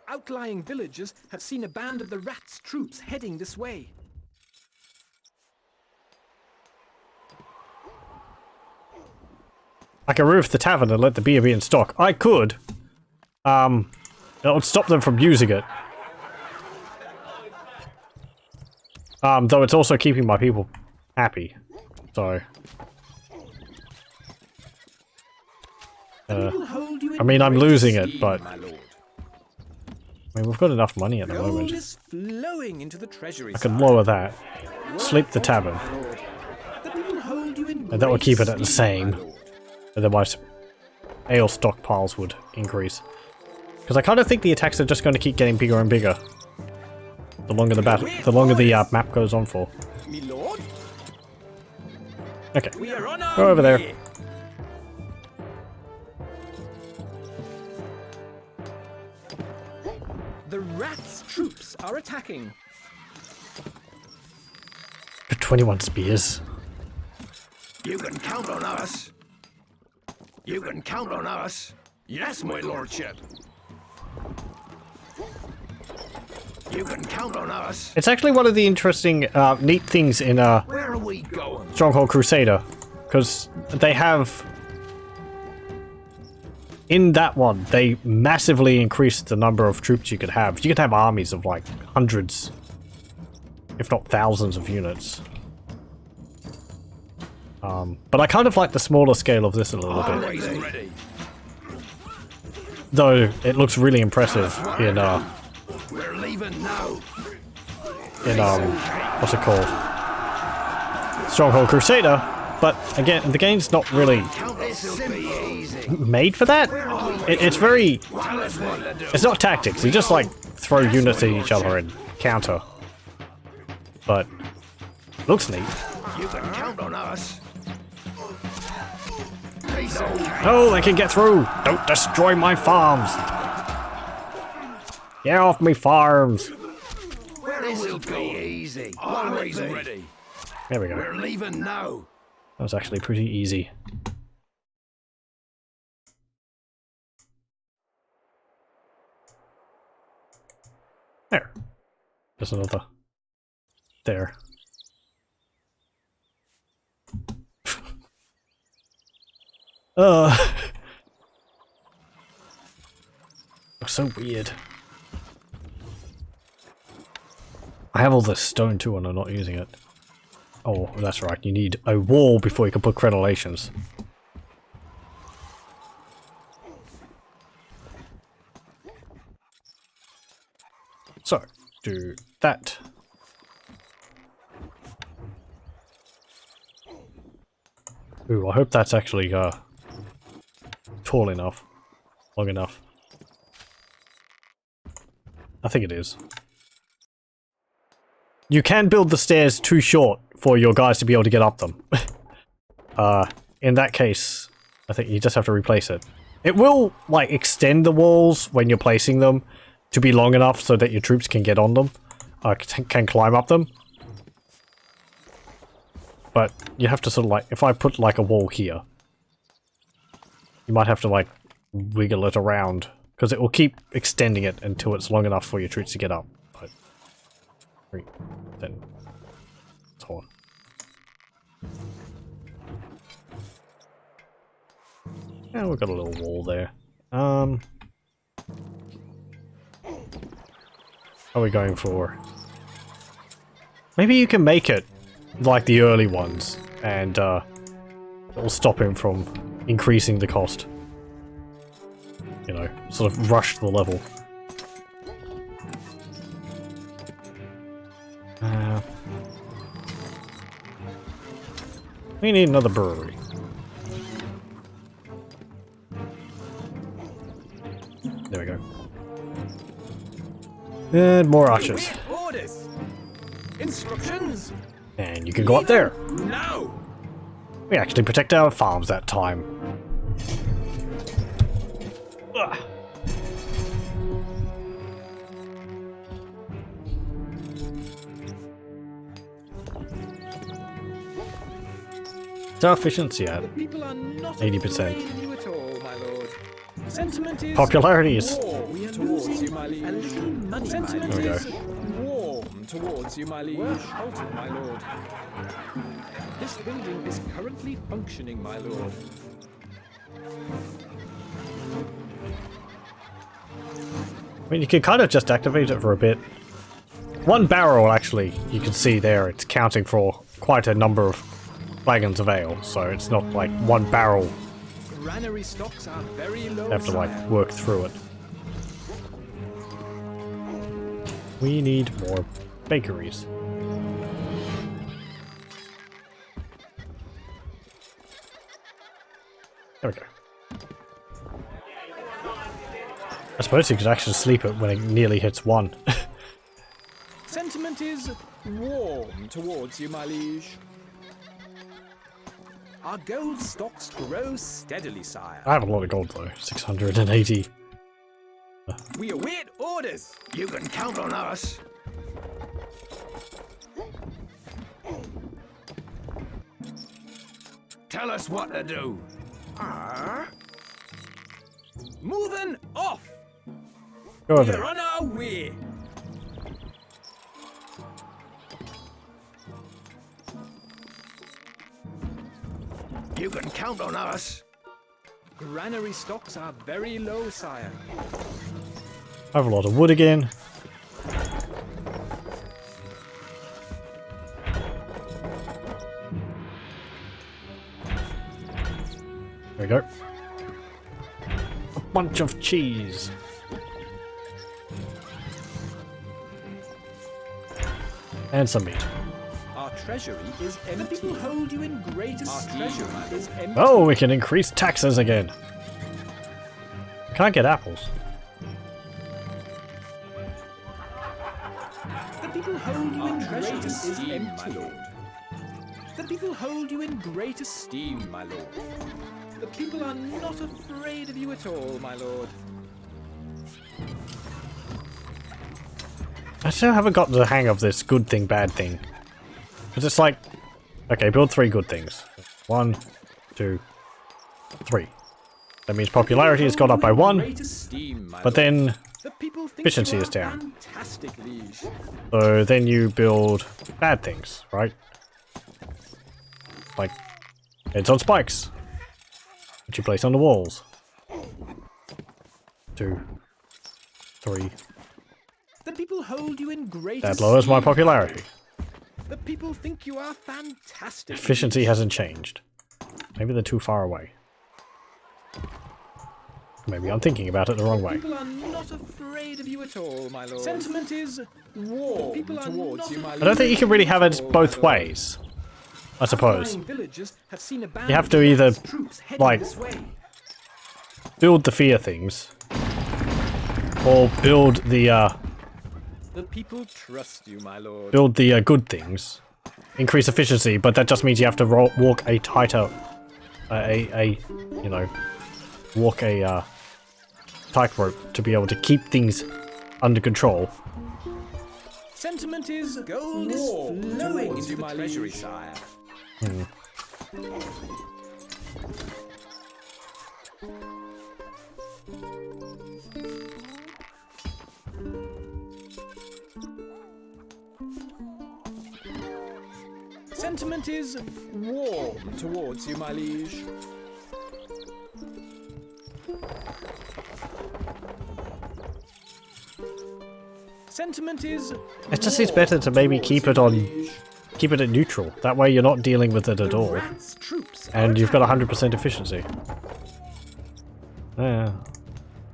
Outlying villagers have seen a band of the Rats' troops heading this way. I can roof the tavern and let the beer be in stock. I could. It would stop them from using it. Though it's also keeping my people happy. So. I mean, I'm losing it, but... I mean, we've got enough money at the moment. Is flowing into the treasury. I can lower that. Sleep the tavern. And that will keep it at the same. And then my ale stockpiles would increase. Because I kind of think the attacks are just going to keep getting bigger and bigger. The longer the map goes on for. Okay. Go over there. The Rats' troops are attacking. 21 spears. You can count on us. You can count on us. Yes, my lordship. You can count on us. It's actually one of the interesting, neat things in Where are we going? Stronghold Crusader, because they have... In that one, they massively increased the number of troops you could have. You could have armies of like hundreds, if not thousands of units. But I kind of like the smaller scale of this a little bit. Ready. Though it looks really impressive in We're leaving now. What's it called? Stronghold Crusader. But again, the game's not really made for that. It's very... It's not tactics. You just like throw units at each other and counter. But looks neat. You can count on us. Oh, they can get through! Don't destroy my farms! Get off me farms! This will be easy. Always ready. There we go. We're leaving now. That was actually pretty easy. There. There's another. There. Looks so weird. I have all this stone too and I'm not using it. Oh, that's right. You need a wall before you can put crenellations. So, do that. Ooh, I hope that's actually tall enough. Long enough. I think it is. you can build the stairs too short for your guys to be able to get up them. In that case, I think you just have to replace it. It will, like, extend the walls when you're placing them to be long enough so that your troops can get on them, can climb up them. But you have to sort of, like, if I put, like, a wall here, you might have to, like, wiggle it around, because it will keep extending it until it's long enough for your troops to get up. But, then, so on. Yeah, we've got a little wall there. What are we going for? Maybe you can make it like the early ones, and it'll stop him from increasing the cost. You know, sort of rush the level. We need another brewery. There we go. And more archers. Orders. Instructions. And you can go up there. No. We actually protect our farms that time. Ugh. What's our efficiency at? 80%. Sentiment is Popularity is... warm towards you, my liege. Sentiment There we go. is warm towards you, my liege. We're halted, my lord. This building is currently functioning, my lord. I mean, you can kind of just activate it for a bit. One barrel, actually, you can see there, it's counting for quite a number of flagons of ale, so it's not like one barrel. Granary stocks are very low. You have to, like, work through it. We need more bakeries. There we go. I suppose you could actually sleep it when it nearly hits 1. Sentiment is warm towards you, my liege. Our gold stocks grow steadily, sire. I have a lot of gold though, 680. We await orders. You can count on us. Tell us what to do. Moving off. Go over We're there. on our way. You can count on us. Granary stocks are very low, sire. I have a lot of wood again. There we go. A bunch of cheese. And some meat. Our treasury is empty. The people hold you in great esteem. Our treasury is empty. Oh, we can increase taxes again. Can't get apples. The people hold you in great esteem, my lord. The people hold you in great esteem, my lord. The people are not afraid of you at all, my lord. I still haven't got the hang of this good thing, bad thing. Because it's like, okay, build 3 good things. 1, 2, 3. That means popularity has gone up by 1, but then efficiency is down. So then you build bad things, right? Like heads on spikes, which you place on the walls. 2, 3. The people hold you in great That lowers my popularity. The people think you are fantastic. Efficiency hasn't changed. Maybe they're too far away. Maybe I'm thinking about it the wrong way. People are not afraid of you at all, my lord. Sentiment is warm people towards you, my lord. I don't think you can really have it both ways. I suppose. You have to either, like, build the fear things, or build the The people trust you, my lord. build the good things. Increase efficiency, but that just means you have to walk a tighter... you know... Walk a tightrope to be able to keep things under control. Sentiment is gold is flowing into my treasury, sire. Sentiment is warm towards you, my liege. Sentiment is. It just seems better to maybe keep it at neutral. That way you're not dealing with it at all. And you've got 100% efficiency. Yeah.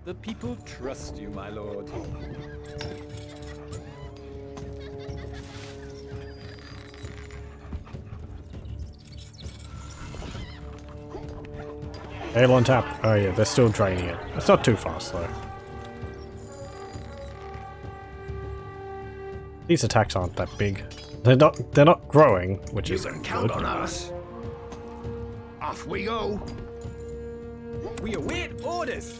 The people trust you, my lord. Ale on tap. Oh yeah, they're still draining it. It's not too fast though. These attacks aren't that big. They're not growing, which is can count good. on us. Off we go. We await orders.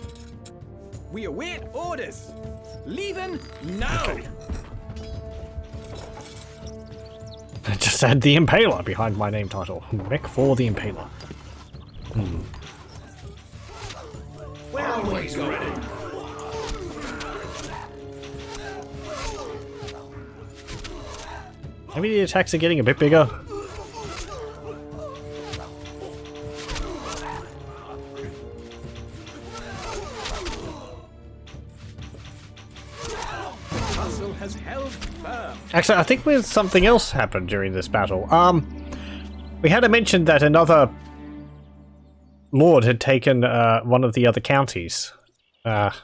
We await orders. Leaving now. Okay. I just had the Impaler behind my name title. Mech for the Impaler. We're always ready. Maybe the attacks are getting a bit bigger. Castle has held firm. Actually, I think something else happened during this battle. We had a mention that another lord had taken one of the other counties. Which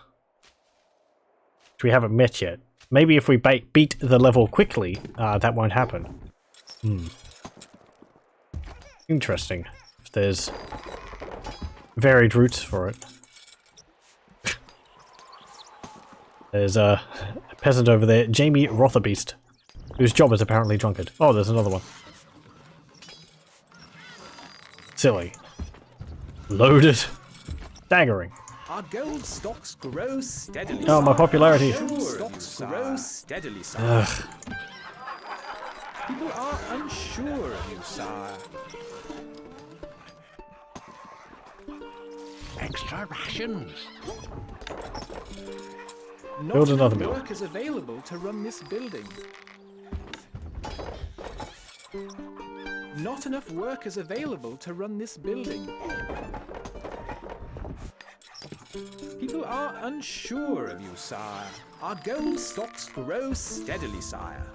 we haven't met yet. Maybe if we beat the level quickly, that won't happen. Interesting. If there's varied routes for it. There's a peasant over there, Jamie Rotherbeast, whose job is apparently drunkard. Oh, there's another one. Silly. Loaded. Staggering. Our gold stocks grow steadily. Oh, my popularity. Gold stocks grow steadily, sire. Ugh. People are unsure of you, sire. Extra rations. Not Build enough another mill. work is available to run this building. Not enough work is available to run this building. People are unsure of you, sire. Our gold stocks grow steadily, sire.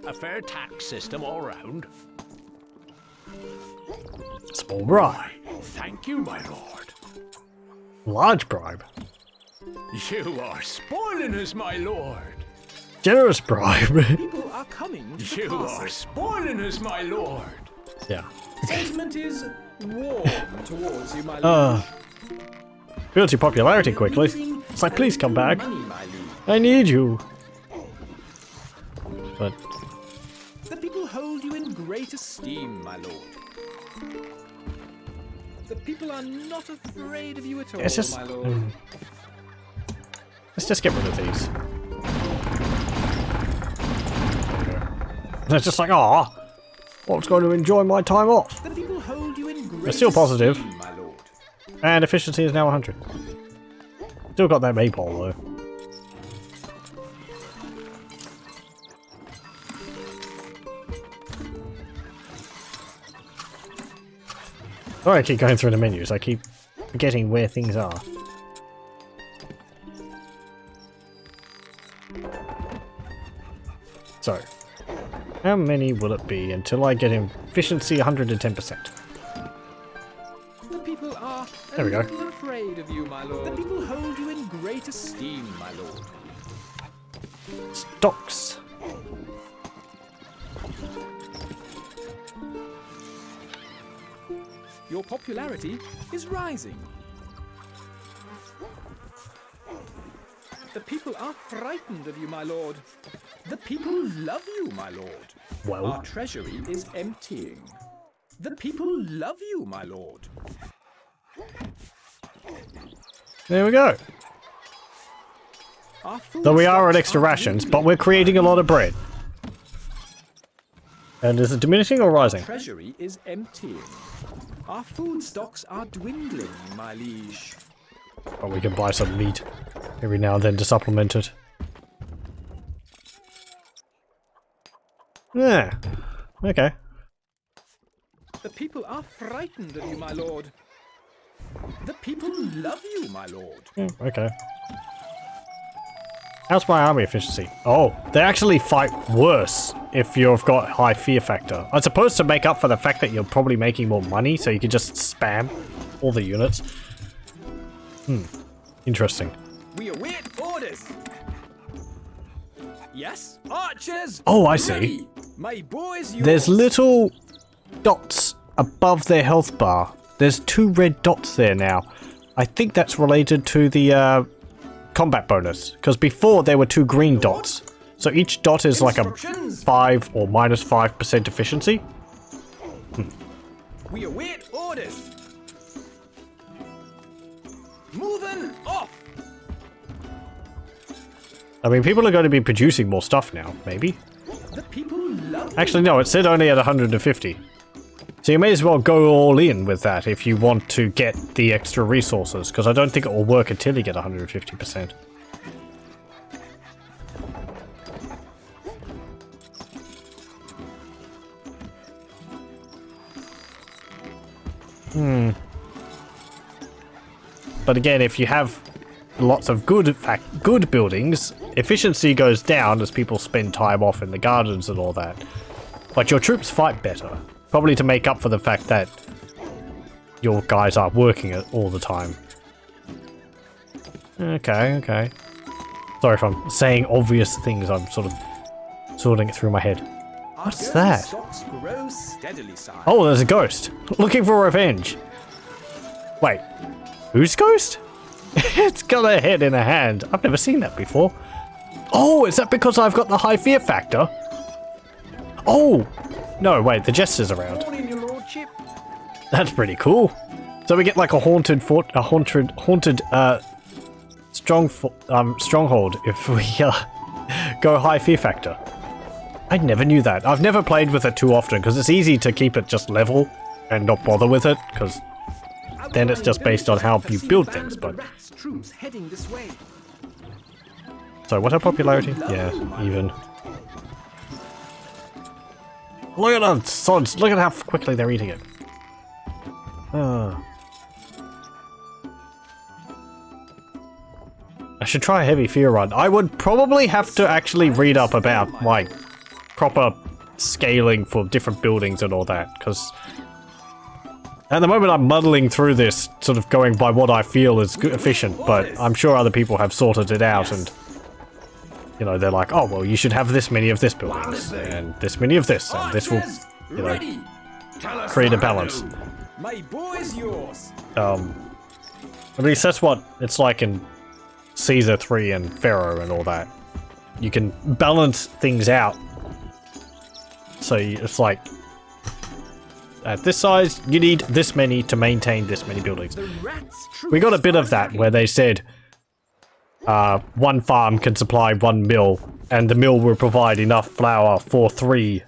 A fair tax system all round. Small bribe. Thank you, my lord. Large bribe. You are spoiling us, my lord. Generous bribe. People are coming to the You castle. are spoiling us, my lord. Yeah. Sentiment is warm towards you, my liege. Build your popularity quickly. It's like, please come back. Money, my liege. I need you. But The people hold you in great esteem, my lord. The people are not afraid of you at all, it's just... my lord. Let's just get rid of these. And it's just like, ah, I was going to enjoy my time off. The people hold you in great It's still positive. esteem, my lord. And efficiency is now 100. Still got that maypole though. Sorry I keep going through the menus, I keep forgetting where things are. So, how many will it be until I get efficiency 110%? The people are There we go. a little afraid of you, my lord. The people hold you in great esteem, my lord. Stocks. Your popularity is rising. The people are frightened of you, my lord. The people love you, my lord. Well. Our treasury is emptying. The people love you, my lord. There we go. Our food So we are at stocks extra are rations, but dwindling, we're creating a my lot of bread. And is it diminishing or rising? treasury is emptying. Our food stocks are dwindling, my liege. But we can buy some meat every now and then to supplement it. Yeah. Okay. The people are frightened of you, my lord. The people love you, my lord. Okay. How's my army efficiency? Oh, they actually fight worse if you've got high fear factor. I suppose to make up for the fact that you're probably making more money, so you can just spam all the units. Interesting. We await orders. Yes, archers. Oh, I see. ready. My boys, yours. There's little dots above their health bar. There's 2 red dots there now. I think that's related to the combat bonus, because before there were 2 green dots. So each dot is like a 5 or minus 5% efficiency. We await orders. Moving off. I mean, people are going to be producing more stuff now, maybe. The people love Actually, no, it said only at 150. So you may as well go all in with that if you want to get the extra resources, because I don't think it will work until you get 150%. But again, if you have lots of good buildings, efficiency goes down as people spend time off in the gardens and all that. But your troops fight better. Probably to make up for the fact that your guys are working it all the time. Okay. Sorry if I'm saying obvious things, I'm sort of sorting it through my head. What's that? Stocks grow steadily, sire. Oh, there's a ghost. Looking for revenge. Wait. Whose ghost? It's got a head in a hand. I've never seen that before. Oh, is that because I've got the high fear factor? Oh! No, wait, the jester's around. Morning, your lordship. That's pretty cool. So we get like a haunted stronghold if we go high fear factor. I never knew that. I've never played with it too often because it's easy to keep it just level and not bother with it because then it's just based on how you build things. But Troops heading this way. so what's our popularity? Yeah, even. Look at them sods! Look at how quickly they're eating it. I should try a heavy fear run. I would probably have to actually read up about like proper scaling for different buildings and all that, because at the moment I'm muddling through this, sort of going by what I feel is efficient, but I'm sure other people have sorted it out and, you know, they're like, oh, well, you should have this many of this buildings, and this many of this, and this will, you know, create a balance. My boy's yours. At least that's what it's like in Caesar 3 and Pharaoh and all that. You can balance things out. So it's like, at this size, you need this many to maintain this many buildings. We got a bit of that where they said one farm can supply 1 mill, and the mill will provide enough flour for 3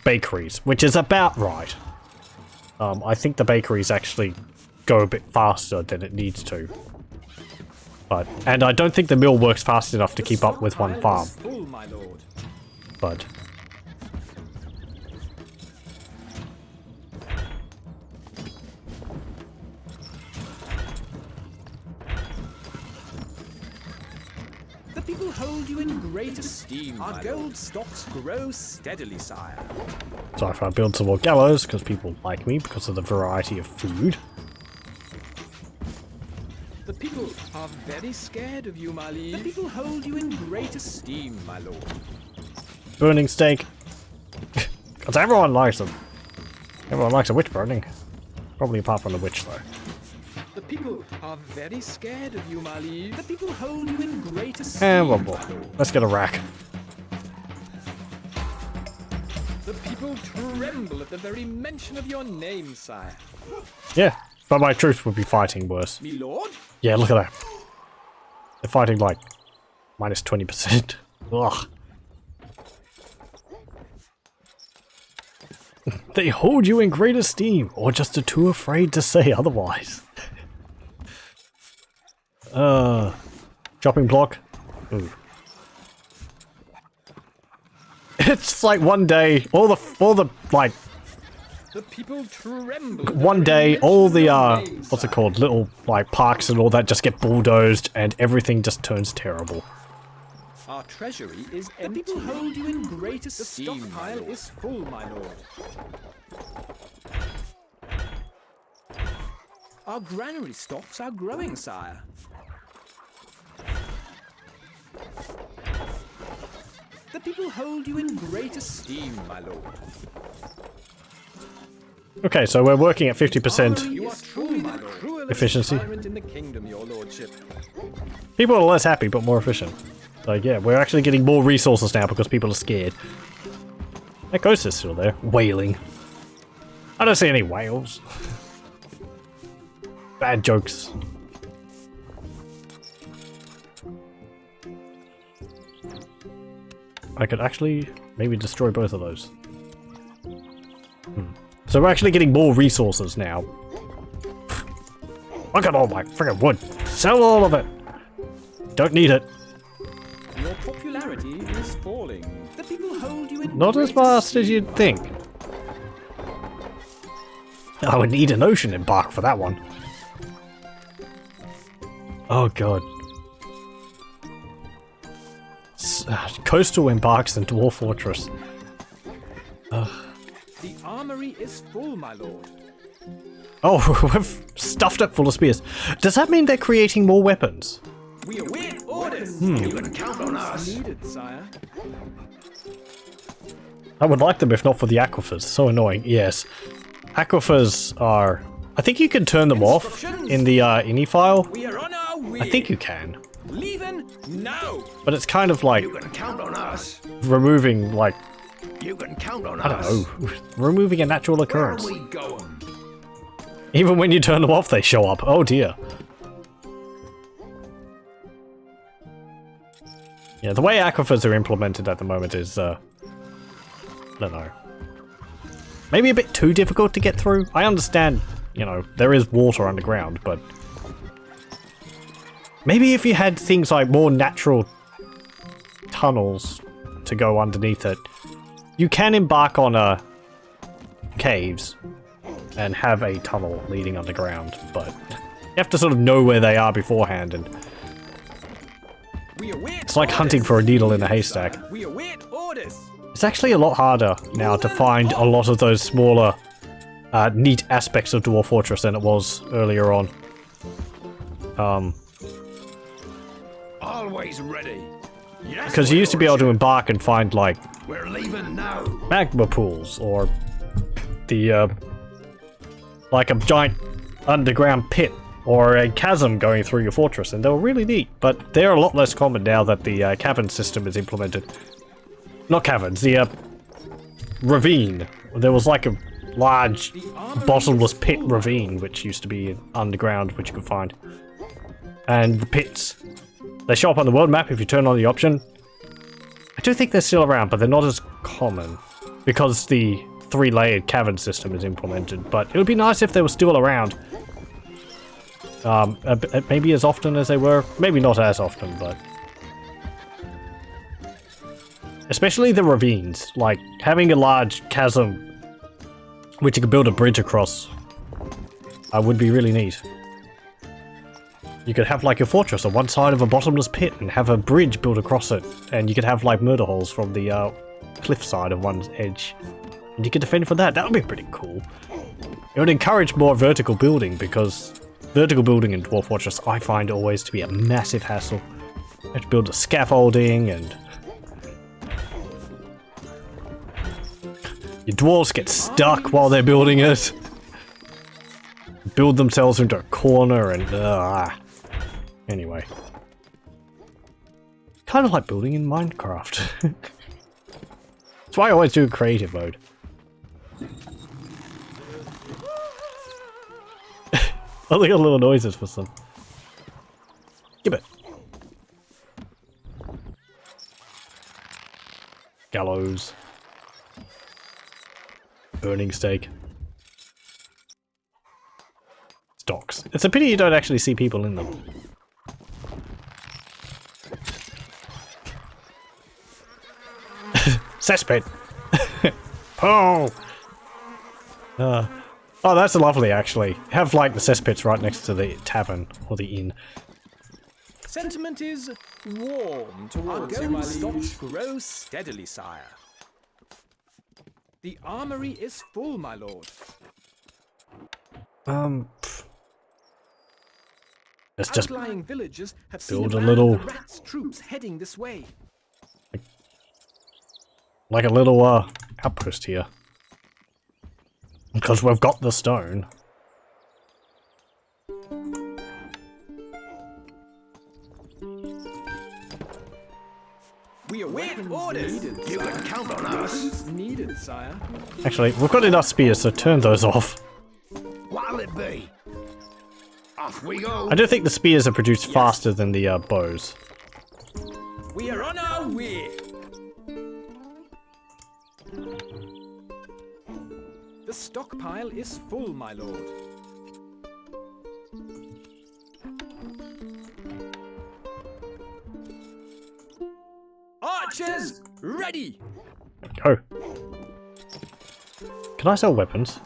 bakeries, which is about right. I think the bakeries actually go a bit faster than it needs to. And I don't think the mill works fast enough to keep up with 1 farm. But The people hold you in great esteem. Our gold stocks grow steadily, sire. so if I build some more gallows, because people like me because of the variety of food. The people are very scared of you, my liege. The people hold you in great esteem, my lord. Burning steak. Because everyone likes them. Everyone likes a witch burning. Probably apart from the witch, though. The people are very scared of you, my liege. The people hold you in great esteem. And one more. Let's get a rack. The people tremble at the very mention of your name, sire. Yeah, but my troops would be fighting worse. Me lord? Yeah, look at that. They're fighting like minus 20%. Ugh. They hold you in great esteem, or just are too afraid to say otherwise. Chopping block. Ooh. It's like one day, all the like. The people tremble. One day, all the what's it called? Little like parks and all that just get bulldozed, and everything just turns terrible. Our treasury is empty. The people hold you in great esteem. The stockpile is full, my lord. Our granary stocks are growing, sire. The people hold you in great esteem, my lord. Okay, so we're working at 50% You are truly the cruelest efficiency. tyrant in the kingdom, your lordship. People are less happy, but more efficient. Like, yeah, we're actually getting more resources now because people are scared. That ghost is still there, wailing. I don't see any whales. Bad jokes. I could actually maybe destroy both of those. So we're actually getting more resources now. Look at all my friggin' wood. Sell all of it. Don't need it. Your popularity is falling. The people hold you in Not as great fast as you'd think. I would need an ocean embark for that one. Oh god. Coastal embarks and Dwarf Fortress. The armory is full, my lord. Oh, we've stuffed it full of spears. Does that mean they're creating more weapons? We await orders. You can count on us. Needed, sire. I would like them if not for the aquifers. So annoying. Yes. Aquifers are... I think you can turn them off in the ini file. We are on our way. I think you can. Leaving now. But it's kind of like You can count on us. removing, like, You can count on I don't us. know, removing a natural Where occurrence. are we going? Even when you turn them off, they show up. Oh dear. Yeah, the way aquifers are implemented at the moment is, I don't know. Maybe a bit too difficult to get through. I understand, you know, there is water underground, but... Maybe if you had things like more natural tunnels to go underneath it. You can embark on, caves and have a tunnel leading underground, but you have to sort of know where they are beforehand, and We await it's like hunting for a needle in a haystack. We await orders. It's actually a lot harder now to find a lot of those smaller, neat aspects of Dwarf Fortress than it was earlier on. Always ready. Yes, Because you used to be able to embark and find, like, We're leaving now. magma pools, or the, like a giant underground pit, or a chasm going through your fortress, and they were really neat, but they're a lot less common now that the cavern system is implemented. Not caverns, the ravine. There was like a large bottomless pit ravine, which used to be underground, which you could find. And the pits, they show up on the world map if you turn on the option. I do think they're still around, but they're not as common, because the 3-layered cavern system is implemented, but it would be nice if they were still around. Maybe as often as they were, maybe not as often, but... Especially the ravines, like having a large chasm which you could build a bridge across would be really neat. You could have like your fortress on one side of a bottomless pit and have a bridge built across it, and you could have like murder holes from the cliff side of one edge. And you could defend from that. That would be pretty cool. It would encourage more vertical building, because vertical building in Dwarf Fortress I find always to be a massive hassle. You have to build the scaffolding, and your dwarves get stuck while they're building it. build themselves into a corner and anyway. Kind of like building in Minecraft. That's why I always do creative mode. I think got little noises for some. Give it. Gallows. Burning steak. Stocks. It's a pity you don't actually see people in them. Cesspit! Oh! Oh, that's lovely, actually. Have, like, the cesspits right next to the tavern, or the inn. Sentiment is warm towards you, my stocks grow steadily, sire. The armory is full, my lord. Let's just Outlying villagers have build seen a little, the rats' troops heading this way. like a little, outpost here. Because we've got the stone. We await orders. You can count on us. Needed, sire. Actually, we've got enough spears, so turn those off. What'll it be? Off we go. I do think the spears are produced faster than the bows. We are on our way. The stockpile is full, my lord. Archers, ready! Go. Can I sell weapons?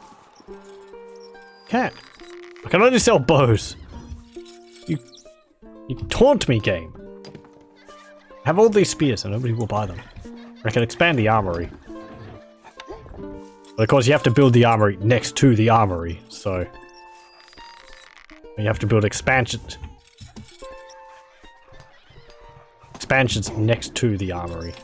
Can't. I can only sell bows. You taunt me, game. Have all these spears and nobody will buy them. I can expand the armory. But of course you have to build the armory next to the armory, so... You have to build expansions. Expansions next to the armory.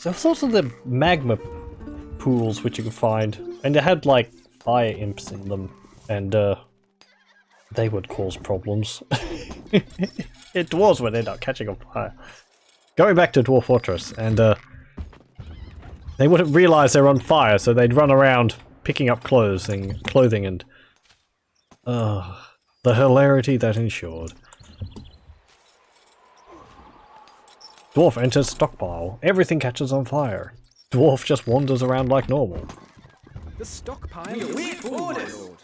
There's also the magma pools which you can find, and they had like fire imps in them, and they would cause problems. Dwarves would end up catching on fire. Going back to Dwarf Fortress, and they wouldn't realize they're on fire, so they'd run around picking up clothing and the hilarity that ensued. Dwarf enters stockpile. Everything catches on fire. Dwarf just wanders around like normal. The stockpile is full, my lord.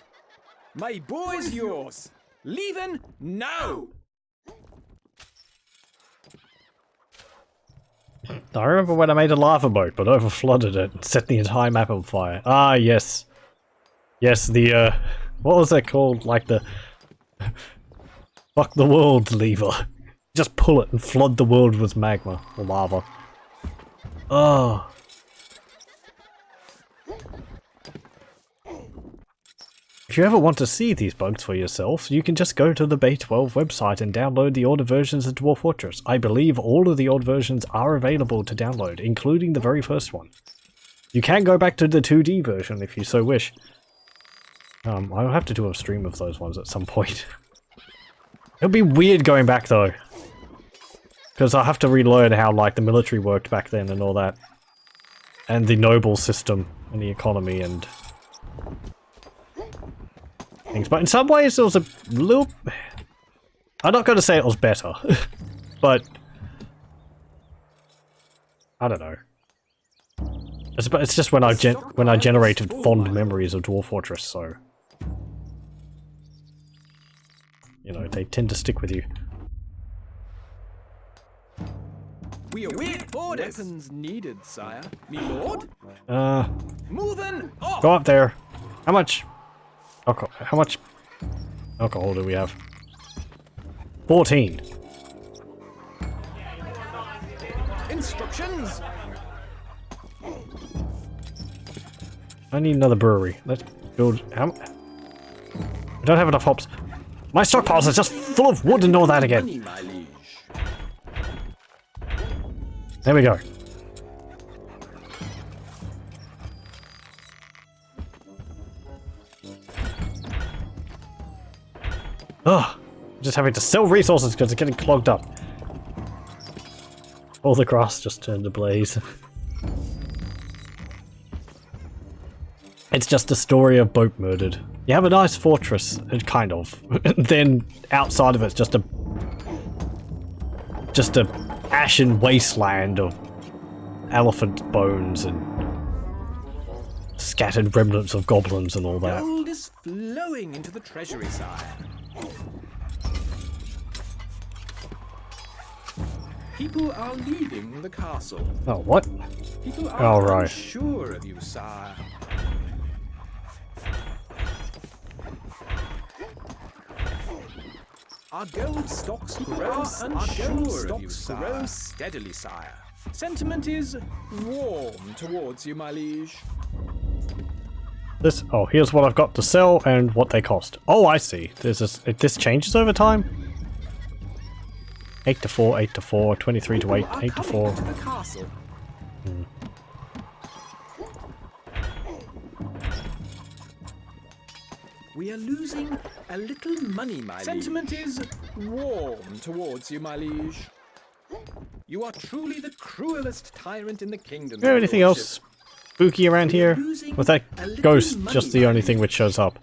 My boy's yours. Leaving now. I remember when I made a lava boat, but overflooded it and set the entire map on fire. Ah, yes. Yes, the, what was that called? Like the... Fuck the world lever. Just pull it and flood the world with magma or lava. Oh. If you ever want to see these bugs for yourself, you can just go to the Bay 12 website and download the older versions of Dwarf Fortress. I believe all of the old versions are available to download, including the very first one. You can go back to the 2D version if you so wish. I'll have to do a stream of those ones at some point. It'll be weird going back though. Because I'll have to relearn how like the military worked back then and all that. And the noble system and the economy and things. But in some ways it was a little... I'm not going to say it was better. But... I don't know. It's just when I generated fond memories of Dwarf Fortress, so... You know, they tend to stick with you. We await orders. Weapons needed, sire. Me lord? Moving off. Go up there. How much alcohol do we have? 14. Instructions. I need another brewery. Let's build... I don't have enough hops. My stockpiles are just full of wood and all that again. Money, my liege. There we go. Ugh. I'm just having to sell resources because it's getting clogged up. All the grass just turned ablaze. It's just a story of boat murdered. You have a nice fortress, kind of. Then outside of it's just a ashen wasteland of elephant bones and scattered remnants of goblins and all that. Gold is flowing into the treasury, sire. People are leaving the castle. Oh, what? People Oh, are right. unsure of you, sire. Our gold stocks grow grow steadily, sire. Sentiment is warm towards you, my liege. This. Oh, here's what I've got to sell and what they cost. Oh, I see. This changes over time. 8 to 4, 8 to 4, 23 to 8, 8 to 4. To the castle. We are losing a little money, my liege. Sentiment is warm towards you, my liege. You are truly the cruelest tyrant in the kingdom. Is there anything else spooky around here? Was that ghost just the only thing which shows up?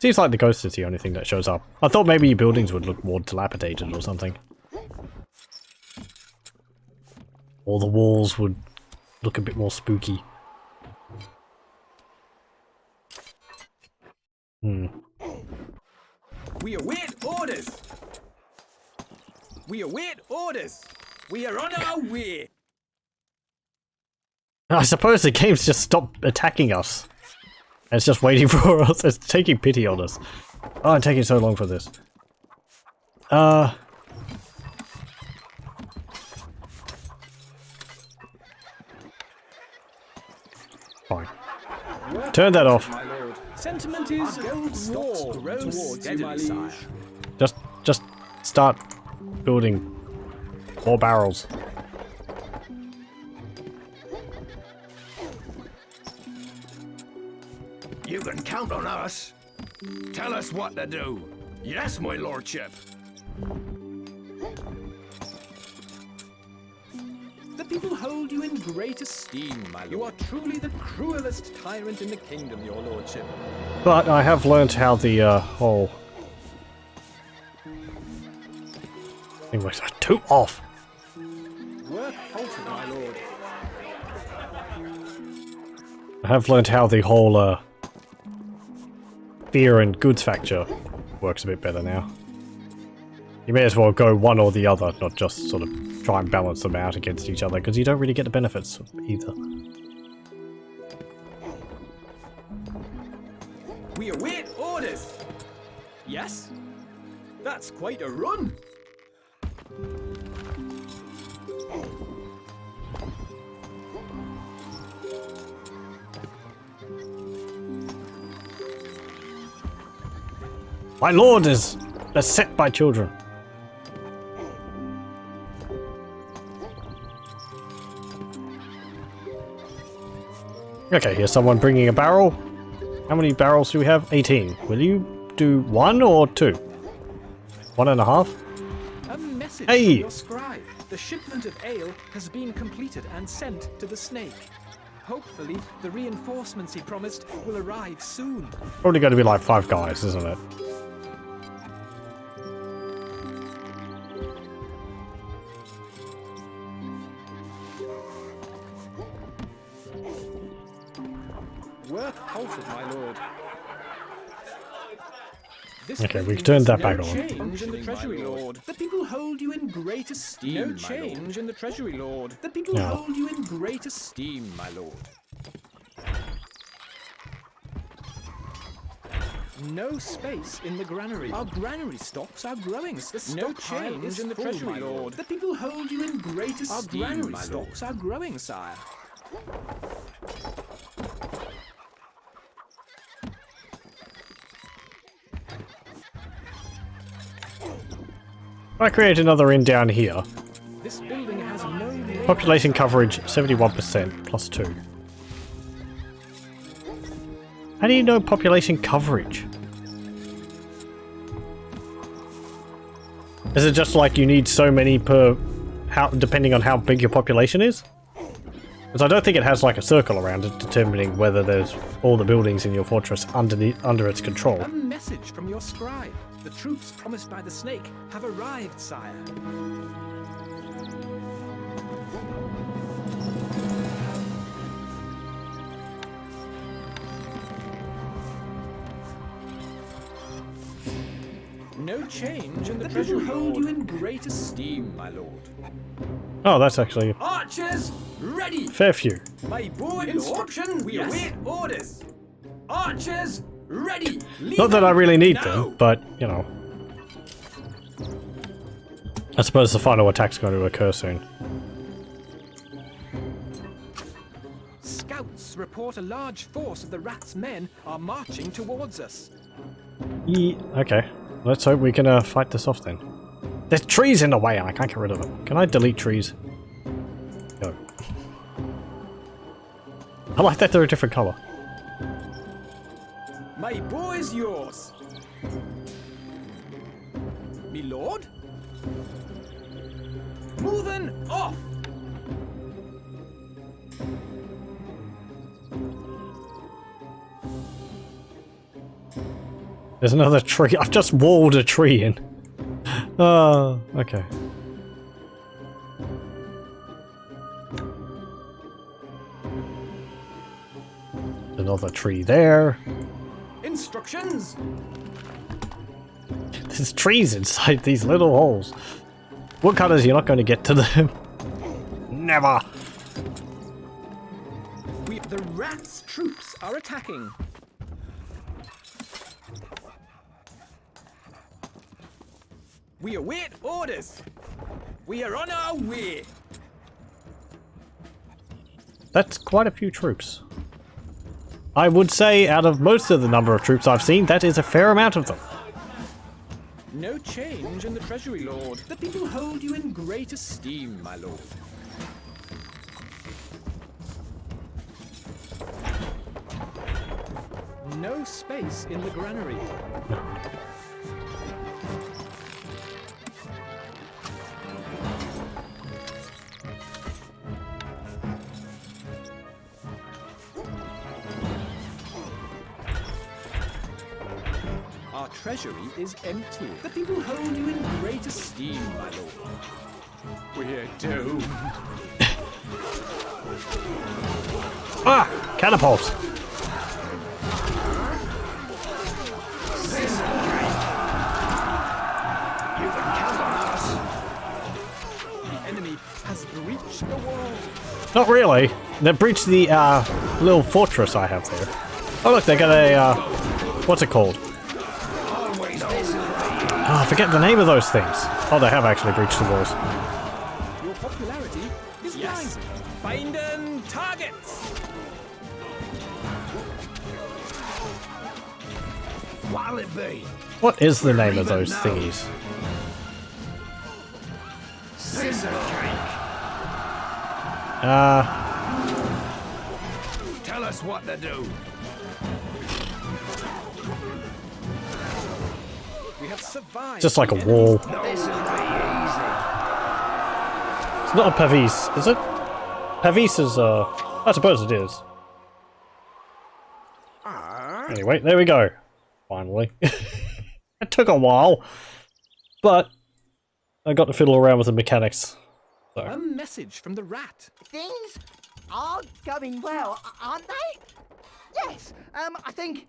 Seems like the ghost is the only thing that shows up. I thought maybe your buildings would look more dilapidated or something. Or the walls would look a bit more spooky. We await orders. We await orders. We are on our way. I suppose the game's just stopped attacking us. It's just waiting for us. It's taking pity on us. Oh, I'm taking so long for this. Fine. Turn that off. My lord. Sentiment is warm towards you, my liege. Just start building more barrels. You can count on us. Tell us what to do. Yes, my lordship. The people hold you in great esteem, my lord. You are truly the cruelest tyrant in the kingdom, your lordship. But I have learned how the whole thing works. Too off. Work halted, my lord. I have learned how the whole fear and goods factor works a bit better now. You may as well go one or the other, not just sort of try and balance them out against each other, because you don't really get the benefits of either. We await orders. Yes? That's quite a run. My lord is beset by children. Okay, here's someone bringing a barrel. How many barrels do we have? 18. Will you do 1 or 2? 1.5? A message Hey! from your scribe. The shipment of ale has been completed and sent to the snake. Hopefully, the reinforcements he promised will arrive soon. Probably going to be like 5 guys, isn't it? Work halted, my lord. Okay, we turned that back on. Change in the treasury, lord. The people hold you in great esteem. No change in the treasury, lord. The people hold you in great esteem, my lord. No space in the granary. Our granary stocks are growing. No change in the treasury, lord. The people hold you in great esteem. Our granary stocks are growing, sire. I create another inn down here. This building has no Population coverage 71% plus 2. How do you know population coverage? Is it just like you need so many per, depending on how big your population is? Because I don't think it has like a circle around it determining whether there's all the buildings in your fortress under its control. A message from your scribe. The troops promised by the snake have arrived, sire. No change, and the treasure will hold you in great esteem, my lord. Oh, that's actually Archers, ready! fair few. My board instruction, we await orders. Archers, ready! Not that I really need them, but, you know. I suppose the final attack's going to occur soon. Scouts report a large force of the rat's men are marching towards us. Okay. Let's hope we can fight this off then. There's trees in the way and I can't get rid of them. Can I delete trees? No. I like that they're a different colour. My bow is yours. Me lord? Moving off! There's another tree. I've just walled a tree in. Oh, okay. Another tree there. Instructions! There's trees inside these little holes. What colours? You're not going to get to them. Never. The rat's troops are attacking. We await orders. We are on our way. That's quite a few troops. I would say out of most of the number of troops I've seen, that is a fair amount of them. No change in the treasury, lord. The people hold you in great esteem, my lord. No space in the granary. Our treasury is empty. The people hold you in great esteem, my lord. We're doomed. Ah! Catapults! You can count on us. The enemy has breached the wall. Not really. They breached the little fortress I have there. Oh look, they got a what's it called? Oh, I forget the name of those things. Oh, they have actually breached the walls. Your popularity is rising. Finding targets. What'll it be? What is the name of those thingies? Scissor cake. Tell us what to do. We have survived. Just like a wall. This'll be easy. It's not a pavis, is it? Pavis is, I suppose it is. Anyway, there we go. Finally. It took a while, but I got to fiddle around with the mechanics. So. A message from the rat. Things are going well, aren't they? Yes. I think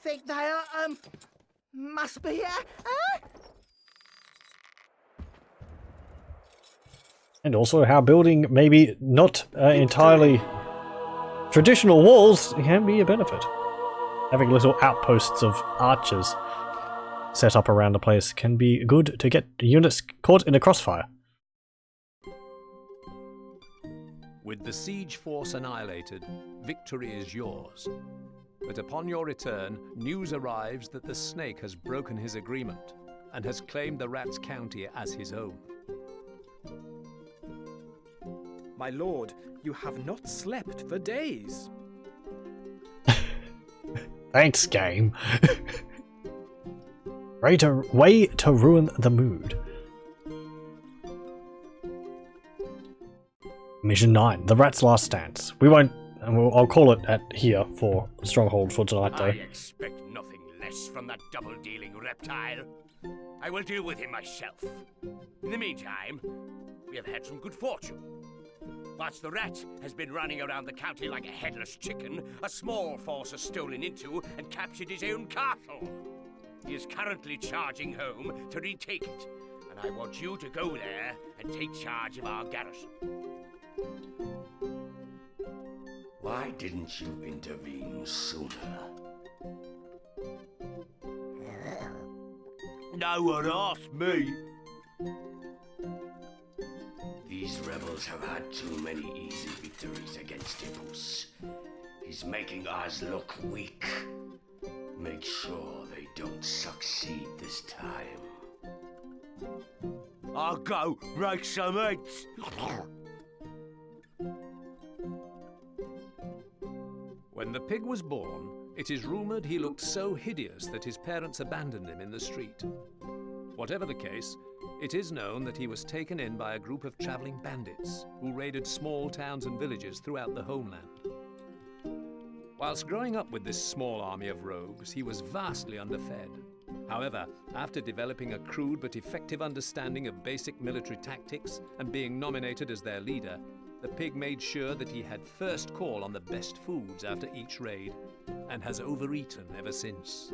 they are. Must be. And also how building maybe not entirely traditional walls can be a benefit. Having little outposts of archers set up around a place can be good to get units caught in a crossfire. With the siege force annihilated, victory is yours. But upon your return, news arrives that the snake has broken his agreement. and has claimed the Rats' County as his own. My lord, you have not slept for days. Thanks, game. Way to ruin the mood. Mission 9, the Rat's Last Stance. We won't... I'll call it at here for Stronghold for tonight, though. I expect nothing less from that double-dealing reptile. I will deal with him myself. In the meantime, we have had some good fortune. Whilst the rat has been running around the county like a headless chicken, a small force has stolen into and captured his own castle. He is currently charging home to retake it, and I want you to go there and take charge of our garrison. Why didn't you intervene sooner? No one asked me. These rebels have had too many easy victories against Tippus. He's making ours look weak. Make sure they don't succeed this time. I'll go make some eggs. When the pig was born, it is rumoured he looked so hideous that his parents abandoned him in the street. Whatever the case, it is known that he was taken in by a group of travelling bandits who raided small towns and villages throughout the homeland. Whilst growing up with this small army of rogues, he was vastly underfed. However, after developing a crude but effective understanding of basic military tactics and being nominated as their leader, the pig made sure that he had first call on the best foods after each raid, and has overeaten ever since.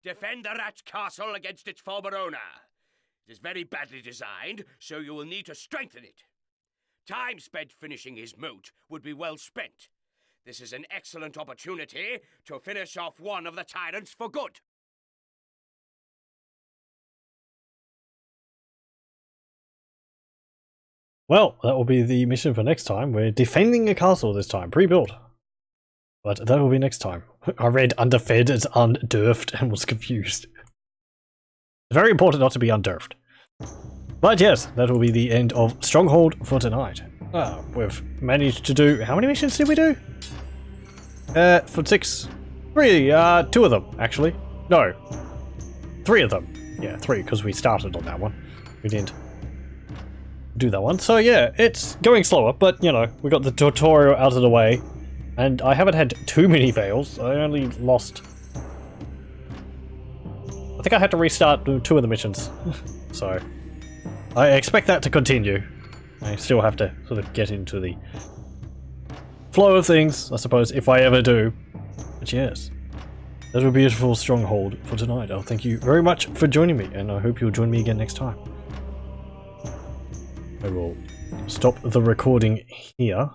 Defend the Rat's castle against its former owner. It is very badly designed, so you will need to strengthen it. Time spent finishing his moat would be well spent. This is an excellent opportunity to finish off one of the tyrants for good. Well, that will be the mission for next time. We're defending a castle this time, pre-built. But that will be next time. I read underfed as undurfed and was confused. It's very important not to be undurfed. But yes, that will be the end of Stronghold for tonight. We've managed to do... How many missions did we do? For 6... 3, 2 of them, actually. No. 3 of them. Yeah, 3, because we started on that one. We didn't do that one. So yeah, it's going slower, but you know, we got the tutorial out of the way. And I haven't had too many fails. I only lost... I think I had to restart 2 of the missions. So... I expect that to continue. I still have to sort of get into the flow of things, I suppose, if I ever do. But yes, that was a beautiful Stronghold for tonight. I'll thank you very much for joining me, and I hope you'll join me again next time. I will stop the recording here.